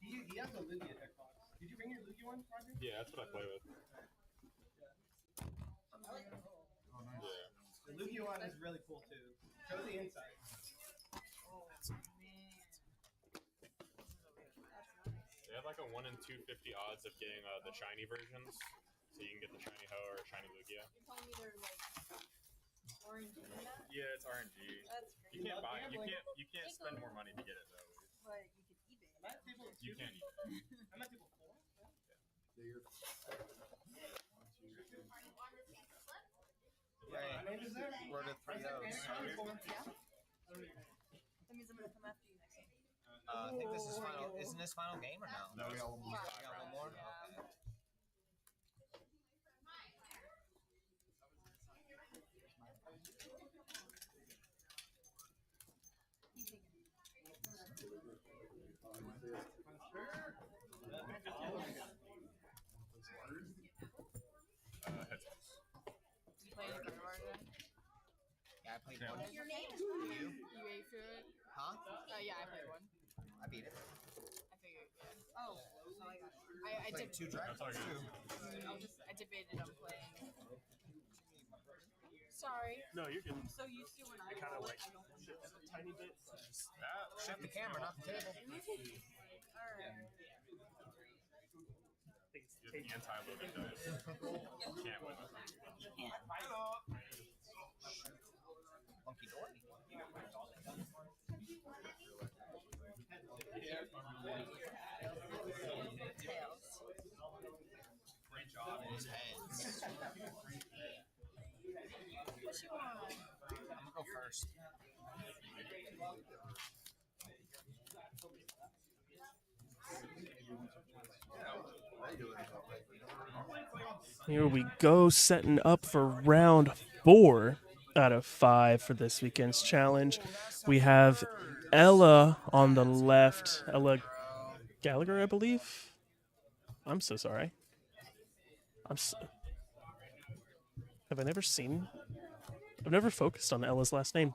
He has a Lugia deck box. Did you bring your Lugia one, Roger? Yeah, that's what I play with. Oh, nice. Yeah. The Lugia one is really cool too. Show the inside. They have like a 1 in 250 odds of getting the shiny versions, so you can get the shiny Ho or shiny Lugia. You're telling me they're like RNG in that? Yeah, it's RNG. That's You can't buy it. You can't spend more money to get it though. But you can eBay. Am I at table You two? can eat it. I'm at table 4. Right. My name is there. We're the three O's. Yeah. That means I'm gonna come after you next time. I think this is final. Isn't this final game or no? No, we got one more. We got one more. Yeah. Okay. Headsets. You playing a game today? Yeah, I played one. Your name is You? You ate through it? Huh? Yeah, I played one. I beat it. I figured, yeah. Oh, so I got it. I Played two Dragon That's all Balls good. too. I debated on playing. Sorry. No, you can So used to when I kind of roll like it, I don't want shift a tiny bit. Shift the camera, not the table. Alright. You're the anti-loading dice. You can't win with them. Monkey dory. Great job. His hands. What you want? I'm gonna go first. Here we go, setting up for round 4 out of 5 for this weekend's challenge. We have Ella on the left. Ella Gallagher, I believe. I'm so sorry. Have I never seen? I've never focused on Ella's last name.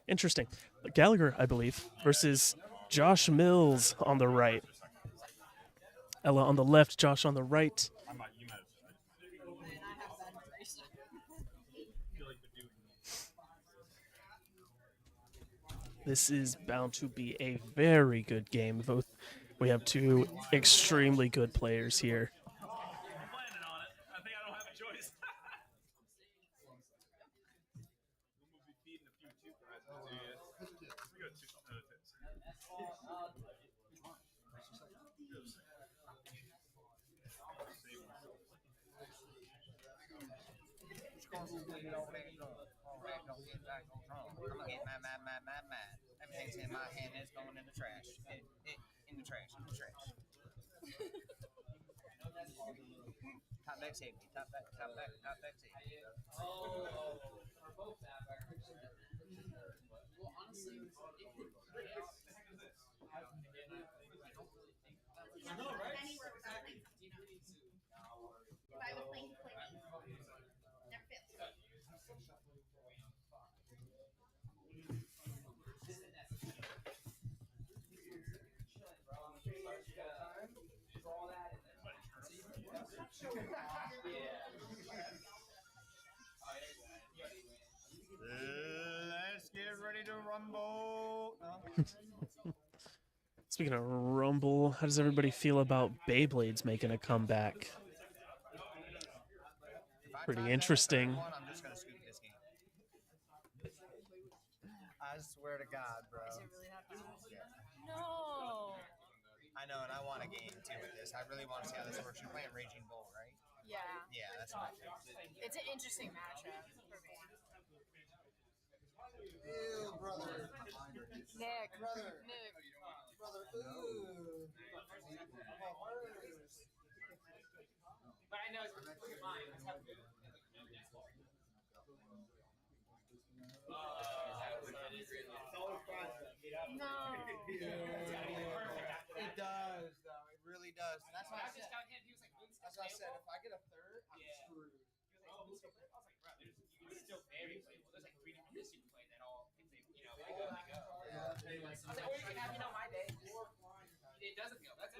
Interesting. Gallagher, I believe, versus Josh Mills on the right. Ella on the left, Josh on the right. Man, I have bad memories. This is bound to be a very good game. We have two extremely good players here. I'm planning on it. I think I don't have a choice. We'll be feeding a few too. We got two tips. I'm gonna get mad. Everything's in my hand. It's going in the trash. In the trash. Top back safety. Top back safety. Well, honestly, Let's get ready to rumble. Speaking of Rumble, how does everybody feel about Beyblades making a comeback? Pretty interesting. I'm just gonna scoop this game. I swear to God, bro. Is it really happening? no. I know, and I want a game too with this. I really want to see how this works. You're playing Raging Bull, right? Yeah. Yeah, that's right. It's an interesting matchup for me. Ew, brother. Nick. Brother. Nick. Brother, ooh. But I know it's mine. Let's have a good one. No. It does, though. It really does. That's why I I just got hit. He was like, That's why I said if I get a third, I'm screwed. I was like, bro, it's still very playable. There's like 3 different lists you can play that all, if they, you know, they go. was like, or you can have, my day. It doesn't feel. That's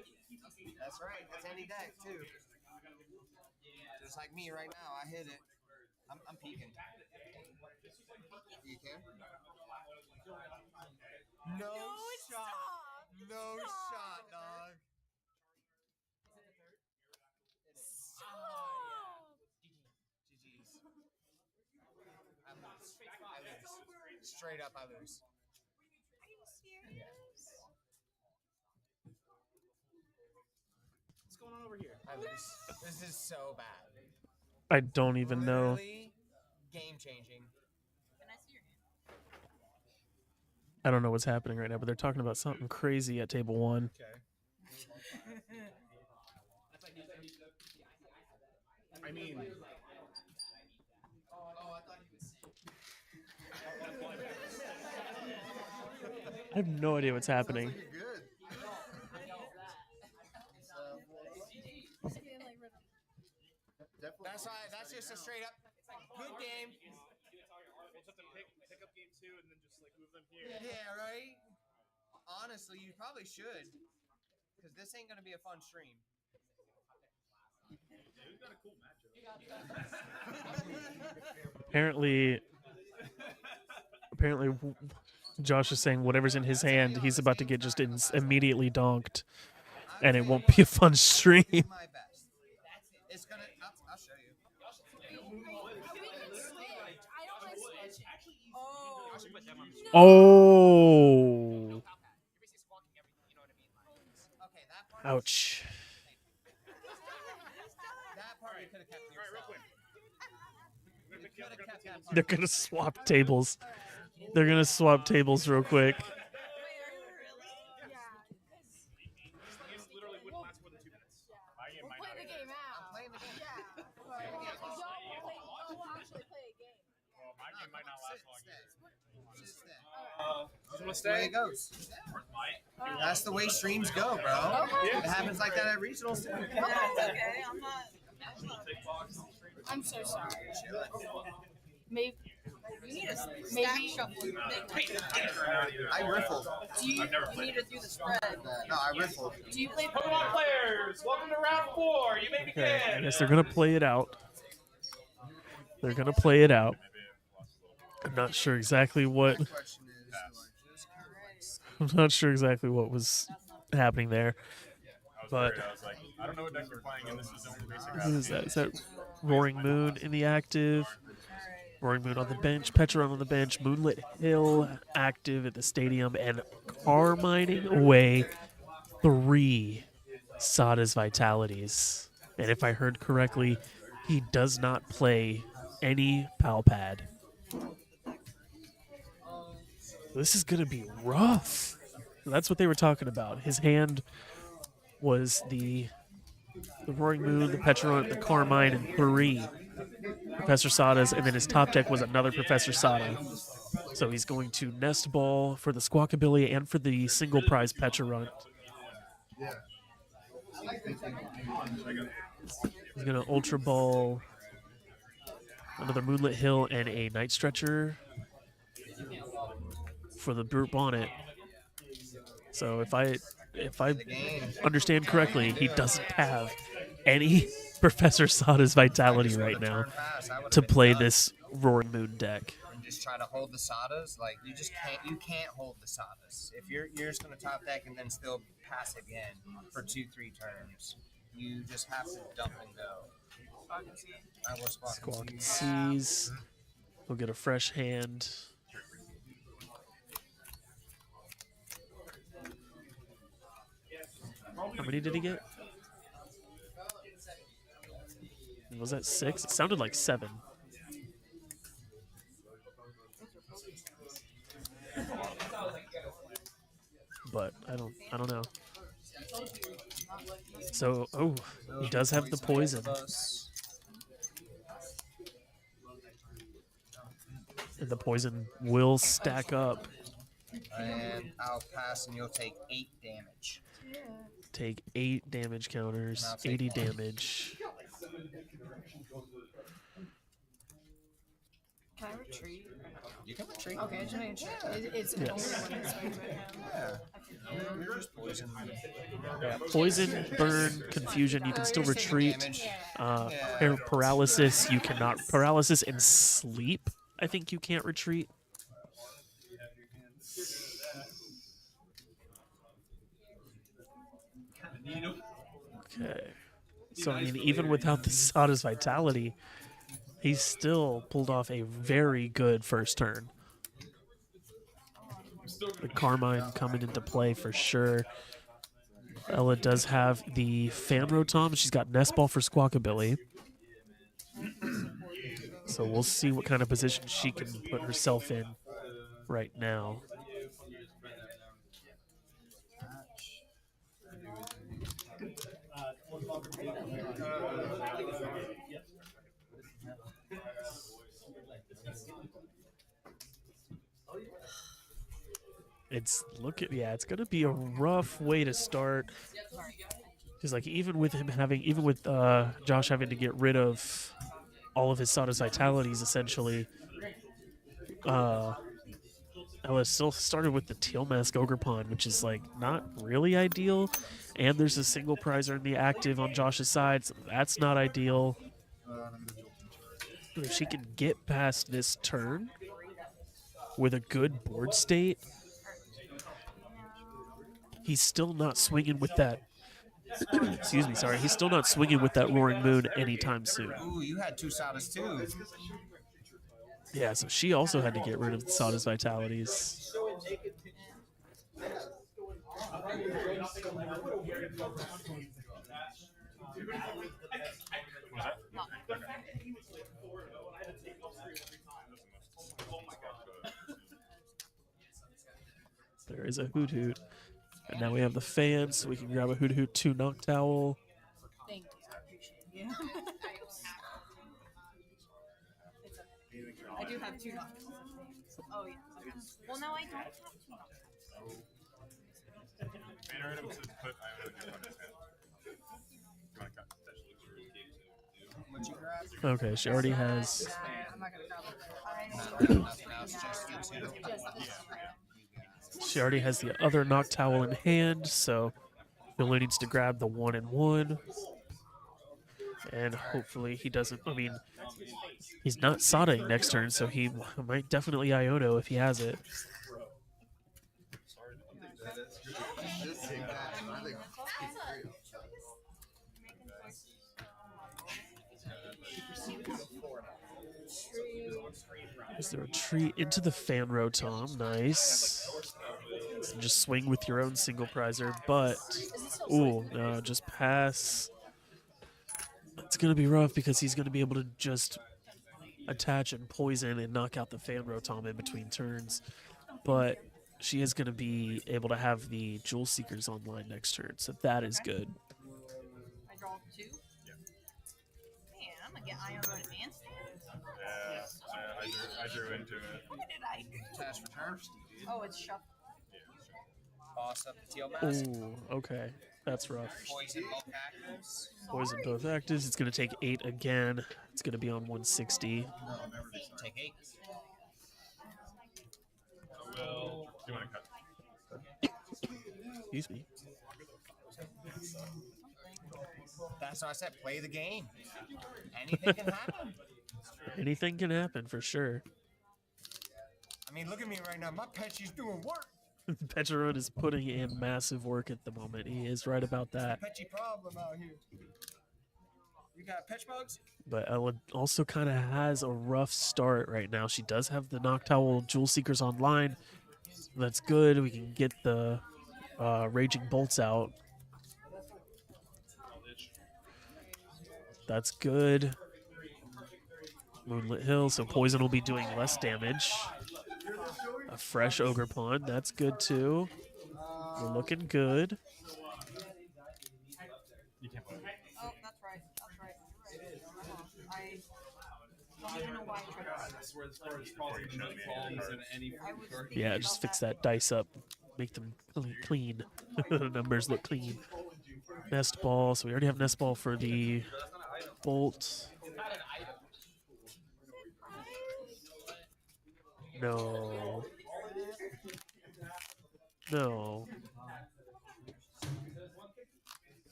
any. That's right. That's any deck too. Just like me right now, I hit it. I'm peeking. You can? No shot. No shot, dog. GG's. I lose. Straight up, I lose. Are you serious? What's going on over here? I lose. This is so bad. I don't even know. Literally game changing. Can I see your hand? I don't know what's happening right now, but they're talking about something crazy at table 1. Okay. I mean, I have no idea what's happening. Sounds like you're good. That's right. That's just a straight up good game. we'll just have to pick up game 2 and then just like move them here. Yeah, right. Honestly, you probably should, because this ain't gonna be a fun stream. We've got a cool matchup. Apparently, Josh is saying whatever's in his hand, he's about to get just immediately donked, and it won't be a fun stream. My best. It's gonna. I'll show you. Oh. Ouch. That part we could have kept yourself. They're going to swap tables. They're going to swap tables real quick. We'll play the game out. I'm playing the game. Yeah. We'll actually play a game. Well, my game might not last long either. Just wanna stay? The way it goes. That's the way streams go, bro. Okay. It happens like that at regionals too. Okay, okay. I'm so sorry. Maybe you need a stack shuffle. I riffled. Do you need to do the spread? No, I riffled. Do you play Pokemon players, welcome to round 4. You may begin. Okay, I guess they're going to play it out. They're going to play it out. I'm not sure exactly what... I'm not sure exactly what was happening there. But... I was like, I don't know what deck you're playing, and this is the only basic Who is that? Is that Roaring Moon in the active? Roaring Moon on the bench, Pecharon on the bench, Moonlit Hill active at the stadium, and Carmining away 3 Sada's Vitalities. And if I heard correctly, he does not play any Palpad. This is going to be rough. That's what they were talking about. His hand was the Roaring Moon, the Pecharon, the Carmine, and 3 Professor Sadas, and then his top deck was another Professor Sada. So he's going to Nest Ball for the Squawkabilly and for the single prize Pecharon. He's going to Ultra Ball another Moonlit Hill and a Night Stretcher for the Brute Bonnet. So if I understand correctly, he doesn't have any Professor Sada's Vitality right now to play this Roaring Moon deck. And just try to hold the Sadas. Like you can't hold the Sadas. If you're just gonna top deck and then still pass again for 2-3 turns, you just have to dump and go. I will Squawk and Seize. We'll get a fresh hand. How many did he get? Was that 6? It sounded like 7. But I don't know. So, he does have the poison. And the poison will stack up. And I'll pass and you'll take 8 damage. Take 8 damage counters, 80 damage. Can I retreat? You can retreat. Okay, I just made sure. It's Yes. only when it's right with him. Yeah. Just poison. Yeah, poison, burn, confusion. You can still You're taking retreat. damage. Paralysis, you cannot. Paralysis and sleep. I think you can't retreat. Okay. So I mean, even without the Sada's Vitality, he still pulled off a very good first turn. The Carmine coming into play for sure. Ella does have the Fan Rotom. She's got Nest Ball for Squawkabilly. So we'll see what kind of position she can put herself in right now. It's it's gonna be a rough way to start. Because like even with Josh having to get rid of all of his Sada's Vitalities essentially, Ella still started with the Teal Mask Ogerpon, which is like not really ideal. And there's a single prizer in the active on Josh's side, so that's not ideal. But if she can get past this turn with a good board state, he's still not swinging with that. Excuse me, sorry. He's still not swinging with that Roaring Moon anytime soon. Ooh, you had 2 Sadas too. Yeah, so she also had to get rid of the Sada's Vitalities. There is a Hoot Hoot. And now we have the fan, so we can grab a Hoot Hoot 2 Noctowl. Thank you. I appreciate you. I do have 2 Noctowls. Oh, yeah. Well, no, I don't have 2 Noctowls. Banner item to put item in your opponent's hand. You want to cut What you grab? Okay, she already has. I'm not going to grab Nothing else, just you 2. She already has the other Noctowl in hand, so he only needs to grab the 1/1. And hopefully he doesn't. I mean, he's not Sadaing next turn, so he might definitely Iono if he has it. Is there a retreat into the Fan Rotom? Nice. So just swing with your own single prizer, but ooh, no, just pass. It's gonna be rough because he's gonna be able to just attach and poison and knock out the Fan Rotom in between turns. But she is gonna be able to have the Jewel Seekers online next turn, so that is good. I draw 2? Yeah. Man, I'm going to get Iono Advanced. Yeah, I drew into it. What did I do? Task return. Oh, it's shuffle. Boss up the Teal Mask. Ooh, okay. That's rough. Poison both actives. Poison both actives. It's going to take 8 again. It's going to be on 160. Take 8. Well, do you want to cut? Excuse me. That's what I said. Play the game. Anything can happen. Anything can happen for sure. I mean, look at me right now. My Petchy's doing work. Petcheron is putting in massive work at the moment. He is right about that. Petchy problem out here. You got Petch bugs? But Ella also kind of has a rough start right now. She does have the Noctowl Jewel Seekers online. That's good. We can get the Raging Bolts out. That's good. Moonlit Hill, so Poison will be doing less damage. A fresh Ogerpon, that's good too. We're looking good. Oh, that's right. That's right. I don't even know why I tried that. That's where as far as causing falls and any Yeah, just fix that dice up. Make them clean. The numbers look clean. Nest Ball, so we already have Nest Ball for the Bolt. No. No.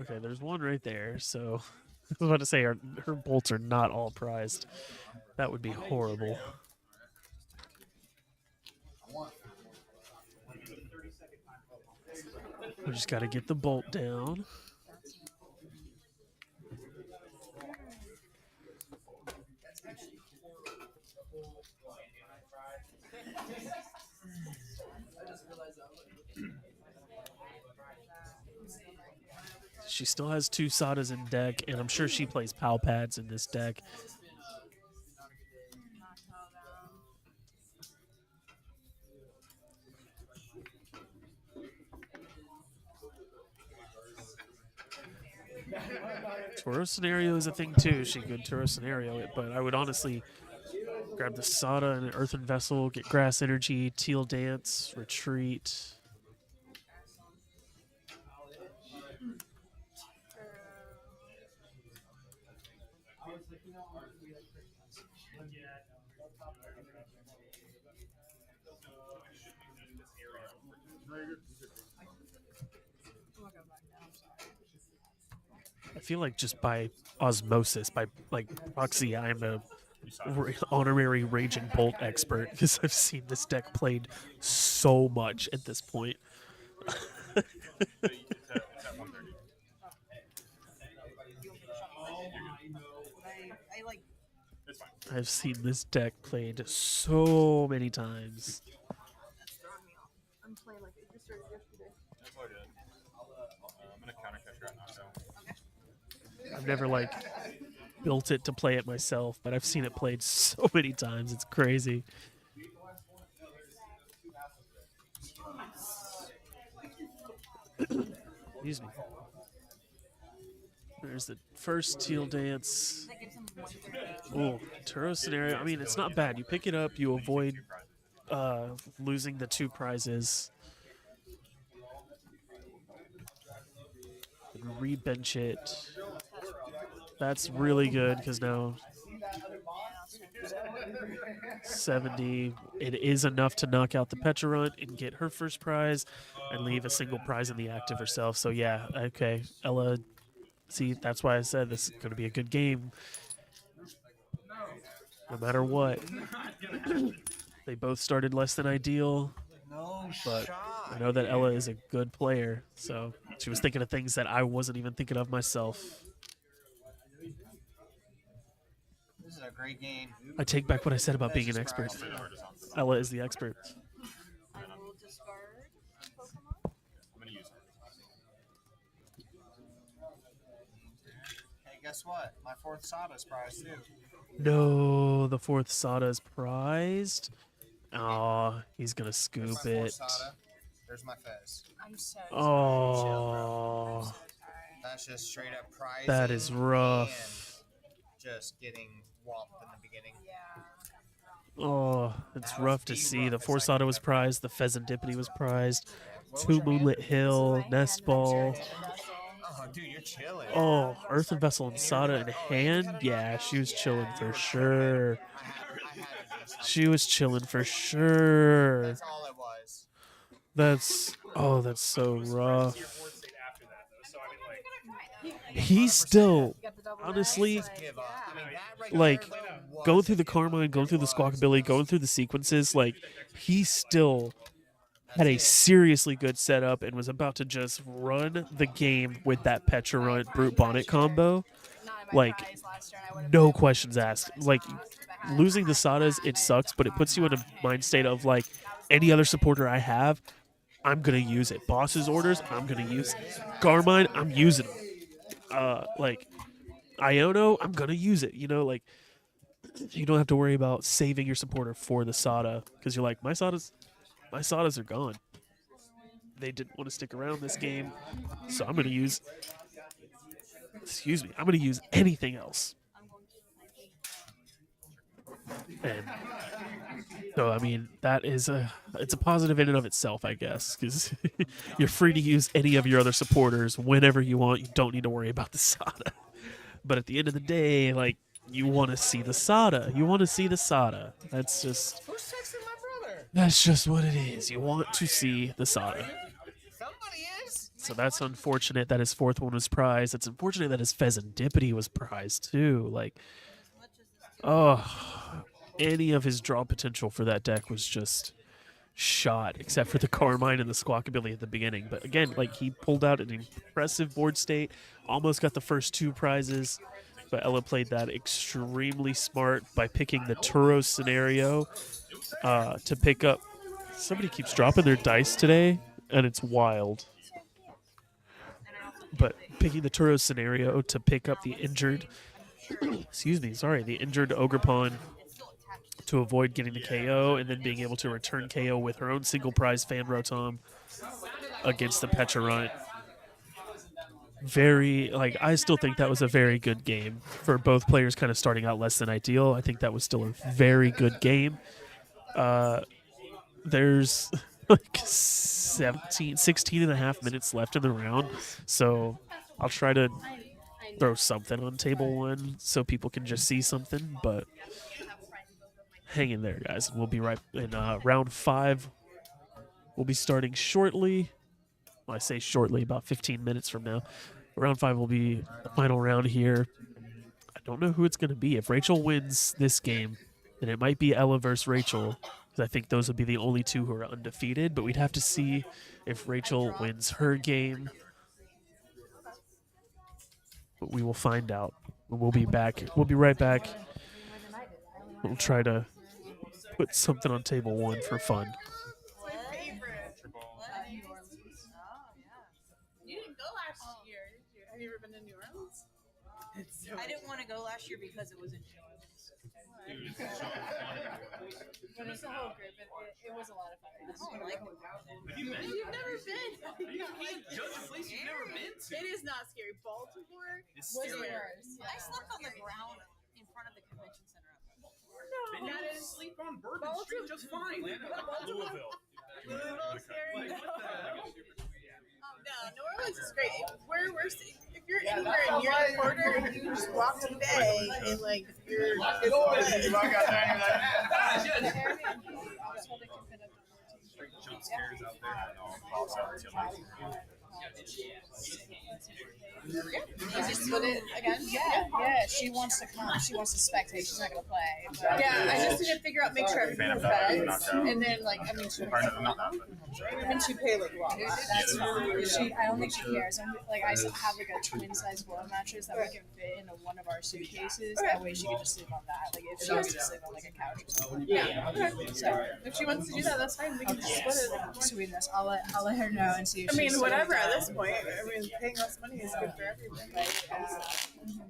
Okay, there's one right there. So I was about to say her bolts are not all prized. That would be horrible. We just got to get the bolt down. She still has 2 Sadas in deck, and I'm sure she plays Pal Pads in this deck. Toro Scenario is a thing too. She could Toro Scenario it, but I would honestly grab the Sada and an Earthen Vessel, get Grass Energy, Teal Dance, Retreat. I feel like just by osmosis, by like proxy, I'm a honorary Raging Bolt expert because I've seen this deck played so much at this point. I've seen this deck played so many times. I'm playing like it just started yesterday. That's all good. I'm gonna counter catch right now, so. I've never like built it to play it myself, but I've seen it played so many times. It's crazy. Excuse me. There's the first Teal Dance. Oh, Turo Scenario. I mean, it's not bad. You pick it up, you avoid losing the 2 prizes. And rebench it. That's really good because now 70. It is enough to knock out the Pecharunt and get her first prize and leave a single prize in the active herself. So yeah, okay. Ella, see, that's why I said this is going to be a good game. No matter what. They both started less than ideal. But I know that Ella is a good player, so she was thinking of things that I wasn't even thinking of myself. This is a great game. I take back what I said about being an expert. Ella is the expert. I will discard Pokemon. I'm gonna use it. Hey, guess what? My 4th Sada's prized too. No, the 4th Sada is prized. Oh, he's gonna scoop it. There's my Fez. I'm so Oh, That's just straight up prize. that is rough. Just getting whomped in the beginning. Oh, it's rough to see. The 4 Sada was prized. The Pheasantipity was prized. 2 Moonlit Hill, Nest Ball. Oh, dude, you're chilling. Oh, Earthen Vessel and Sada in hand? Yeah, she was chilling for sure. She was chilling for sure. That's all it was. That's so rough. He's still, honestly, like, going through the Karma and going through the Squawkabilly, going through the sequences, like, he still had a seriously good setup and was about to just run the game with that Pecharunt Brute Bonnet combo. Like, no questions asked. Like, losing the Sadas, it sucks, but it puts you in a mind state of, like, any other supporter I have, I'm going to use it. Boss's orders, I'm going to use it. Garmine, I'm using them. Like, Iono, I'm going to use it. You know, like, you don't have to worry about saving your supporter for the Sada because you're like, my Sadas are gone. They didn't want to stick around this game, so I'm going to use, I'm going to use anything else. And so, I mean, it's a positive in and of itself, I guess, because you're free to use any of your other supporters whenever you want. You don't need to worry about the Sada. But at the end of the day, like, you want to see the Sada. You want to see the Sada. That's just... Who's texting my That's just what it is. You want to see the Sada. Somebody is. So that's unfortunate that his fourth one was prized. It's unfortunate that his Pheasantipity was prized too. Like, oh, any of his draw potential for that deck was just shot, except for the Carmine and the Squawkabilly at the beginning. But again, like, he pulled out an impressive board state, almost got the first 2 prizes. But Ella played that extremely smart by picking the Turos scenario to pick up. Somebody keeps dropping their dice today, and it's wild. But picking the Turos scenario to pick up the injured, the injured Ogerpon to avoid getting the KO, and then being able to return KO with her own single prize Fan Rotom against the Pecharunt. I still think that was a very good game for both players kind of starting out less than ideal. I think that was still a very good game. There's like 16 and a half minutes left in the round, so I'll try to throw something on table 1 so people can just see something, but hang in there, guys. We'll be right in round 5. We'll be starting shortly. Well, I say shortly, about 15 minutes from now. Round 5 will be the final round here. I don't know who it's going to be. If Rachel wins this game, then it might be Ella versus Rachel, because I think those would be the only 2 who are undefeated. But we'd have to see if Rachel wins her game. But we will find out. We'll be back. We'll be right back. We'll try to put something on table 1 for fun. You didn't go last year, did you? Have you ever been to New Orleans? I didn't want to go last year because it was in New Orleans. But it's a whole group. It was a lot of fun. I don't like it. You've never been. You can't judge a place you've never been to. It is not scary. Baltimore It's was scary. worse. I slept on the ground in front of the convention center. Then you can sleep on Bourbon Street just fine. Louisville. Louisville scary. Like, what the heck? No, New Orleans is great. If you're anywhere in your quarter, you just walk to the bay and like you're. Jump scares out there. You just put it again? Yeah. She wants to come. She wants to spectate. She's not gonna play. But yeah, I just need to figure out, make sure everything was beds, and then like I mean, she pay like well. That's fine. I don't think she cares. I have like a twin size blow mattress that we can fit into one of our suitcases. That way she can just sleep on that. Like if she has to sleep on like a couch or something. Yeah. Okay. So if she wants to do that, that's fine. We can just split it. Sweetness. I'll let her know and see if she's whatever at this point. I mean, paying less money is good for everything.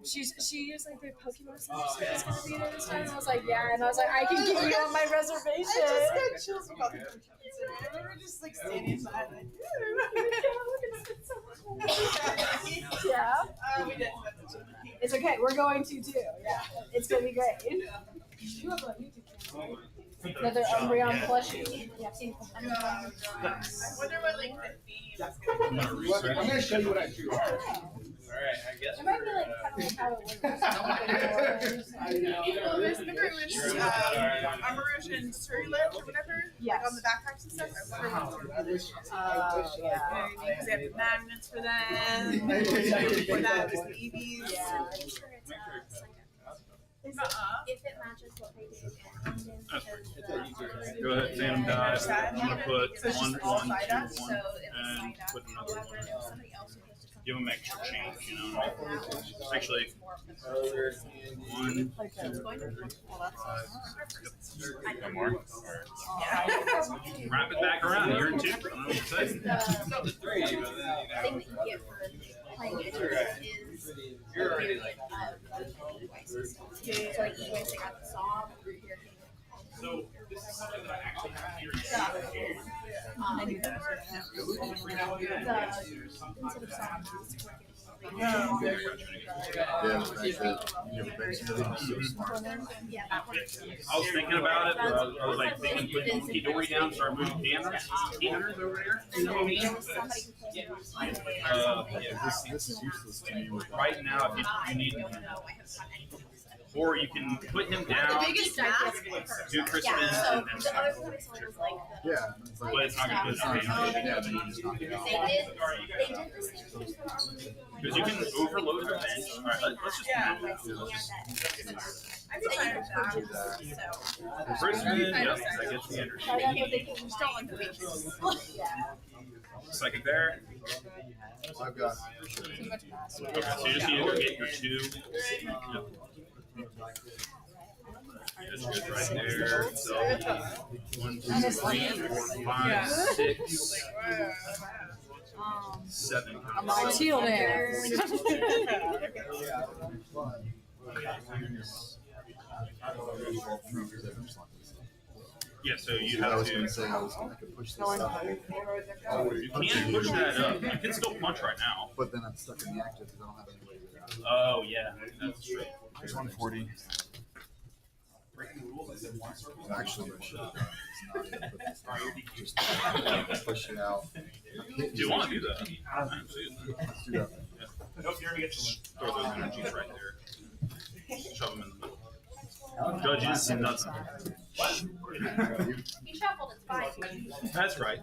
She was like, the Pokemon Center is going to be there this time. And I was like, yeah. And I was like, I can get you on my reservation. I just got chills about the Pokemon Center. We were just like standing aside, like, yeah. We did. It's okay. We're going to too. Yeah. It's going to be great. You have a YouTube channel. Another Umbreon plushie. Yeah, I've seen I wonder what like the theme is I'm going to show you what I drew. Alright, I guess. It might be like kind of how it works. Well, there's the room is Amarouche and Surreal or whatever. Yes. Like on the backpacks and stuff. Yeah. Because they have the magnets for them. Before that was the EVs. Yeah. If it matches what they did at London. Go ahead, Phantom die. I'm gonna put So it's just 1, all 1, 2, side up? 1, and put another 1. Give them extra change, you know. Actually, 1, 2, 3, 4, 5. Yep. One more. Wrap it back around. You're in 2. I don't know what to say. Thing that you get for playing it is devices. So like you guys got the saw, you're here. So this is something that I actually have here. I do that. Instead of saw, Yeah. I was thinking about it, but I was like thinking putting Midori down, start moving banners over there. You know what I mean? This is useless to me. Right now, if you need. Or you can put him down. The biggest mask. Do Crispin Yeah, so and then the other one was like Yeah. It's like, but it's not going to do it's not anything. yeah, then you just knock it out. they did the same thing for Because you can overload your bench. All right, let's just do Crispin, yep, that gets the energy. Just don't like the beaches. Psychic there. I've got. Okay, so you just need to go get your 2. Yep. That's good right there. So 1, 2, 3, 4, 5, 6, 7. I'm on teal there. Yeah, so you I have was going to. to say I could push this up. You can't push that up. You can still punch right now. But then I'm stuck in the active because I don't have any way to get out. Oh yeah, that's true. There's 140. Actually, I should have done is not just push it out. Do you want to do that? Let's do that. Nope, you're gonna get throw those energies right there. Shove them in the middle. Judges and nothing. He shuffled, it's fine. That's right.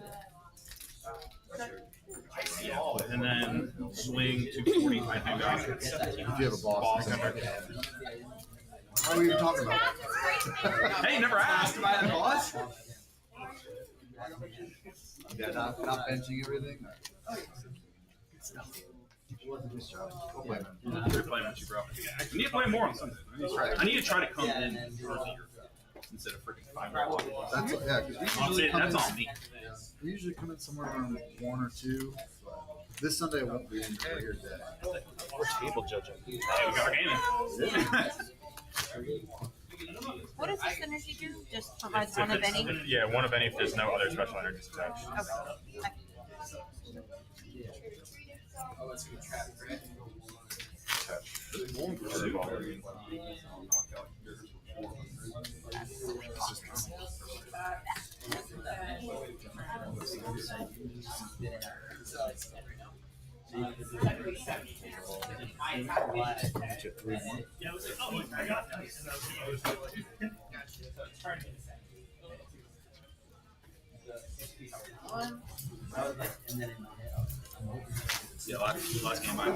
And then swing 240. I think I should. If you have a boss, what are we even talking about? Hey, you never asked. Am I the boss? Yeah, not benching everything. You're playing with you, bro. I need to play more on Sunday. I need to try to come in earlier instead of freaking 5 o'clock. That's yeah, because we usually That's on me. We usually come in somewhere around 1 or 2. This Sunday I won't be in your day. We're table judging. Hey, we got our game in. What does this energy do? Just provides one of any? Yeah, one of any if there's no other special energies attached. Okay. Yeah, last game I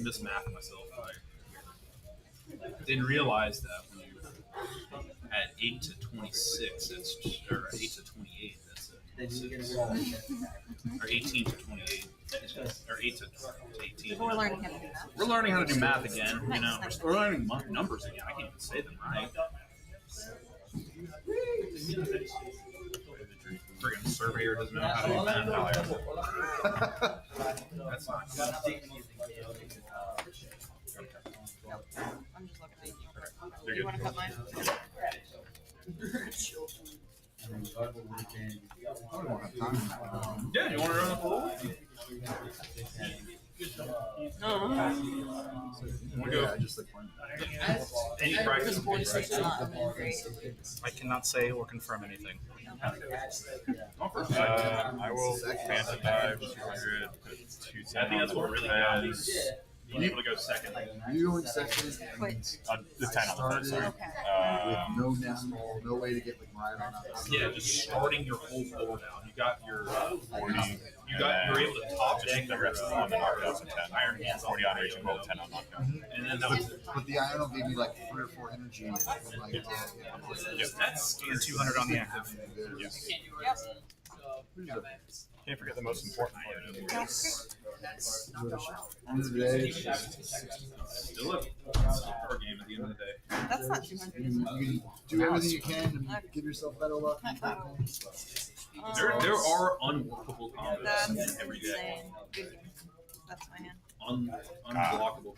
mismathed myself. I didn't realize that when you at 8 to 26, it's or 8 to 28. That's or 18 to 28, or 8 to 18. We're learning how to do that. We're learning how to do math again. You know, we're learning numbers again. I can't even say them right. Friggin' surveyor doesn't know how to do math. That's not good. I'm just looking at you. You're You good. want to cut mine? Yeah, you want to run up a little? Yeah, just like one. Any practice? I cannot say or confirm anything. I will phantom dive 200. I think that's what really matters. Being able to go second. You going second? The 10 on the Started side. with no decimal, no way to get like right on that. Yeah, just starting your whole floor down. You got your 40. You're able to top deck the rest of the knockouts and 10. Iron Hands 40 on reaching, roll 10 on knockout. And then that was. But the Iono gave me like 3 or 4 energy. And like, Yeah, that's And 200 on the active. Yeah. Can't forget the most important part. End of the day, Still a power game at the end of the day. That's not 200. you can do everything you can to give yourself better luck. There are unworkable combos That's every day. insane. Good game. That's my hand. Unblockable.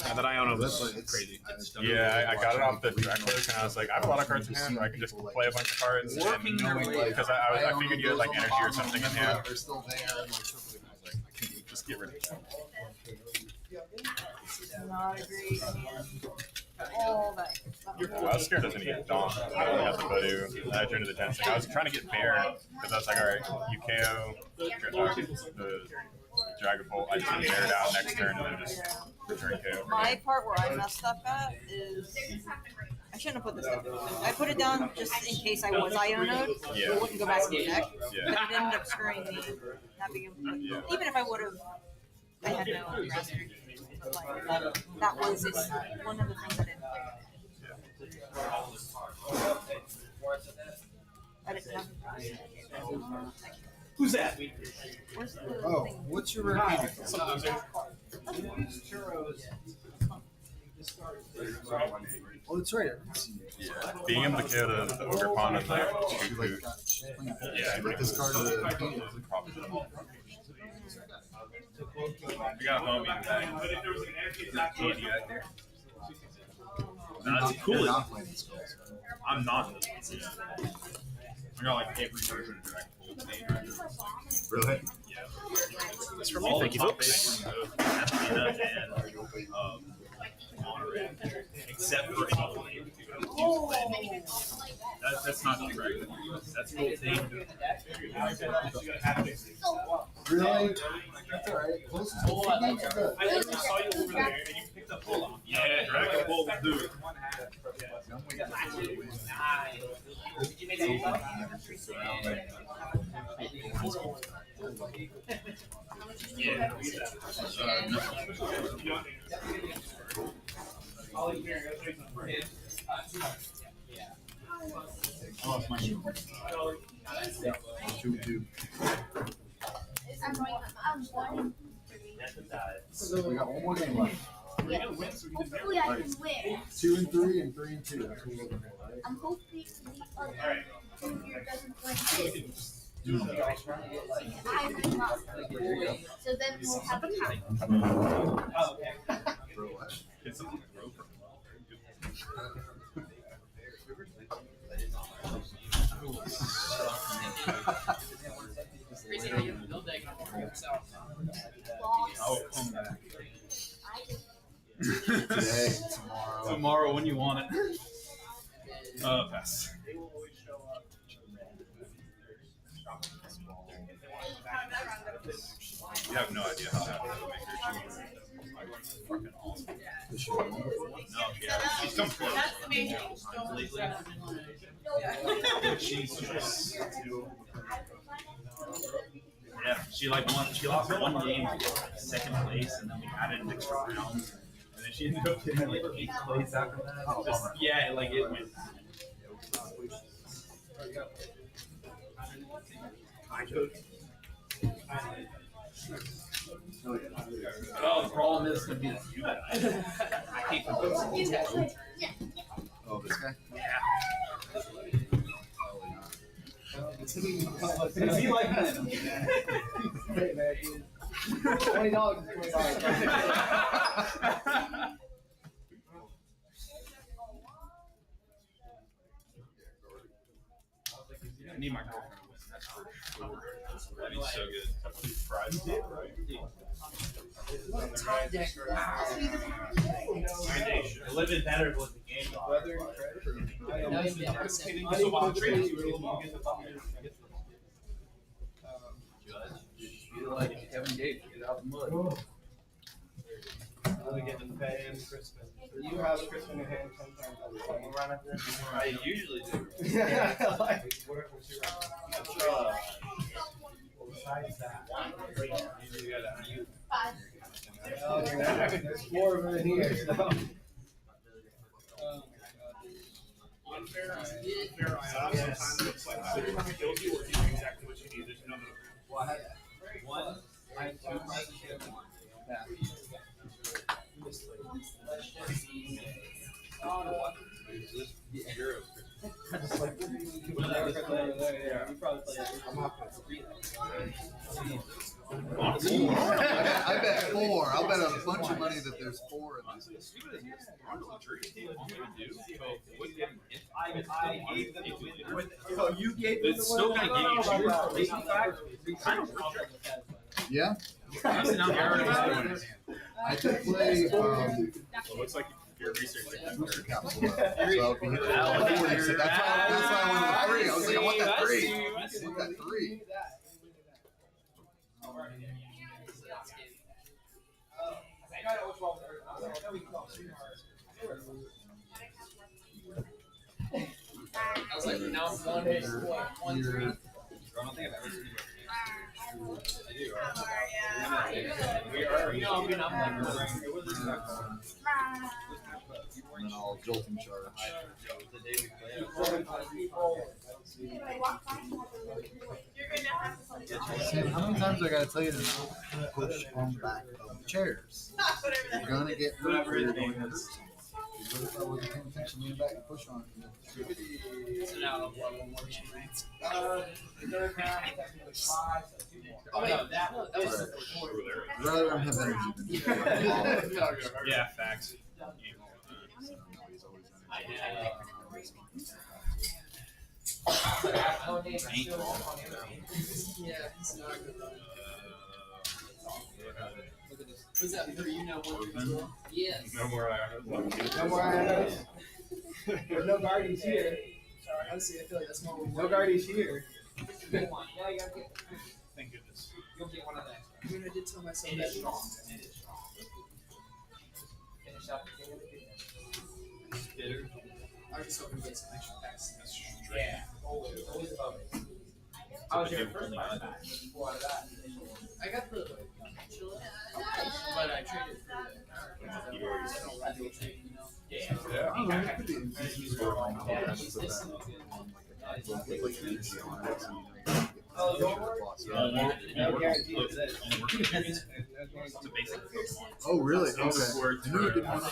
And then I own That's was like, crazy. Yeah, I got it off the track list, and I was like, I have a lot of cards in hand where I can just play a bunch of cards. Working their way. Because I figured you had like energy or something in hand. They're still there. And like, something. I was like, I can't Just get rid of it. Not a great hand. All that. I was scared I was going to get Dawn. I only got the Voodoo, and I turned to the Dancing. I was trying to get Bear, because I was like, alright, UKO, the Dragon Bolt. I just air it out next turn and then just return KO. My part where I messed up at is I shouldn't have put this down. I put it down just in case I was Iono'd. Yeah. It wouldn't go back to the deck. Yeah. But it ended up screwing me. Having even if I would have, I had no mastery. But like, that was one of the things I didn't like. I didn't have Who's that? Where's the Oh, thing? what's your repeating? Some loser. Oh, that's right. Yeah. Being able to KO the Ogre Pawn with like 2 food. Yeah. Like this card of the painting. We got homie in the back. Candy out there. That's cool. You're not playing this card. I'm not. I got like every version of Dragon Ball. Really? Yeah. It's from me. Thank you, folks. Except for that's not the right. That's cool thing. Really? That's alright. Closest to 2 games is good. I literally saw you over there and you picked up Olaf. Yeah, Dragon Ball do. Oh, it's my shoe. 2-2. We got one more game left. Hopefully I can win. 2 and 3 and 3 and 2. That's what we're looking at, right? I'm hoping the other junior doesn't win this. I win not. So then we'll have a count. For what? Get something to grow from. Oh, come back. Today, tomorrow. Tomorrow when you want it. Pass. You have no idea how that would make her shoes. Fucking awesome. The shoe one before? No, yeah, she's come close. That's the main thing. She's just yeah. She lost one game to get second place, and then we added an extra round, and then she ended up getting like 8th place after that. Just, yeah, like it went. Oh, the problem is going to be this you guys. I hate the Oh, this guy? Is he like that? Hey, man, dude. $20 is $20. I need my girlfriend to win. That's for sure. That'd be so good. Fries, right? A little bit better with the game. Weather and credit. So while I'm trading, you were able to get the Judge, you just feel like Kevin Gates, get out the mud. Really get to pay in Christmas. You have Christmas in your hand sometimes. I usually do. Yeah, like, besides that. Usually got a few. There's 4 of them in here, so. unfair sometimes looks like it kills you or gives you exactly what you need. There's no middle ground. Well, I had one. I had 2 prices. I bet 4. I'll bet a bunch of money that there's 4 in this. You gave me It's still gonna give you kind of Yeah? I could play. It looks like you're researching that Booster card. capsule. So if you hit that, that's why I wanted the 3. I was like, I want that 3. I want that 3. I was like, now I'm 1-3. I don't think I've ever seen you. I do. We are. No, I mean, I'm like, It was And then I'll jolting charge. the day we played. Sam, how many times I gotta tell you to not push on the back of the chairs? You're gonna get hurt or you're going to hurt someone. What if I wasn't paying attention, lean back and push on it? so now, one more chance. Oh, wait, that was. I'd rather him have energy than you. Yeah, facts. Was that for you know one? Yes. No more IRs. No more IRs. There's no guardies here. Sorry, honestly, I feel like that's more. No guardies here. Good one. Yeah, you gotta get. Thank goodness. You'll get one of that. I mean, I did tell myself that. Finish up. Bitter. I was just hoping to get some extra packs. Yeah. Always above it. How was your first fight back? Before that. I got the. But I traded for the. I don't know, it could be easy to go on podcast so that don't put like energy on it, so you know, you get the boss up. Oh, really? Okay. I knew it didn't want to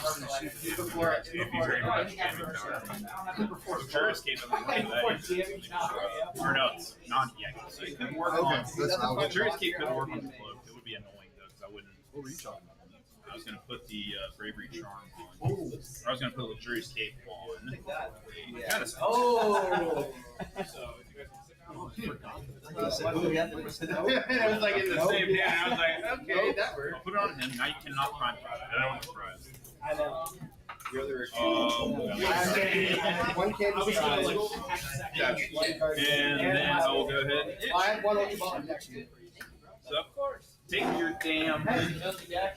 shoot. Or no, it's not yet. So it could work Okay, on. that's what I was- Jury's Cape could work on the cloak. It would be annoying though, because I wouldn't. What were you talking about? I was going to put the Bravery Charm on. Or I was going to put Luxurious Cape on. Kind of. Oh! So if you guys want to It was like in the same day. I was like, okay, that worked. I'll put it on him. Now you cannot prime prize. I don't want to prize. I know. One kid was And then I will go ahead. I have one on the bottom next to you. So, take your damn.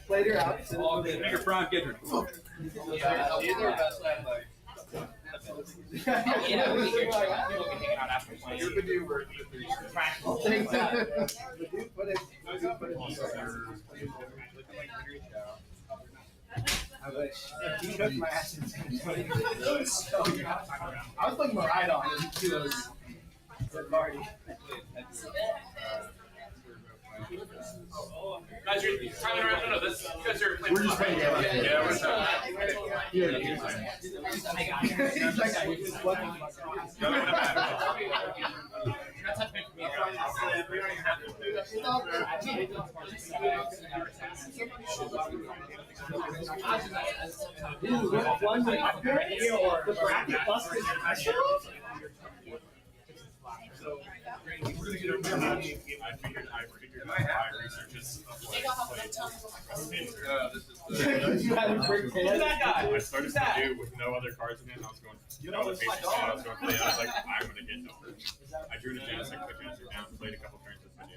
Played her out. Make your prime get her. Yeah, we hear people can hang out after playing. I'll take that. I wish. He took my ass in I was playing Maridon and he was third party. Guys, you're timing around. No, this. You guys are playing. We're just playing. Yeah, we're trying. He's like, You're not touching me. We don't even have the bracket busted. So, we're going to get over here. I figured my research is You had a brick Who's that guy? I started to do with no other cards in it, and I was going, no other faces, and I was going to play. I was like, I'm going to get numbers. I drew to Genesis, I put Genesis down, played a couple turns with Manu,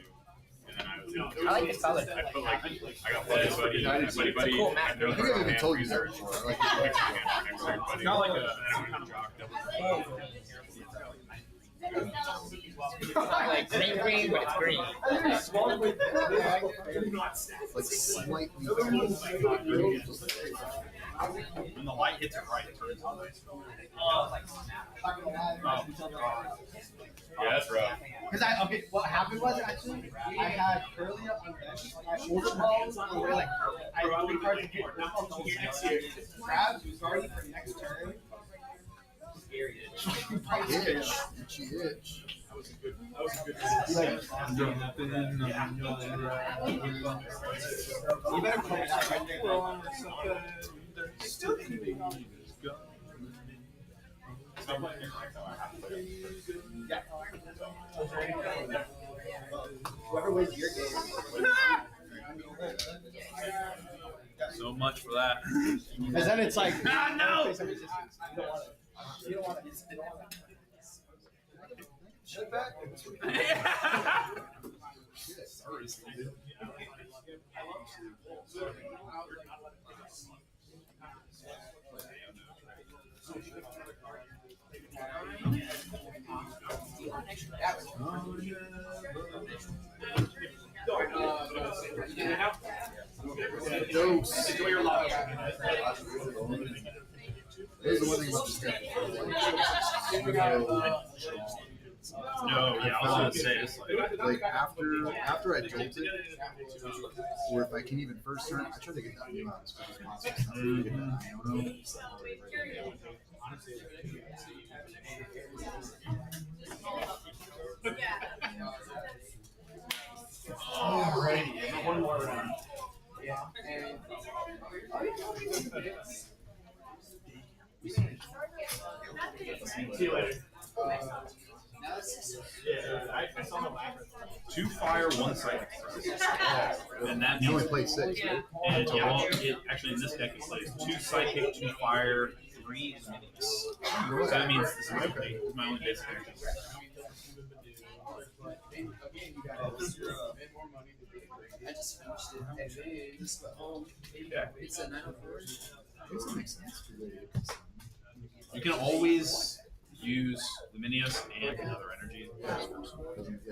and then I was I like this color. I put like, I got Buddy Buddy, Buddy, cool map. I know I think I even told you that before. I like it. It's not like a, kind of rock double. It's not like green, but it's green. Like slightly. When the light hits it right, it turns on. Yeah, that's rough. Because what happened was actually, I had Curly up on bench, my shoulder balls on the way, like, I had 3 cards to get next year. Crabs was already for next turn. Itch. Itchy itch. That was a good You better play that right there. Yeah. Whoever wins your game. So much for that. Because then it's like, no! You don't want it. You don't want it. Shut back. Dose. There's the one thing about this guy. No, yeah, I was gonna say like after I jolt it, or if I can even first turn, I try to get that new out as quick as possible. Get that Iono. Alrighty, one more round. Yeah. See you later. Two fire, one psychic. And that You means only play 6, right? And yeah, well, actually in this deck it plays 2 psychic, 2 fire, 3 minis. So that means this is my only basic energy. I just finished it. And then just it's a 904. It makes sense. You can always use Luminius and another energy.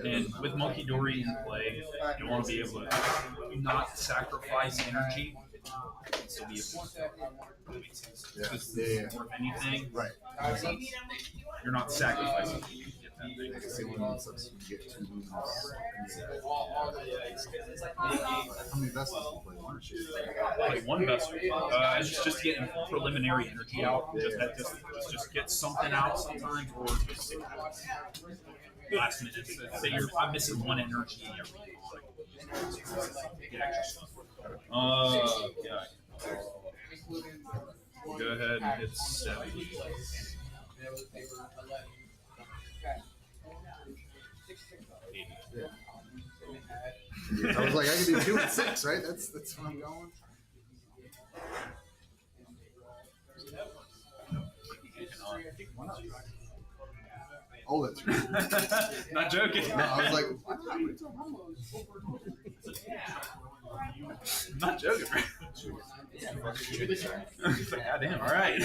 And with Monkey Dory in play, you want to be able to not sacrifice energy and still be able to. Because more of anything, right? You're not sacrificing. I can see one that sucks you get 2 moves. How many vessels do you play? One or 2? Like one vessel. It's just to get preliminary energy out. Just get something out sometimes, or just last minute. Say I'm missing 1 energy every get extra stuff. Yeah. Go ahead and hit 7. I was like, I could do 2 and 6, right? That's where I'm going. Oh, that's right. Not joking. No, I was like, I'm not joking, right? God damn, all right.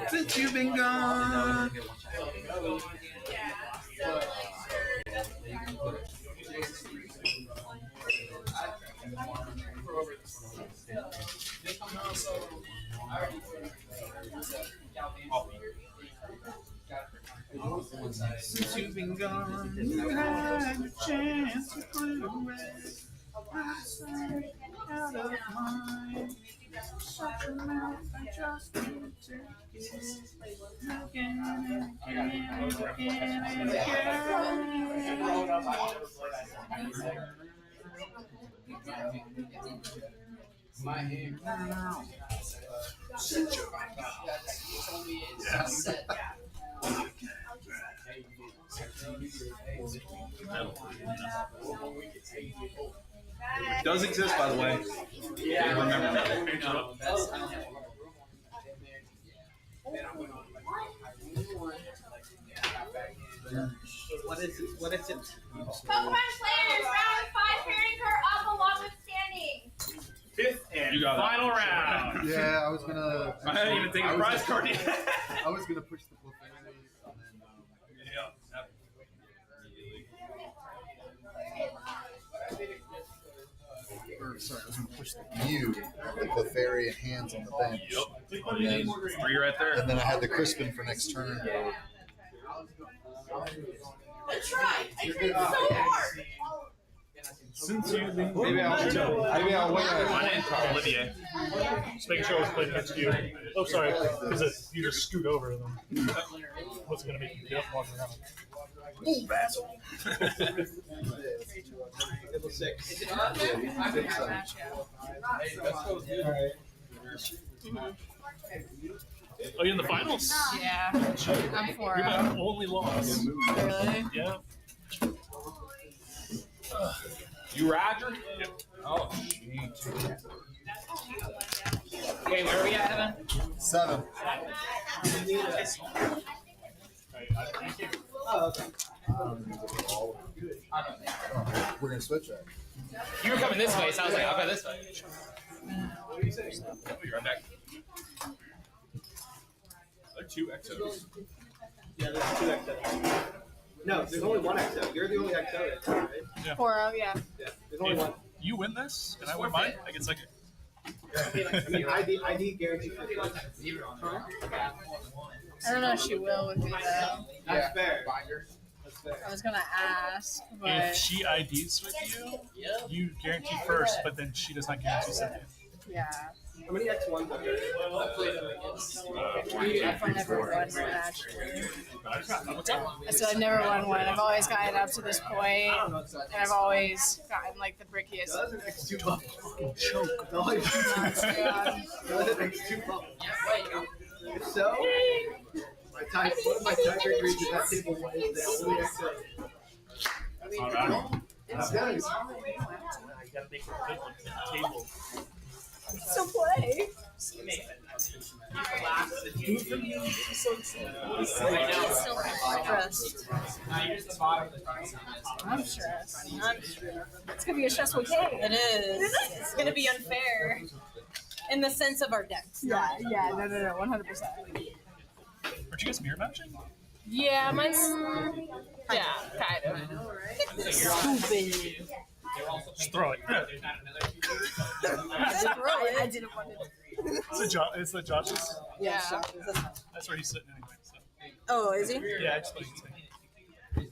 Since you've been gone. Since you've been gone, you had a chance to put away. I said, out of mind. Such a mouth, I just can't take it. Again and again and again. My hair. Yes. It does exist, by the way. Yeah, remember that. No. What is it? What is it? Pokemon players, round 5 pairing card up along with standing. 5th and final round. Yeah, I was gonna. I hadn't even taken a prize card yet. I was gonna push the Clefairy and then. Or sorry, I was gonna push the Mew, the Clefairy, and hands on the bench. Yep. And then, 3 right there. and then I had the Crispin for next turn. I tried so hard. Since you've been Maybe I'll win. My name's Olivier. Just making sure I was playing next to you. Oh, sorry, because you just scoot over them. What's going to make you get up walking around? Move, asshole. Level 6. Is it on there? I'm going to have that, Oh, you're in the finals? yeah. I'm for You're my only loss. Really? Yeah. You Roger? Yep. Oh, shoot. 7. Oh, okay. We're gonna switch that. You were coming this way, so I was like, I'll go this way. What do you say? I'll be right back. Are there 2 XOs? Yeah, there's 2 XO. No, there's only 1 XO. You're the only XO that's right? Yeah. 4-0, yeah. Yeah, there's only If 1. you win this, and I win mine, I get second. I mean, ID guaranteed for the I don't know if she will with me though. That's fair. I was gonna ask, but If she IDs with you, you guarantee first, but then she does not guarantee second. yeah. How many X1s are there? I've never won one actually. What's up? I said I've never won one. I've always gotten up to this point, and I've always gotten like the brickiest. That's an X2 bubble. Choke. That's an X2 bubble. So, one of my tiebreak reads at that table is the only XO. It's done. You gotta make a good one at the table. So play. Stressed. I'm stressed. It's gonna be a stressful game. It is. It's going to be unfair in the sense of our decks. Yeah, yeah, no, 100%. Aren't you guys mirror matching? Yeah, mine's yeah, kind of. Stupid. Just throw it. I didn't want to. It's the Josh's. Yeah. That's where he's sitting anyway. So. Oh, is he? Yeah, I just thought he'd say.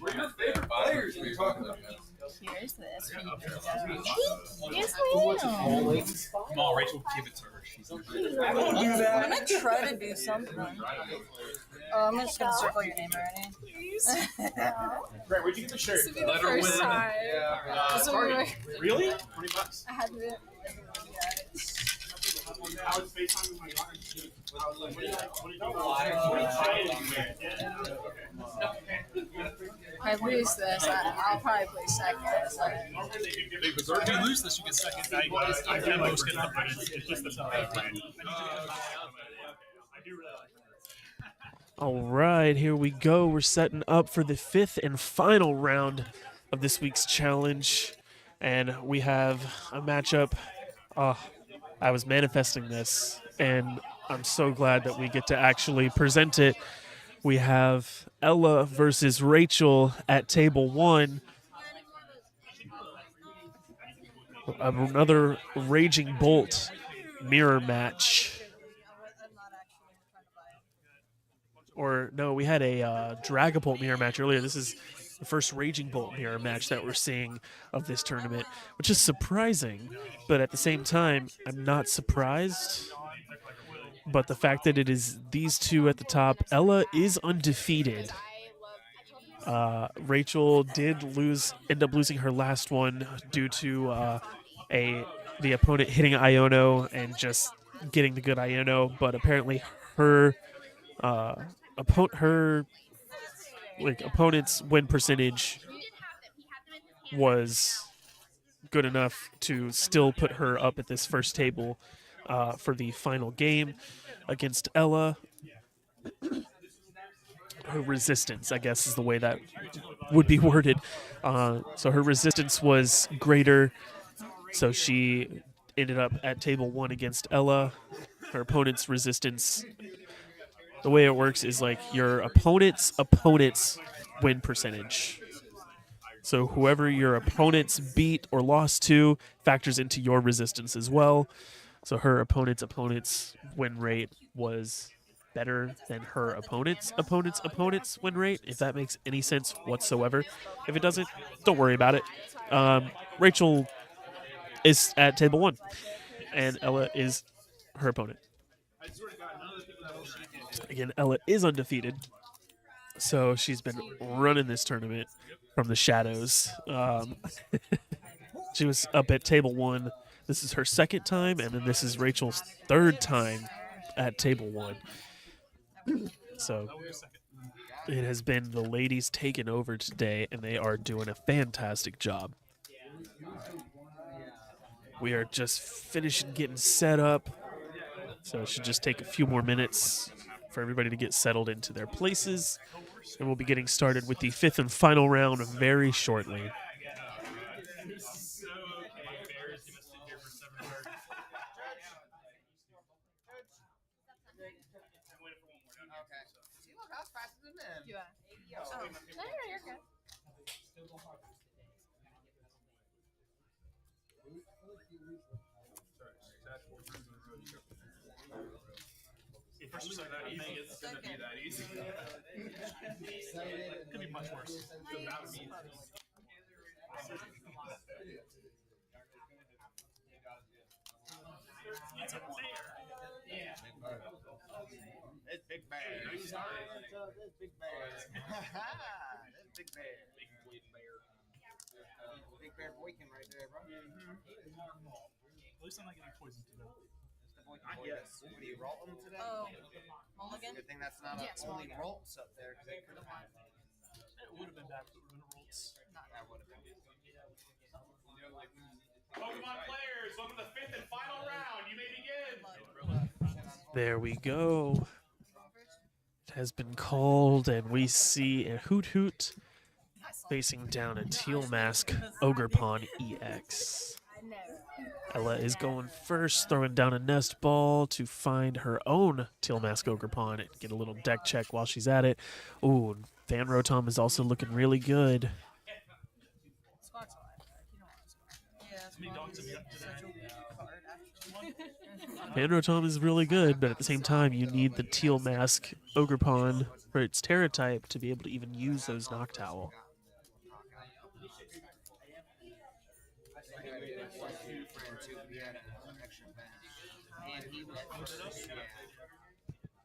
What are your favorite players we're talking about? Here's this. Yes, Come on, Rachel, give it to her. She's I'm going to try to do something. Oh, I'm just going to circle your name already. Great, where'd you get the shirt? This will be the first time. This will be my- Really? $20. I had to. I was FaceTiming my daughter. I was like, what If I lose this, I'll probably play second. If you lose this, you get second. I get most get up, but it's just the time. All right, here we go. We're setting up for the 5th and final round of this week's challenge. And we have a matchup. I was manifesting this, and I'm so glad that we get to actually present it. We have Ella versus Rachel at table 1. Another Raging Bolt mirror match. Or, no, we had a Dragapult mirror match earlier. This is the first Raging Bolt mirror match that we're seeing of this tournament, which is surprising, but at the same time, I'm not surprised. But the fact that it is these two at the top, Ella is undefeated. Rachel did end up losing her last one due to the opponent hitting Iono and just getting the good Iono, but apparently her opponent's win percentage was good enough to still put her up at this first table for the final game against Ella. Her resistance, I guess, is the way that would be worded. So her resistance was greater, so she ended up at table 1 against Ella. Her opponent's resistance, the way it works is like your opponent's win percentage. So whoever your opponents beat or lost to factors into your resistance as well. So her opponent's win rate was better than her opponent's win rate, if that makes any sense whatsoever. If it doesn't, don't worry about it. Rachel is at table 1, and Ella is her opponent. Again, Ella is undefeated, so she's been running this tournament from the shadows. She was up at table 1. This is her second time, and then this is Rachel's third time at table 1. So it has been the ladies taking over today, and they are doing a fantastic job. We are just finishing getting set up, so it should just take a few more minutes for everybody to get settled into their places, and we'll be getting started with the 5th and final round very shortly. Okay. See, look, I was faster than them. You are. Yo. Oh. No, you're good. First that easy, it's gonna be that easy. Could be much worse. Could not be. It's a bear. Yeah. It's Big Bear. Nice start. It's Big Bear. That's Big Bear. Big boy bear. Big Bear Boykin right there, bro. At least I'm not getting poisoned today. Not yet. What do you roll them today? Oh, mulligan? Good thing that's not Yes, only mulligan. rolls up there because they could have. It would have been bad if it would have been rolls. That would have been. Pokemon players, welcome to the 5th and final round. You may begin. There we go. It has been called, and we see a Hoot Hoot facing down a Teal Mask Ogerpon EX. Ella is going first, throwing down a nest ball to find her own Teal Mask Ogerpon and get a little deck check while she's at it. Ooh, Van Rotom is also looking really good. Squawk's alive. You don't want to squawk. Yeah, How many dogs have you got today? Van Rotom is really good, but at the same time, you need the Teal Mask Ogerpon for its Terra type to be able to even use those Noctowl. And he went first. Yeah.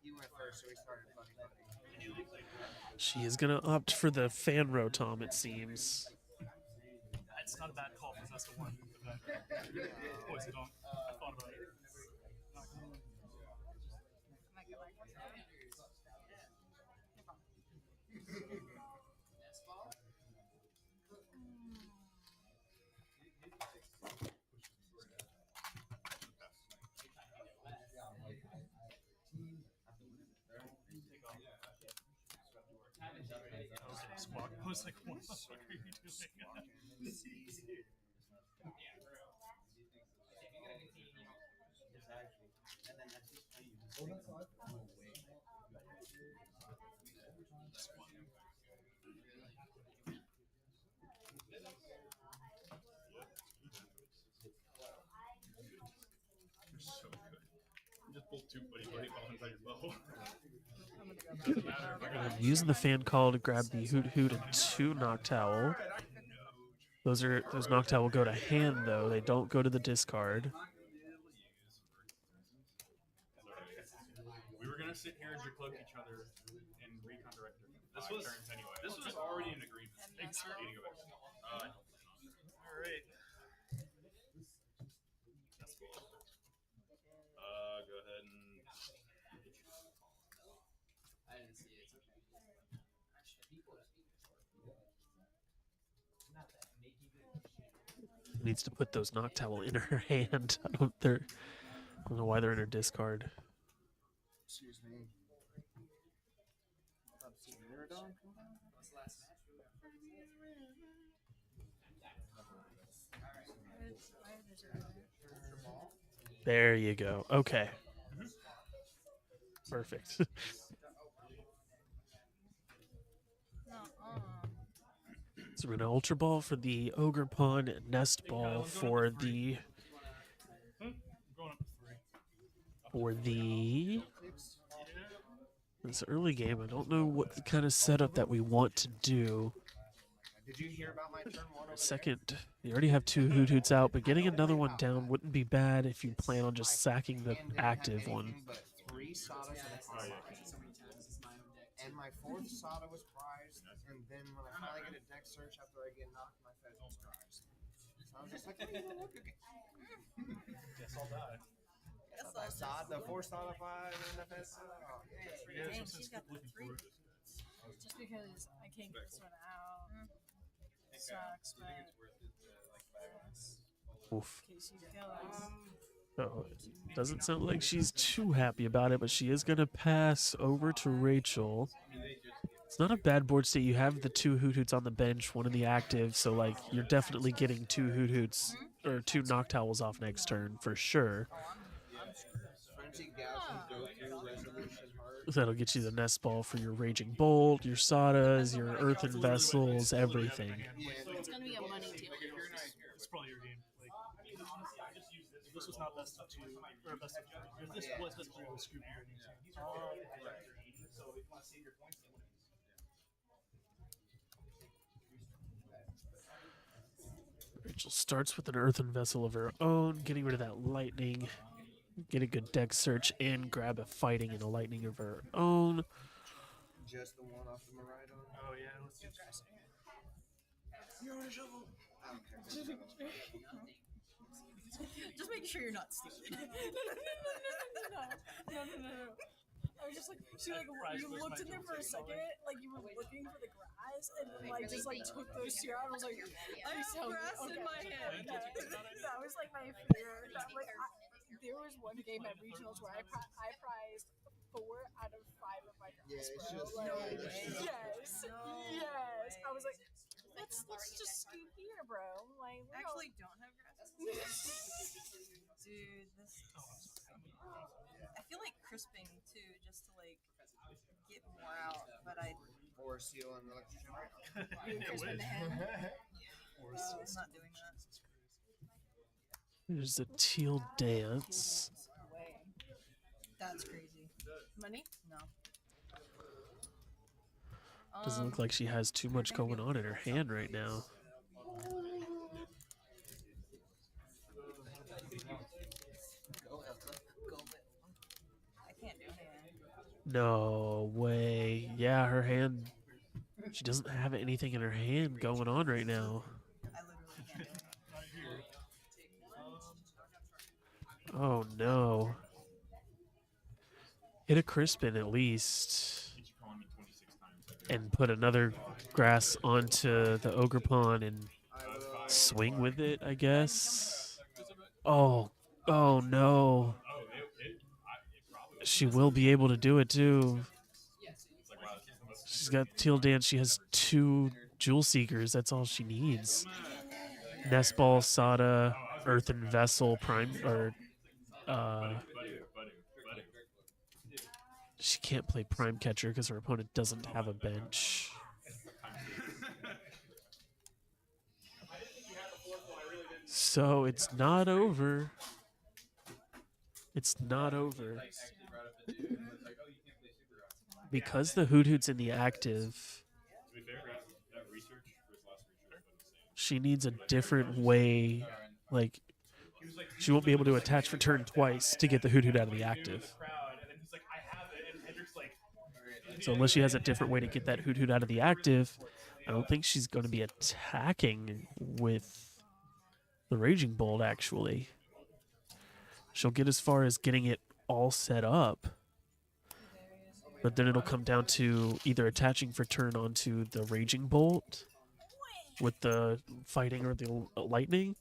He went first, so we started buddy. She is going to opt for the Fan Rotom, it seems. It's not a bad call because that's the one. Poison dog. I thought about it. Squawk. I was like, what the fuck are you doing? You're so good. You just pulled two buddy bombs on your bow. Doesn't matter if I got Using the fan call to grab the Hoot Hoot and 2 Noctowl. Those Noctowl go to hand, though. They don't go to the discard. We were gonna sit here and decloak each other and recon director. This was turns anyway. This was already an agreement. Thanks for eating over. All right. That's cool. Go ahead and. I didn't see it. It's okay. Needs to put those Noctowl in her hand. I don't know why they're in her discard. Excuse me. What's the last match? There you go. Okay. Perfect. So we're going to Ultra Ball for the Ogerpon, Nest Ball for the... This early game, I don't know what the kind of setup that we want to do. Did you hear about my turn one? Second, you already have 2 Hoot Hoots out, but getting another one down wouldn't be bad if you plan on just sacking the active one. But 3 Sadas and a Carmine. And my 4th Sada was prized, and then when I finally get a deck search after I get knocked, my Fez was prized. So I was just like, Guess I'll die. The 4 Sada 5 and the Fez. Oh, Dang, she's got the 3. Just because I can't get this one out. Sucks, but. Oof. Okay, she's jealous. Oh, it doesn't sound like she's too happy about it, but she is going to pass over to Rachel. It's not a bad board state. You have the 2 Hoot Hoots on the bench, 1 in the active, so like you're definitely getting 2 Hoot Hoots or 2 Noctowls off next turn for sure. Frenzy Gasm, go through resolution hard. That'll get you the Nest Ball for your Raging Bolt, your Sodas, your Earthen Vessels, everything. It's gonna be a money deal. It's probably your game. Like, honestly, I just use this. This was not best of 2 or best of 3. If this was best of 3, it was Scooby or anything. So if you want to save your points, Rachel starts with an Earthen Vessel of her own, getting rid of that Lightning. Get a good deck search and grab a Fighting and a Lightning of her own. Just the one off the Maridon. Oh, yeah. Let's do grass. You're on a shovel. I don't care. Just making sure you're not stupid. No. I was just like, you looked in there for a second, like you were looking for the grass, and then like just like took those 2 out. I was like, I have grass in my hand. That was like my fear. There was one game at regionals where I prized 4 out of 5 of my grass. Yeah, it's bro. just Like, no way. Yes. I was like, let's just scoop here, bro. Like, we Actually, don't have grass. Dude, this. I feel like crisping too, just to like get more out, but I. Or seal and electrician. Crisping the hand. I'm not doing that. There's a Teal Dance. That's crazy. Money? No. Doesn't look like she has too much going on in her hand right now. I can't do hand. No way. Yeah, her hand. She doesn't have anything in her hand going on right now. Oh no. Hit a Crispin at least. And put another grass onto the Ogre Pawn and swing with it, I guess. Oh no. She will be able to do it too. She's got Teal Dance. She has 2 Jewel Seekers. That's all she needs. Nest Ball, Sada, Earthen Vessel, Prime, or she can't play Prime Catcher because her opponent doesn't have a bench. So it's not over. It's not over. Because the Hoot Hoot's in the active, she needs a different way. Like, she won't be able to attach for turn twice to get the Hoot Hoot out of the active. So unless she has a different way to get that Hoot Hoot out of the active, I don't think she's going to be attacking with the Raging Bolt, actually. She'll get as far as getting it all set up. But then it'll come down to either attaching for turn onto the Raging Bolt with the Fighting or the Lightning,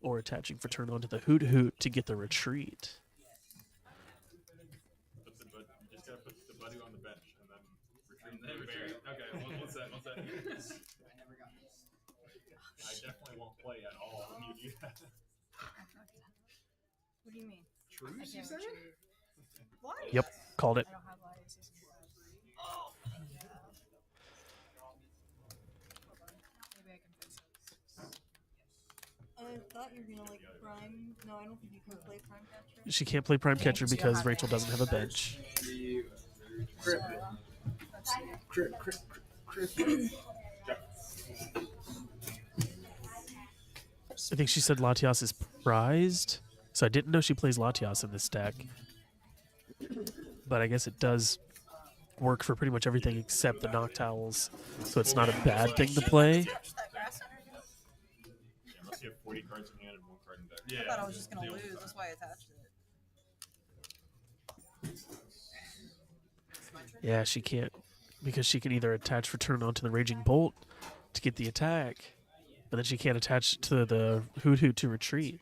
or attaching for turn onto the Hoot Hoot to get the retreat. You just gotta put the buddy on the bench and then retreat. Okay, what's that? I definitely won't play at all when you do that. What do you mean? True. I can't retrieve. What? Yep, called it. I don't have license. Maybe I can fix it. I thought you were gonna like prime. No, I don't think you can play prime catcher. She can't play Prime Catcher because Rachel doesn't have a bench. I think she said Latias is prized, so I didn't know she plays Latias in this deck. But I guess it does work for pretty much everything except the Noctowls, so it's not a bad thing to play. Unless you have 40 cards in hand and 1 card in deck. I thought I was just gonna lose. That's why I attached it. Yeah, she can't, because she can either attach for turn onto the Raging Bolt to get the attack, But then she can't attach to the Hoot Hoot to retreat.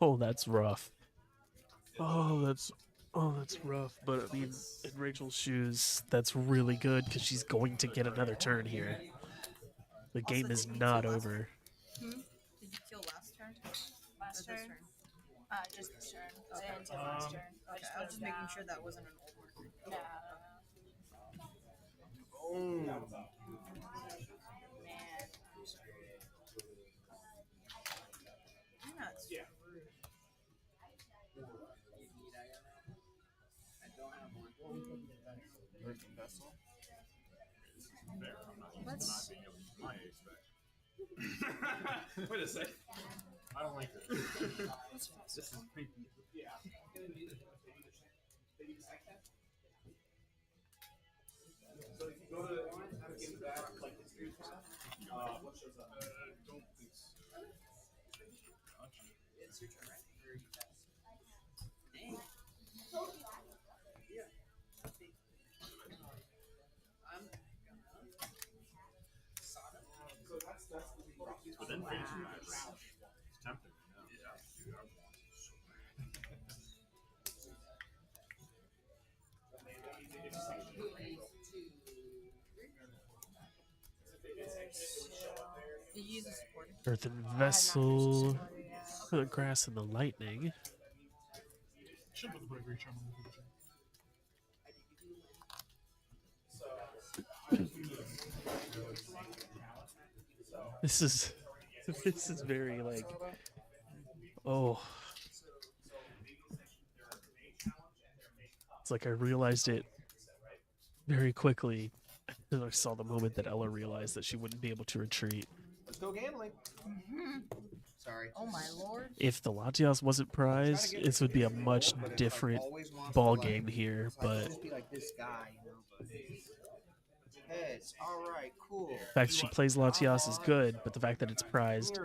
Oh, that's rough. That's rough. But I mean, in Rachel's shoes, that's really good because she's going to get another turn here. The game is not over. Did you kill last turn? Last turn? Just this turn. I didn't kill last turn. Okay, I was just making sure that wasn't an old marker. No. Oh. Man. Let's see. Wait a sec. I don't like this. This is creepy. So if you go to in the back, like history tab, what shows up? Don't think so. It's your turn, right? Or you pass? Dang. Yeah. I'm Sada. So that's the But then facing that range, it's tempting. Yeah. Dude, I want so You use a support. Earthen Vessel. For the grass and the lightning. Should put the bravery charm on the This is very like, oh. It's like I realized it very quickly. And I saw the moment that Ella realized that she wouldn't be able to retreat. Let's go gambling. Sorry. Oh my lord. If the Latias wasn't prized, this would be a much different ball game here. But Just be like this guy, you know. But heads. All right. Cool. the fact that she plays Latias is good, but the fact that it's prized,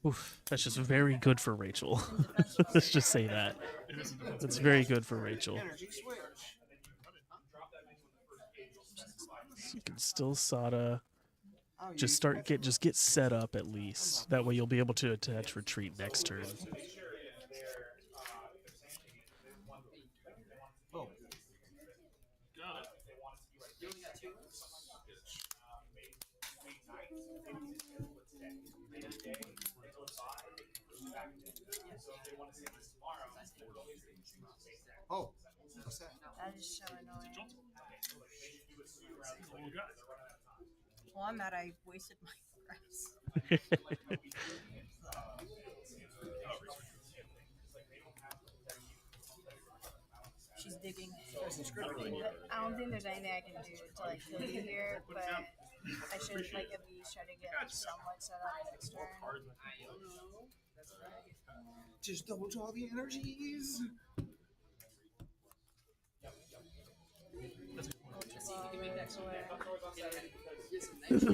oof, that's just very good for Rachel. Let's just say that. That's very good for Rachel. Energy switch. You can still Sada. Just get set up at least. That way you'll be able to attach retreat next turn. Oh. Got it. Oh. What's that? That is so annoying. Well, I'm mad I wasted my grass. She's digging. I don't think there's anything I can do to like kill you here, but I should like at least try to get somewhat set up next turn. Just double draw the energies. Let's see if you can make that so get some next.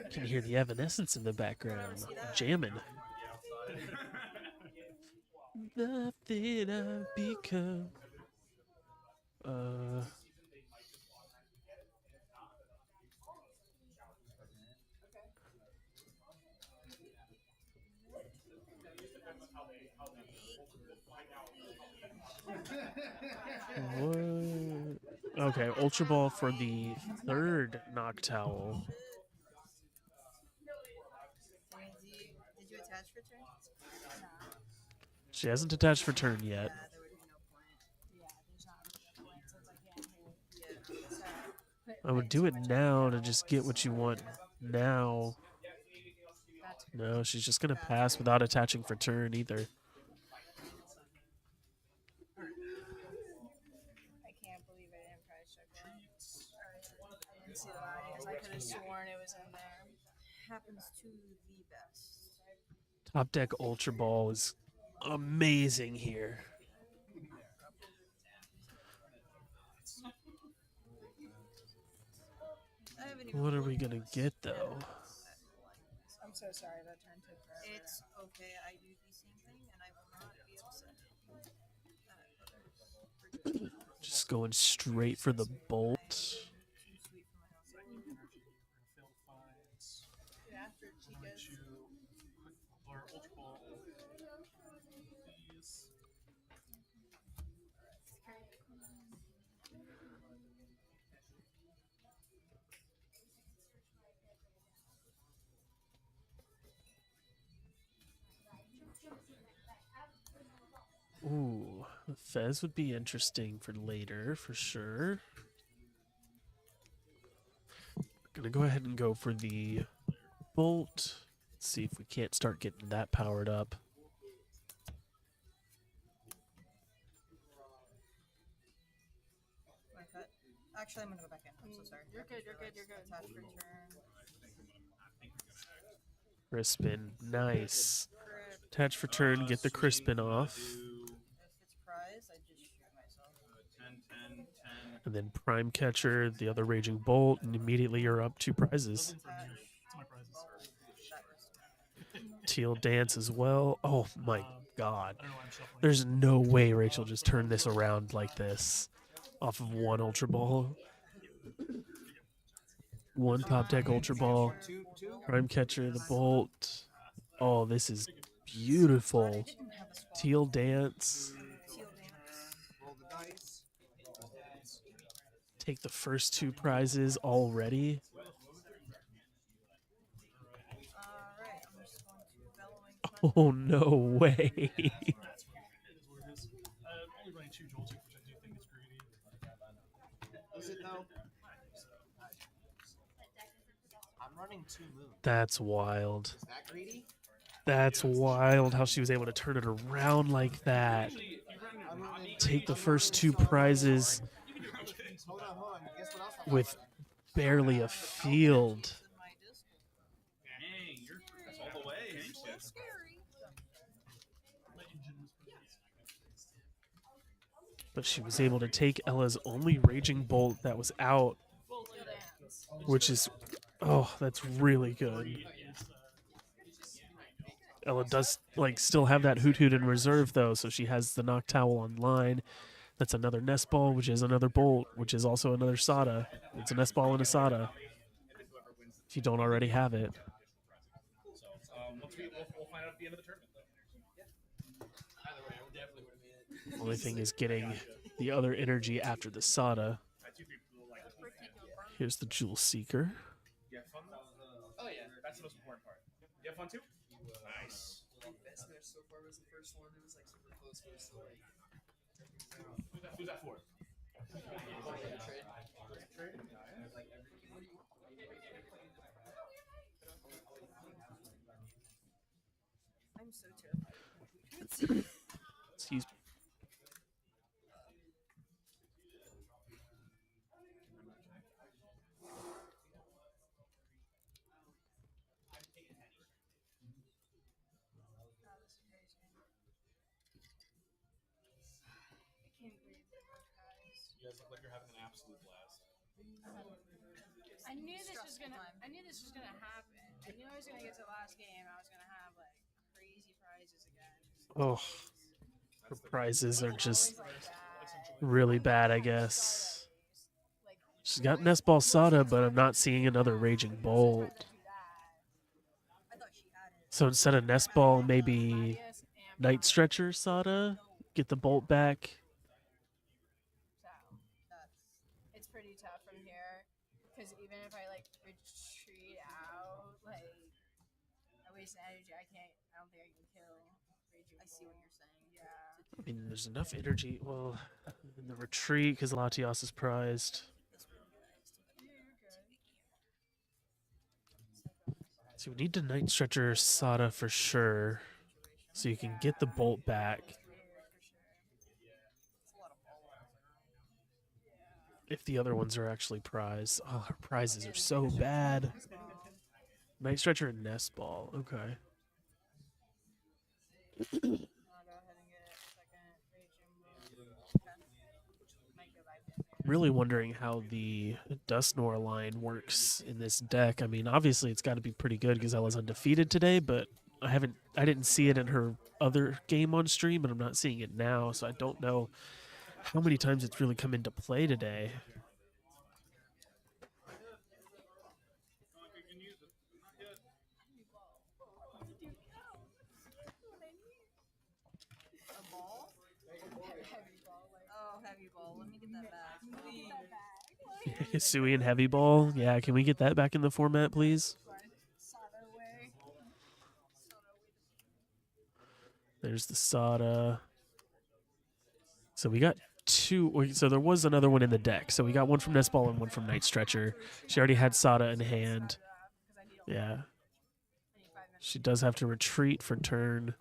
You can hear the Evanescence in the background, jamming. Nothing I've become. What? Okay, Ultra Ball for the third Noctowl. Did you attach for turn? No. She hasn't attached for turn yet. I would do it now to just get what you want now. No, she's just going to pass without attaching for turn either. I can't believe I didn't price check that. I didn't see the audience. I could have sworn it was in there. Happens to the best. Top deck Ultra Ball is amazing here. What are we gonna get though? I'm so sorry that turned to forever. It's okay. I do the same thing, and I will not be upset. Just going straight for the bolt. Get after it, chicas. Or Ultra Ball. Please. Ooh, the Fez would be interesting for later, for sure. Gonna go ahead and go for the bolt. See if we can't start getting that powered up. My cut. Actually, I'm gonna go back in. I'm so sorry. You're good. You're good. You're good. Attach return. Crispin, nice. Attach for turn, get the Crispin off. If it's prize, I just shoot myself. 10, 10, 10. And then Prime Catcher, the other Raging Bolt, and immediately you're up 2 prizes. It's my prizes. Teal Dance as well. Oh my god. There's no way Rachel just turned this around like this off of 1 Ultra Ball. 1 Top Deck Ultra Ball. Prime Catcher, the Bolt. Oh, this is beautiful. Teal Dance. Roll the dice. Take the first 2 prizes already. Alright, I'm just going to bellowing. Oh, no way. Only running 2 Joltik, which I do think is greedy. Is it though? I'm running 2 moons. That's wild. Is that greedy? That's wild how she was able to turn it around like that. Take the first 2 prizes Hold on. Guess what else I'm with barely a field. Dang, you're all the way, ain't you? But she was able to take Ella's only Raging Bolt that was out, which is, oh, that's really good. Ella does still have that Hoot Hoot in reserve though, so she has the Noctowl online. That's another Nest Ball, which is another Bolt, which is also another Sada. It's a Nest Ball and a Sada. If you don't already have it. So we'll find out at the end of the tournament. Either way, I definitely would have made it. Only thing is getting the other energy after the Sada. Here's the Jewel Seeker. You have fun? Oh yeah, that's the most important part. You have fun too? Nice. Best match so far was the first one. It was like super close, but it was still like. Who's that for? I'm so terrified. Excuse me. You guys look like you're having an absolute blast. I knew this was gonna happen. I knew I was gonna get to the last game. I was gonna have like crazy prizes again. Oh, her prizes are just really bad, I guess. She's got Nest Ball Sada, but I'm not seeing another Raging Bolt. So instead of Nest Ball, maybe Night Stretcher Sada? Get the Bolt back. It's pretty tough from here because even if I retreat out, I waste energy. I don't think I can kill. I see what you're saying. Yeah. I mean, there's enough energy. Well, in the retreat, because Latios is prized. So we need to Night Stretcher Sada for sure, so you can get the Bolt back. If the other ones are actually prized. Oh, her prizes are so bad. Night Stretcher and Nest Ball. Okay. I'll go ahead and get a second Raging Bull. Might go back in there. really wondering how the Dusknoir line works in this deck. I mean, obviously it's got to be pretty good because Ella's undefeated today, but I didn't see it in her other game on stream, and I'm not seeing it now, so I don't know how many times it's really come into play today. Oh, heavy ball. Let me get that back. Please. Sui and Heavy Ball. Yeah, can we get that back in the format, please? There's the Sada. So we got two. So there was another one in the deck. So we got one from Nestball and one from Night Stretcher. She already had Sada in hand. Yeah. She does have to retreat for turn.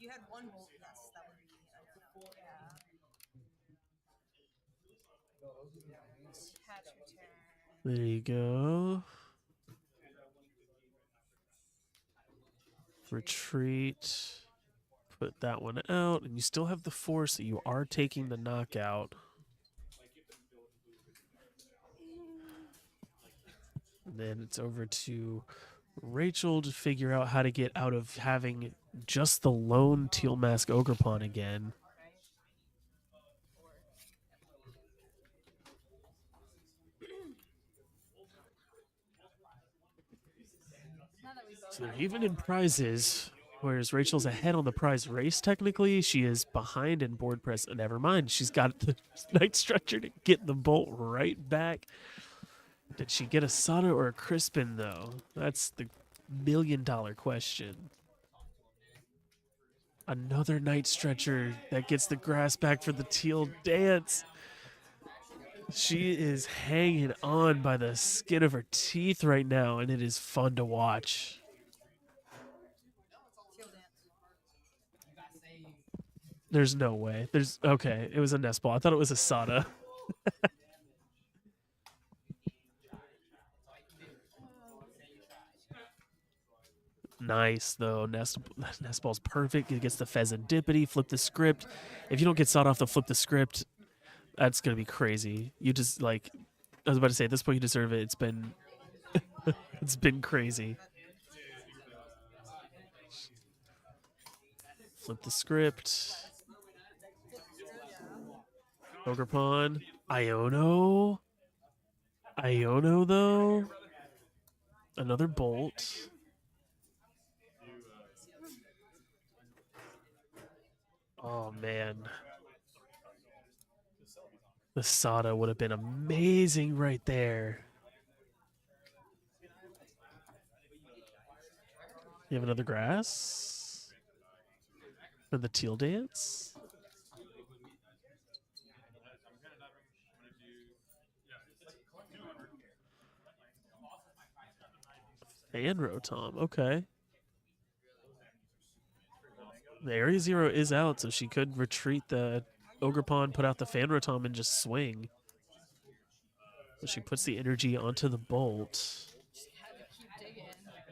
You had one bolt, yes, that would be enough. Yeah. There you go. Retreat. Put that one out, and you still have the force that you are taking the knockout. And then it's over to Rachel to figure out how to get out of having just the lone Teal Mask Ogrepon again. So they're even in prizes, whereas Rachel's ahead on the prize race technically. She is behind in board press. Never mind, she's got the Night Stretcher to get the bolt right back. Did she get a Sada or a Crispin, though? That's the million-dollar question. Another Night Stretcher that gets the grass back for the Teal Dance. She is hanging on by the skin of her teeth right now, and it is fun to watch. There's no way. Okay, it was a Nestball. I thought it was a Sada. Nice, though. Nestball's perfect. It gets the Pheasantipity, flip the script. If you don't get sawed off to flip the script, that's going to be crazy. You just, like, I was about to say, at this point you deserve it. It's been, it's been crazy. Flip the script. Ogrepon. Iono. Iono, though. Another bolt. Oh, man. The Sada would have been amazing right there. You have another grass? For the Teal Dance? And Rotom, okay. The Area Zero is out, so she could retreat the Ogrepon, put out the Fanrotom, and just swing. But she puts the energy onto the Bolt.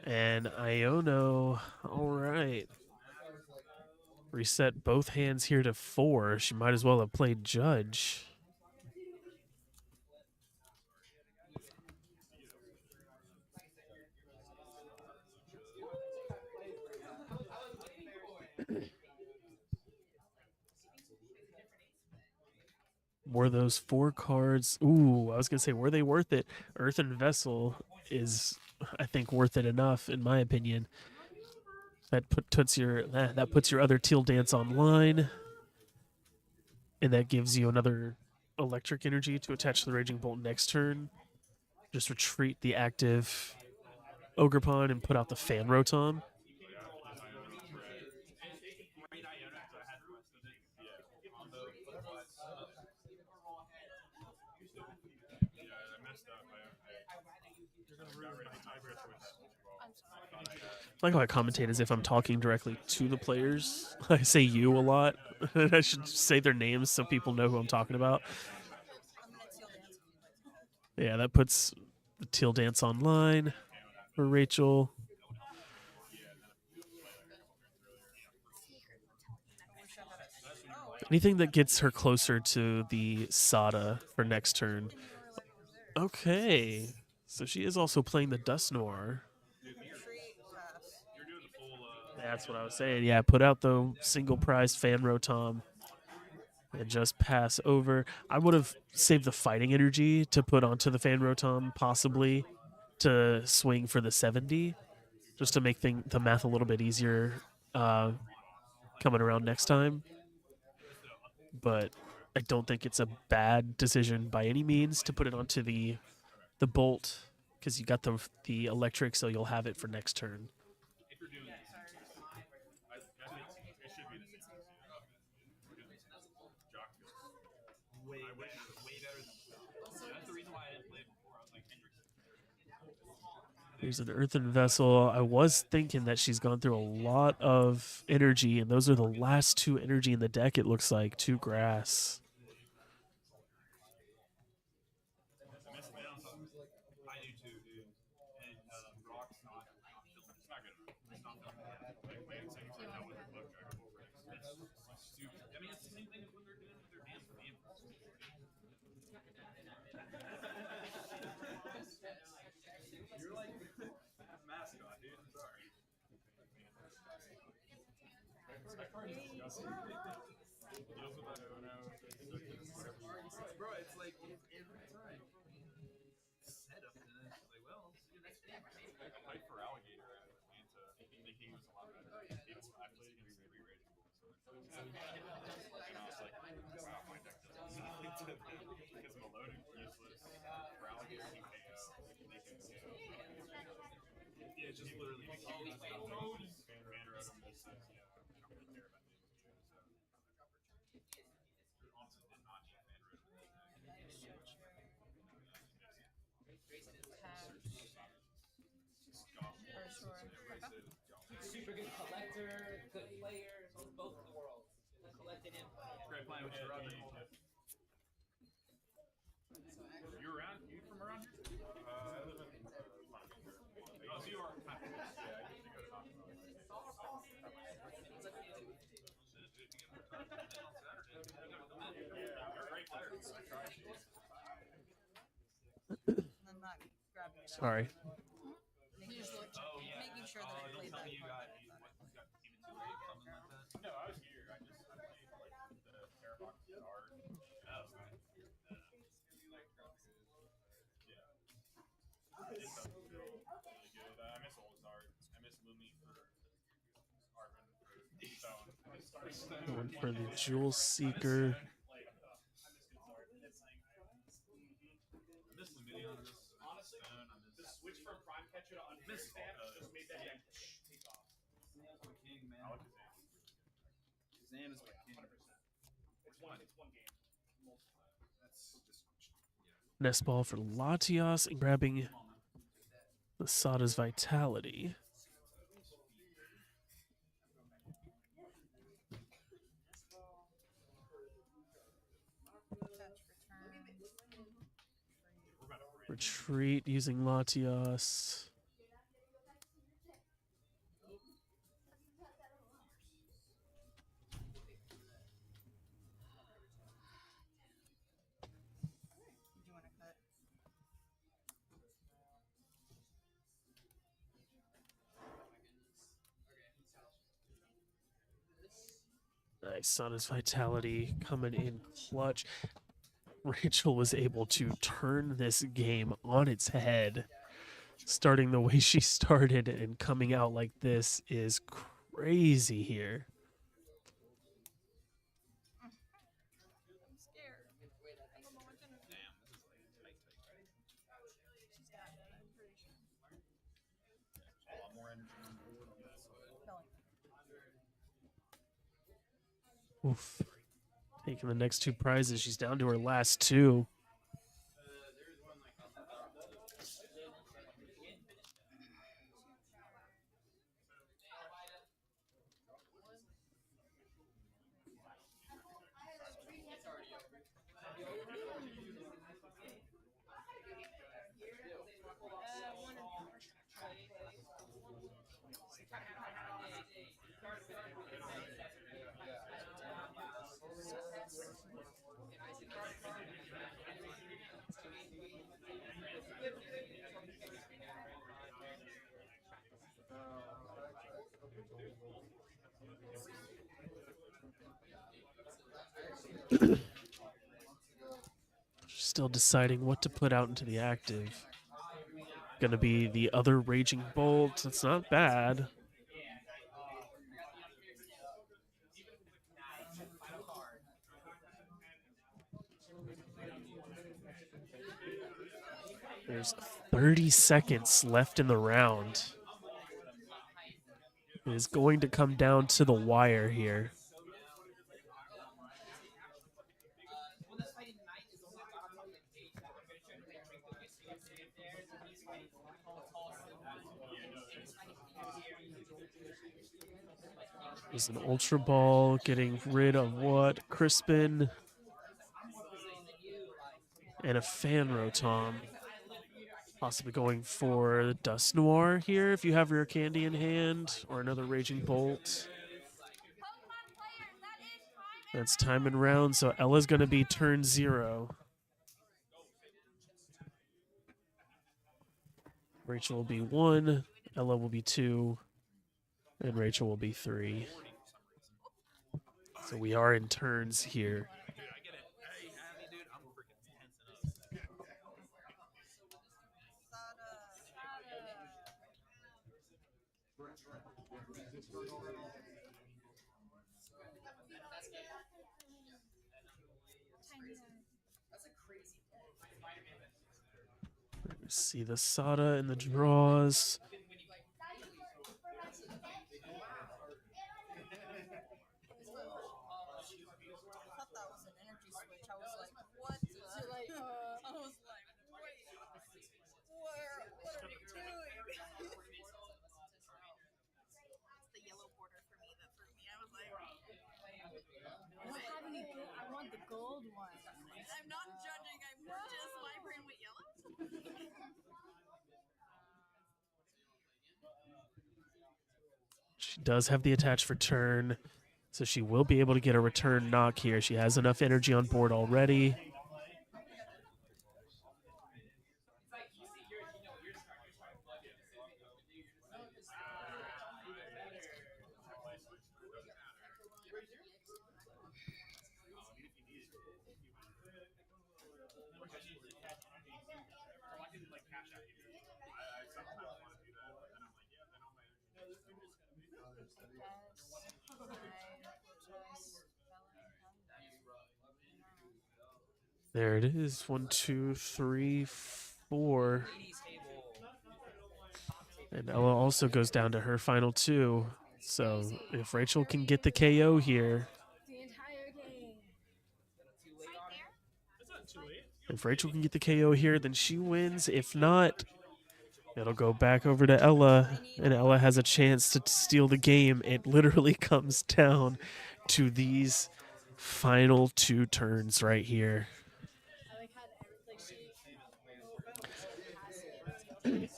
And Iono, all right. Reset both hands here to 4. She might as well have played Judge. Were those 4 cards? Ooh, I was going to say, were they worth it? Earthen Vessel is, I think, worth it enough, in my opinion. That puts your other Teal Dance online. And that gives you another electric energy to attach to the Raging Bolt next turn. Just retreat the active Ogrepon and put out the Fanrotom. I like how I commentate as if I'm talking directly to the players. I say you a lot. I should say their names so people know who I'm talking about. Yeah, that puts the Teal Dance Online for Rachel. Anything that gets her closer to the Sada for next turn. Okay. So she is also playing the Dust Noir. That's what I was saying. Yeah, put out the single prize fan Rotom and just pass over. I would have saved the fighting energy to put onto the fan Rotom, possibly to swing for the 70, just to make the math a little bit easier coming around next time. But I don't think it's a bad decision by any means to put it onto the Bolt, because you got the electric, so you'll have it for next turn. Way better than that's the reason why I didn't play it before. I was like, Here's an Earthen Vessel. I was thinking that she's gone through a lot of energy, and those are the last 2 energy in the deck, it looks like. 2 grass. I do too, dude. And Rock's not feeling it's not good enough. It's not feeling like playing second turn now with the Bug Dragon over it. It's stupid. I mean, it's the same thing as when they're doing with their damn favorites. You're like mascot, dude. I'm sorry. That card is disgusting. Bro, it's like every time. Setup, and then it's like, well, see you next game. I played for Alligator at Atlanta, thinking he was a lot better. I played against 3 rated bulls. And I was like, wow, my deck doesn't suck. Because Melodic useless. For Alligator, he KO. They can KO. Yeah, it's just literally the key. Commander out of this says, yeah, I don't really care about the image. Honestly, did not need fan red. Super good collector, good player, both of the worlds. Collected and Great playing with you, Roger. You around? You from around here? I live in oh, so you are kind of close. Yeah, I used to go to Knoxville. You're a great player. I tried you. Sorry. Making sure that I played that You part. got even too late, something like that. No, I was here. I played like the Terrabox card. Oh, okay. Yeah. It's still really good. I miss Olazard. I miss Lumi for Arvin for Stone. Going for the Jewel Seeker. This Lumineon, this Stone, The switch from Prime Catcher to Understand just made that deck take off. Zan's my king, man. I like Zan is my king. It's one game. That's just Nest Ball for Latios and grabbing the Sada's Vitality. Retreat using Latios. Nice. Sada's Vitality coming in clutch. Rachel was able to turn this game on its head. Starting the way she started and coming out like this is crazy here. I'm scared. I don't know what to do. damn. This is like tight. She's got it, I'm pretty sure. A lot more energy on board on that side. Oof. Taking the next 2 prizes. She's down to her last 2. Still deciding what to put out into the active. Gonna be the other Raging Bolt. It's not bad. There's 30 seconds left in the round. It is going to come down to the wire here. There's an Ultra Ball getting rid of what? Crispin. And a Fan Rotom. Possibly going for Dust Noir here if you have Rare Candy in hand, or another Raging Bolt. That's time and round, so Ella's going to be turn 0. Rachel will be 1, Ella will be 2, and Rachel will be 3. So we are in turns here. See the Sada in the draws. I want the gold one. I'm not judging. I'm just my brain went yellow. She does have the attach for turn, so she will be able to get a return knock here. She has enough energy on board already. There it is. 1, 2, 3, 4. And Ella also goes down to her final 2. So if Rachel can get the KO here, if Rachel can get the KO here, then she wins. If not, it'll go back over to Ella, and Ella has a chance to steal the game. It literally comes down to these final 2 turns right here.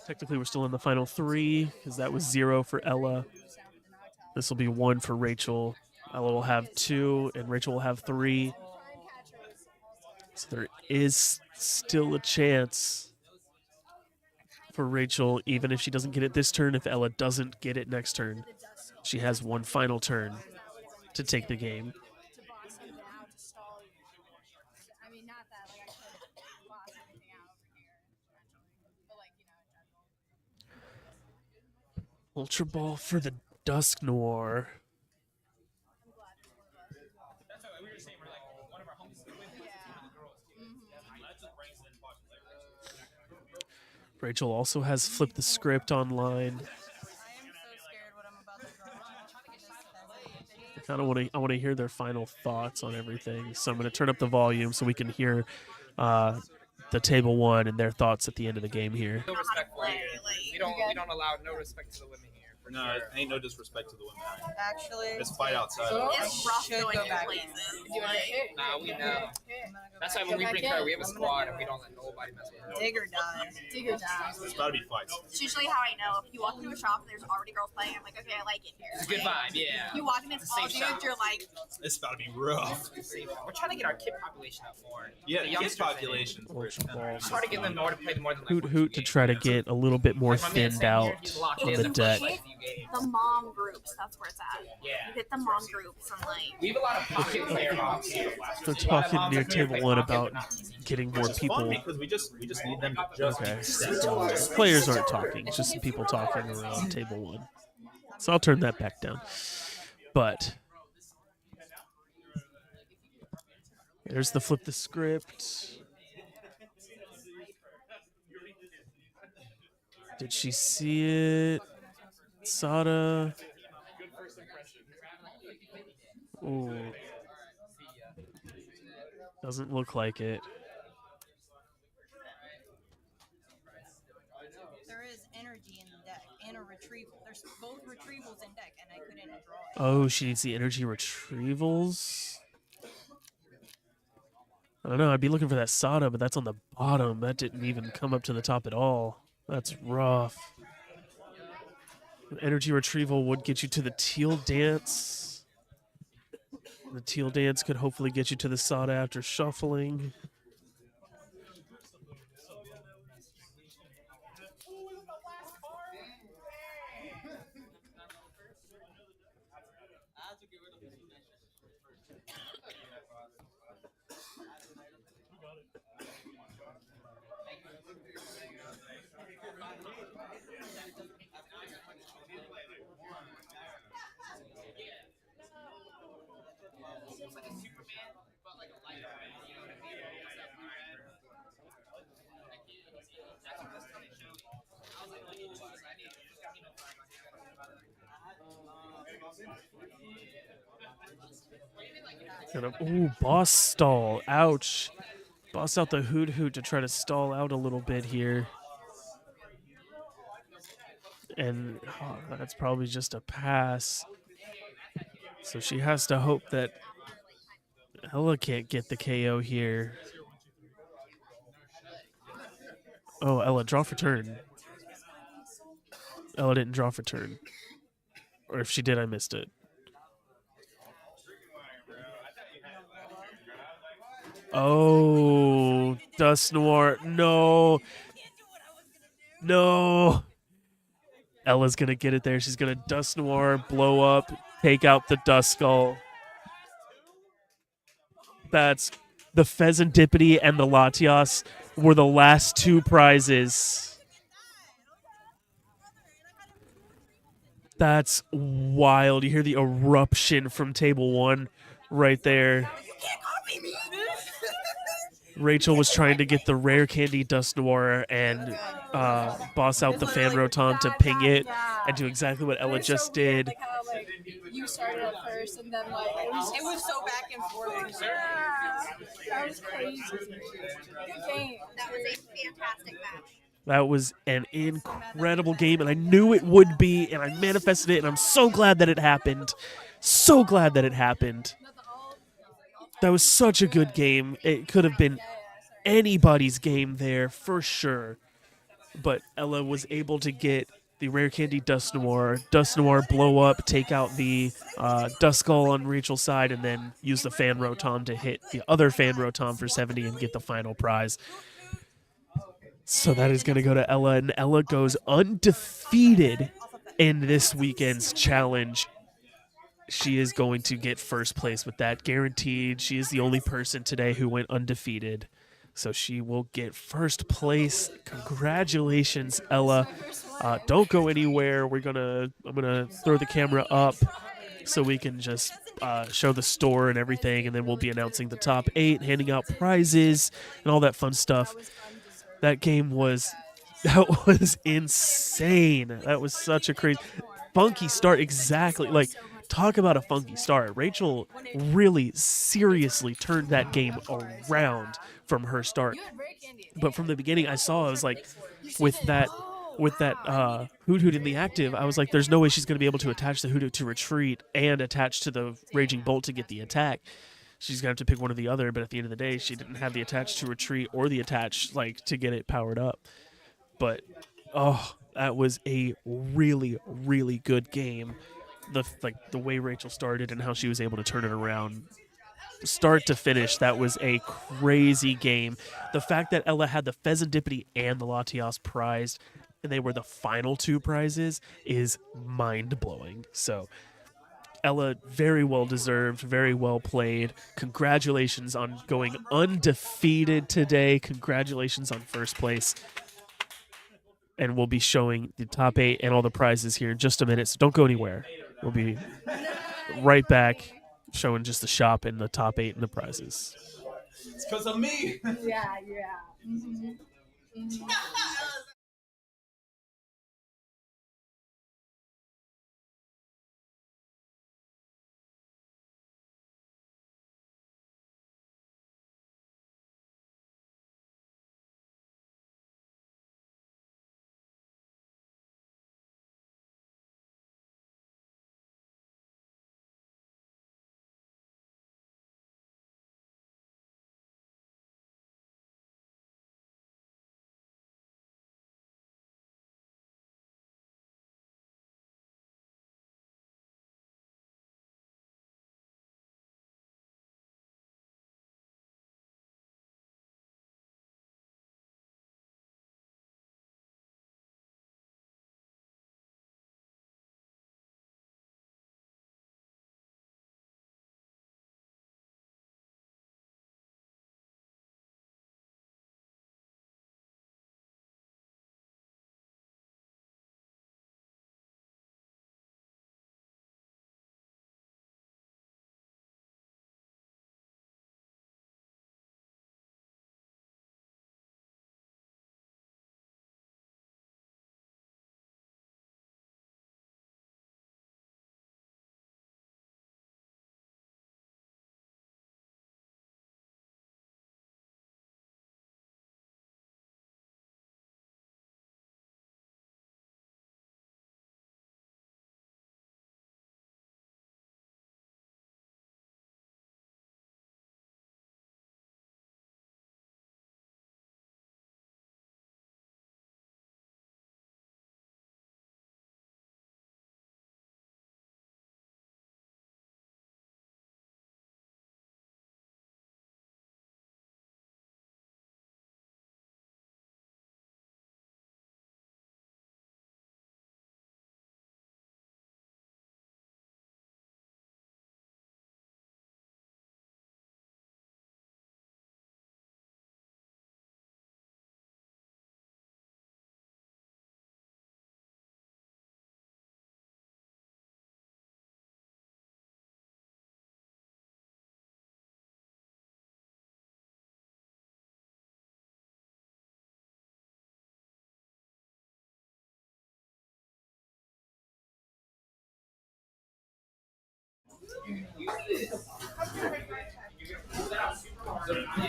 Technically, we're still in the final 3, because that was 0 for Ella. This will be 1 for Rachel. Ella will have 2, and Rachel will have 3. So there is still a chance for Rachel, even if she doesn't get it this turn. If Ella doesn't get it next turn, she has 1 final turn to take the game. Ultra Ball for the Dusk Noir. Rachel also has flipped the script online. I kind of want to hear their final thoughts on everything. So I'm going to turn up the volume so we can hear the table 1 and their thoughts at the end of the game here. No respect for you. We don't allow no respect to the women here. for No, sure. ain't no disrespect to the women. Actually, It's fight outside. It's rough should going go in back. places. Nah, we know. That's why when we bring her, we have a squad and we don't let nobody mess with her. Digger dies. Digger dies. There's got to be fights. It's usually how I know. If you walk into a shop and there's already girls playing, I'm like, okay, I like it here. It's a good vibe, yeah. You walk in, it's all Safe shop. dudes, you're like, It's about to be rough. We're trying to get our kid population up more. Yeah, the the youngsters kids population. It's hard to get them more to play more than like Hoot Hoot to try to get a little bit more thinned out on the deck. the mom groups, that's where it's at. Yeah. You hit the mom groups and like. We have a lot of pocket player moms here. They're talking near table one about getting more Which is fun people. because we just need them to just Okay. accept So it. players aren't talking, it's just some people talking around table one. So I'll turn that back down. But there's the flip the script. Did she see it? Sada. Ooh. Doesn't look like it. There is energy in the deck and a retrieval. There's both retrievals in deck, and I couldn't draw it. Oh, she needs the energy retrievals. I don't know. I'd be looking for that Sada, but that's on the bottom. That didn't even come up to the top at all. That's rough. Energy retrieval would get you to the teal dance. The teal dance could hopefully get you to the Sada after shuffling. Ooh, boss stall. Ouch. Boss out the Hoot Hoot to try to stall out a little bit here. And that's probably just a pass. So she has to hope that Ella can't get the KO here. Oh, Ella, draw for turn. Ella didn't draw for turn. Or if she did, I missed it. Oh, Dust Noir. No. No. Ella's going to get it there. She's going to Dust Noir, blow up, take out the Dust Skull. That's the Pheasantipity and the Latias were the last two prizes. That's wild. You hear the eruption from table one right there. Rachel was trying to get the rare candy Dust Noir and boss out the Fan Rotom to ping it and do exactly what Ella just did. Like how, like, you started at first and then like It was so back and forth. that was crazy. Good game. That was a fantastic match. That was an incredible game, and I knew it would be, and I manifested it, and I'm so glad that it happened. So glad that it happened. That was such a good game. It could have been anybody's game there for sure. But Ella was able to get the rare candy Dust Noir blow up, take out the Dust Skull on Rachel's side, and then use the Fan Rotom to hit the other Fan Rotom for 70 and get the final prize. So that is going to go to Ella, and Ella goes undefeated in this weekend's challenge. She is going to get first place with that, guaranteed. She is the only person today who went undefeated. So she will get first place. Congratulations, Ella. Don't go anywhere. I'm gonna throw the camera up so we can just show the store and everything, and then we'll be announcing the top 8, handing out prizes and all that fun stuff. That game was insane. That was such a crazy funky start. Exactly. Like, talk about a funky start. Rachel really seriously turned that game around from her start. But from the beginning, I was like, with that with that Hoot Hoot in the active, I was like, there's no way she's going to be able to attach the Hoot Hoot to retreat and attach to the Raging Bolt to get the attack. She's going to have to pick one or the other, but at the end of the day, she didn't have the attach to retreat or the attach to get it powered up. But, oh, that was a really, really good game. The way Rachel started and how she was able to turn it around start to finish, that was a crazy game. The fact that Ella had the Pheasantipity and the Latias prized, and they were the final 2 prizes, is mind-blowing. So, Ella, very well deserved, very well played. Congratulations on going undefeated today. Congratulations on first place. And we'll be showing the top 8 and all the prizes here in just a minute, so don't go anywhere. We'll be right back, showing just the shop and the top 8 and the prizes. It's because of me. Yeah. Mm-hmm.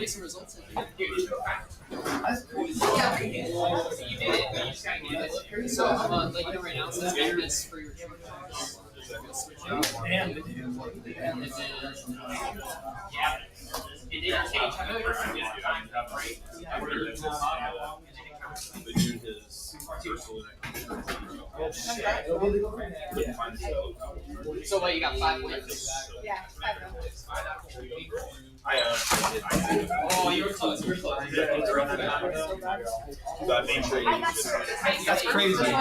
Some results. So, like right now, it says this for your switch out. And it didn't change. The dude is So what, you got 5 wins? Yeah. Oh, you were close. That's crazy.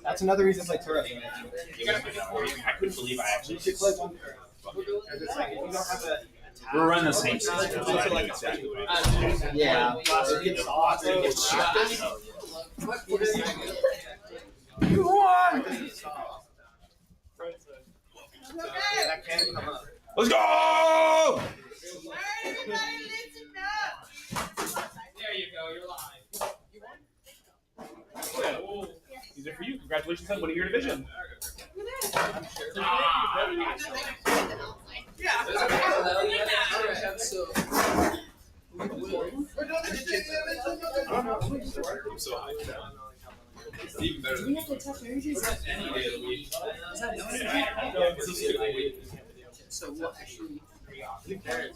That's another reason to play Turret. I couldn't believe I actually. You should play one Turret. It's like if you don't have a We're running the same system. yeah. You won! Let's go! There you go, you're live. These are for you. Congratulations on winning your division. I'm so hyped. So we'll actually. There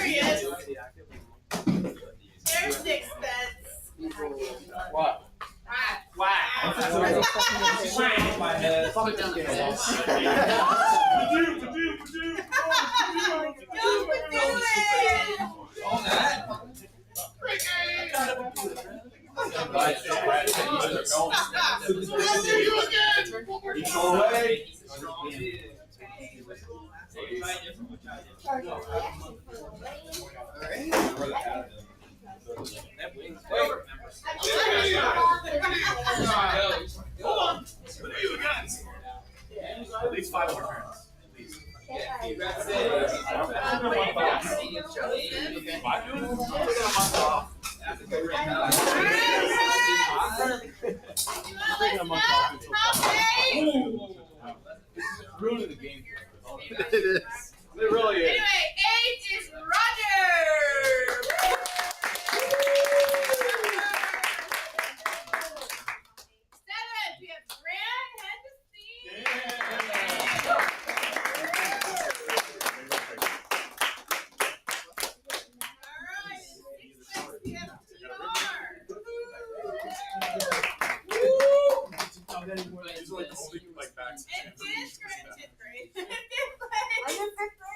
he is. There's sixpence. What? Wow. All that? Hold on. What are you against? At least 5 more turns. Ruining the game. It is. It really is. Anyway, 8 is Roger. 7, we have Grant These are like the only like backs. In 5th grade. In 5th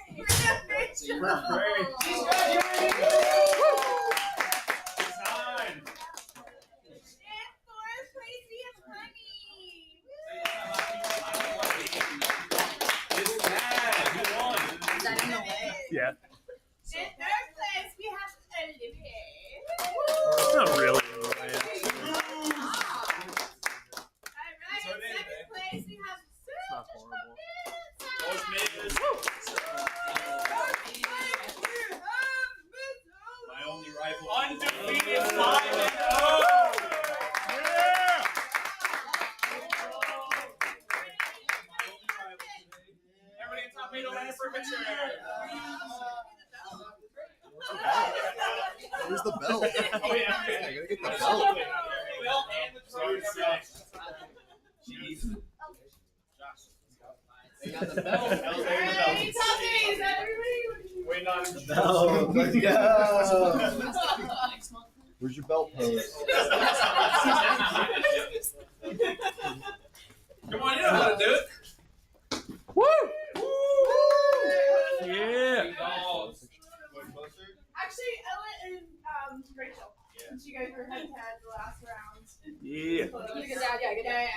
grade. We're great. She's graduating. Time. In 4th place, we have Honey. It's bad. You won. Is that in the way? Yeah. In 3rd place, we have Olivia. It's not really. Alright, in 2nd place, we have It's not horrible. Those midgets. My only rival. Undefeated 5-0. Everybody in top 8 over here for a picture. Where's the belt? Oh, yeah. I gotta get the belt. Belt and the trophy. Jeez. They got the belt. Alright, top 8, is that everybody? Wait, not The belt. Let's go. Where's your belt pose? Come on, you know how to do it. Woo! Yeah. Actually, Ella and Rachel. Since you guys were head to head the last round. Yeah. Good job, good job.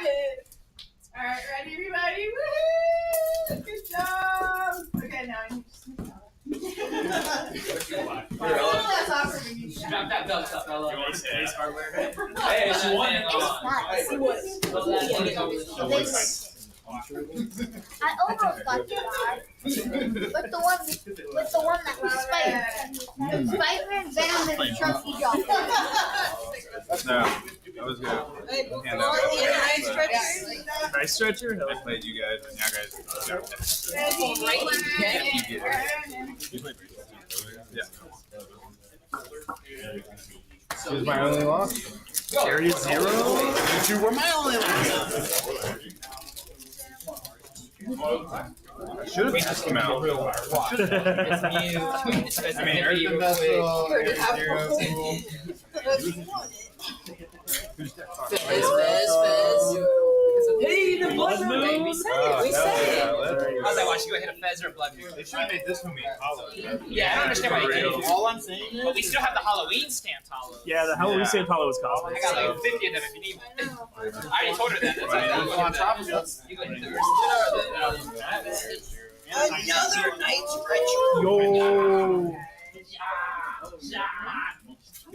Alright, ready, everybody? Woohoo! Good job! Okay, now I need to switch out. That's awkward when you Drop that belt up, Ella. You want to say Ace hardware. Hey, she won. I almost got the guy with the one that was Spider-Man, Venom, and Trophy Job. No, that was good. Hand out. Nice stretcher. I played you guys, and y'all guys. You played pretty good. Yeah. This is my only loss. Area 0. You two were my only loss. I should have asked him out. It's you. I mean, Earth and Vessel, Hey, the blood moon! We said it! We said it! How's that? Why should you go hit a Fez or a blood moon? They should have made this one be hollow. Yeah, I don't understand why they did it. All I'm saying is, But we still have the Halloween stamped hollow. Yeah, the Halloween St. Hollow was cosmic. I got like 50 of them if you need one. I already told her that. That's why on top of us. you go to the Another night stretcher. Yo.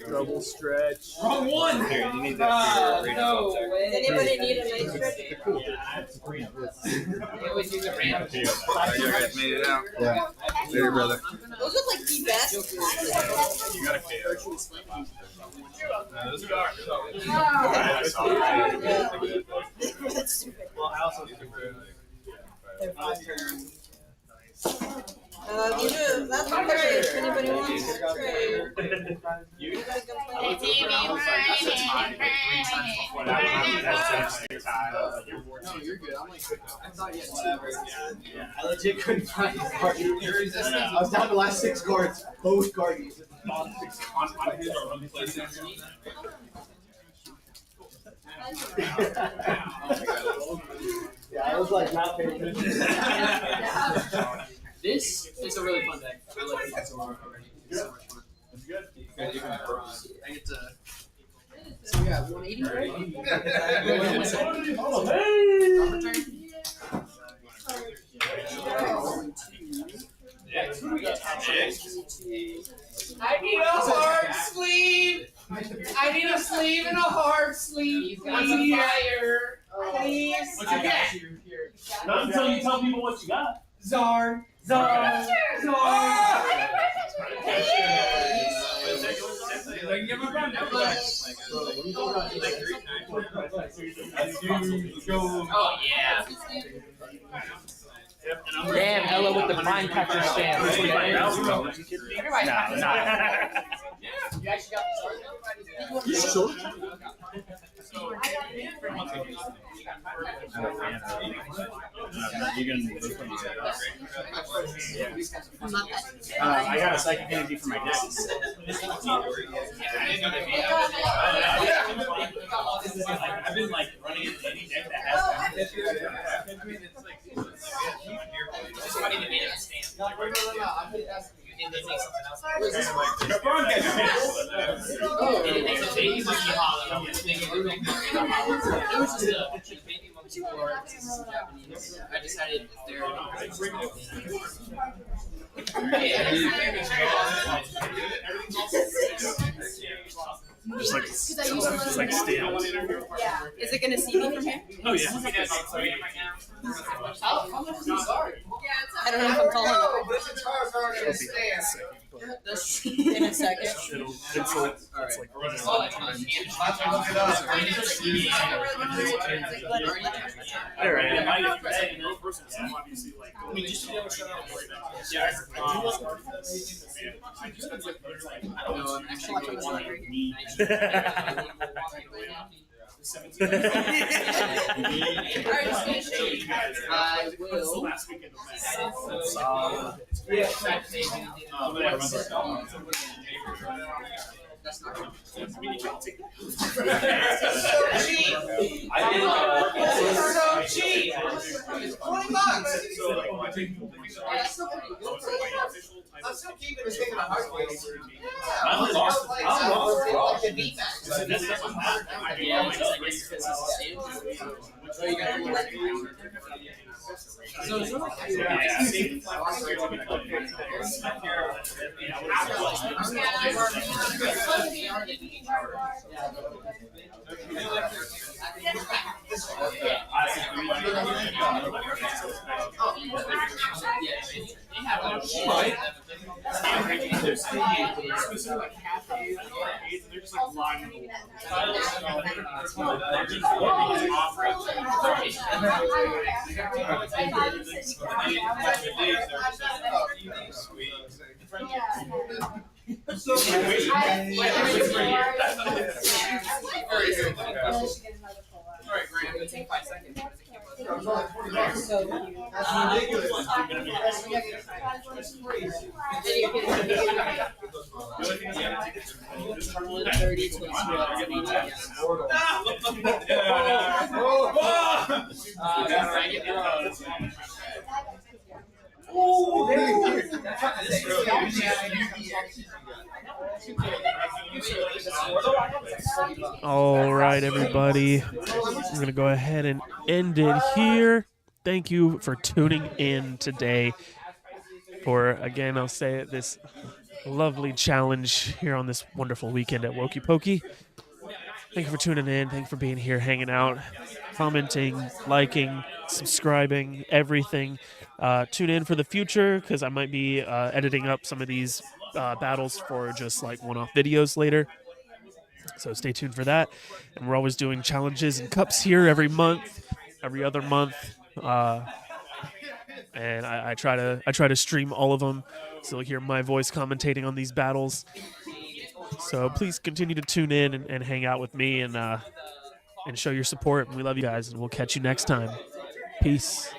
Double stretch. Wrong one. Here, you need that for your no way. Does anybody need a night stretcher? You always use a random. You guys made it out. Yeah. Later, brother. Those are like the best. You got a KO. No, those are That's stupid. Well, I also think You know. That's my trade. If anybody wants to trade. No, you're good. I'm like, I thought you had I legit couldn't find his card. I was down to the last 6 cards. Both cards. Yeah, I was like not paying attention. This is a really fun deck. I like it so much already. It's so much fun. It's good. I get to. So we got 180, right? Oh, hey! I need a hard sleeve. I need a sleeve and a hard sleeve. Fire. Please. What you get? Not until you tell people what you got. Zard. Zard. Give him a run. Oh, yeah. Damn, Ella with the mind catcher stand. Everybody No. You actually got the You sure? I got a psychic energy for my deck. I've been like running into any deck that has It's funny to me that stand. No, I did ask you. They make something else. LeBron gets It makes a baby monkey hollow. It was just a baby monkey for Japanese. I decided they're Just like stale. Yeah. Is it gonna see me from here? Oh yeah. How much is he sorry? I don't know if I'm tall enough. In a second. It's like all right. I will. That's not good. So cheap. It's $20. I'm still keeping this thing in a hard place. I'm lost. Like the VMAX. So you got to so it's not Alright, Graham, it's in 5 seconds. So ridiculous. All right, everybody. I'm going to go ahead and end it here. Thank you for tuning in today for, again, I'll say it, this lovely challenge here on this wonderful weekend at Woké Poké. Thank you for tuning in. Thank you for being here, hanging out, commenting, liking, subscribing, everything. Tune in for the future because I might be editing up some of these battles for just like one-off videos later. So stay tuned for that. And we're always doing challenges and cups here every month, every other month. and I try to stream all of them, so you'll hear my voice commentating on these battles. So please continue to tune in and hang out with me and show your support. And we love you guys, and we'll catch you next time. Peace.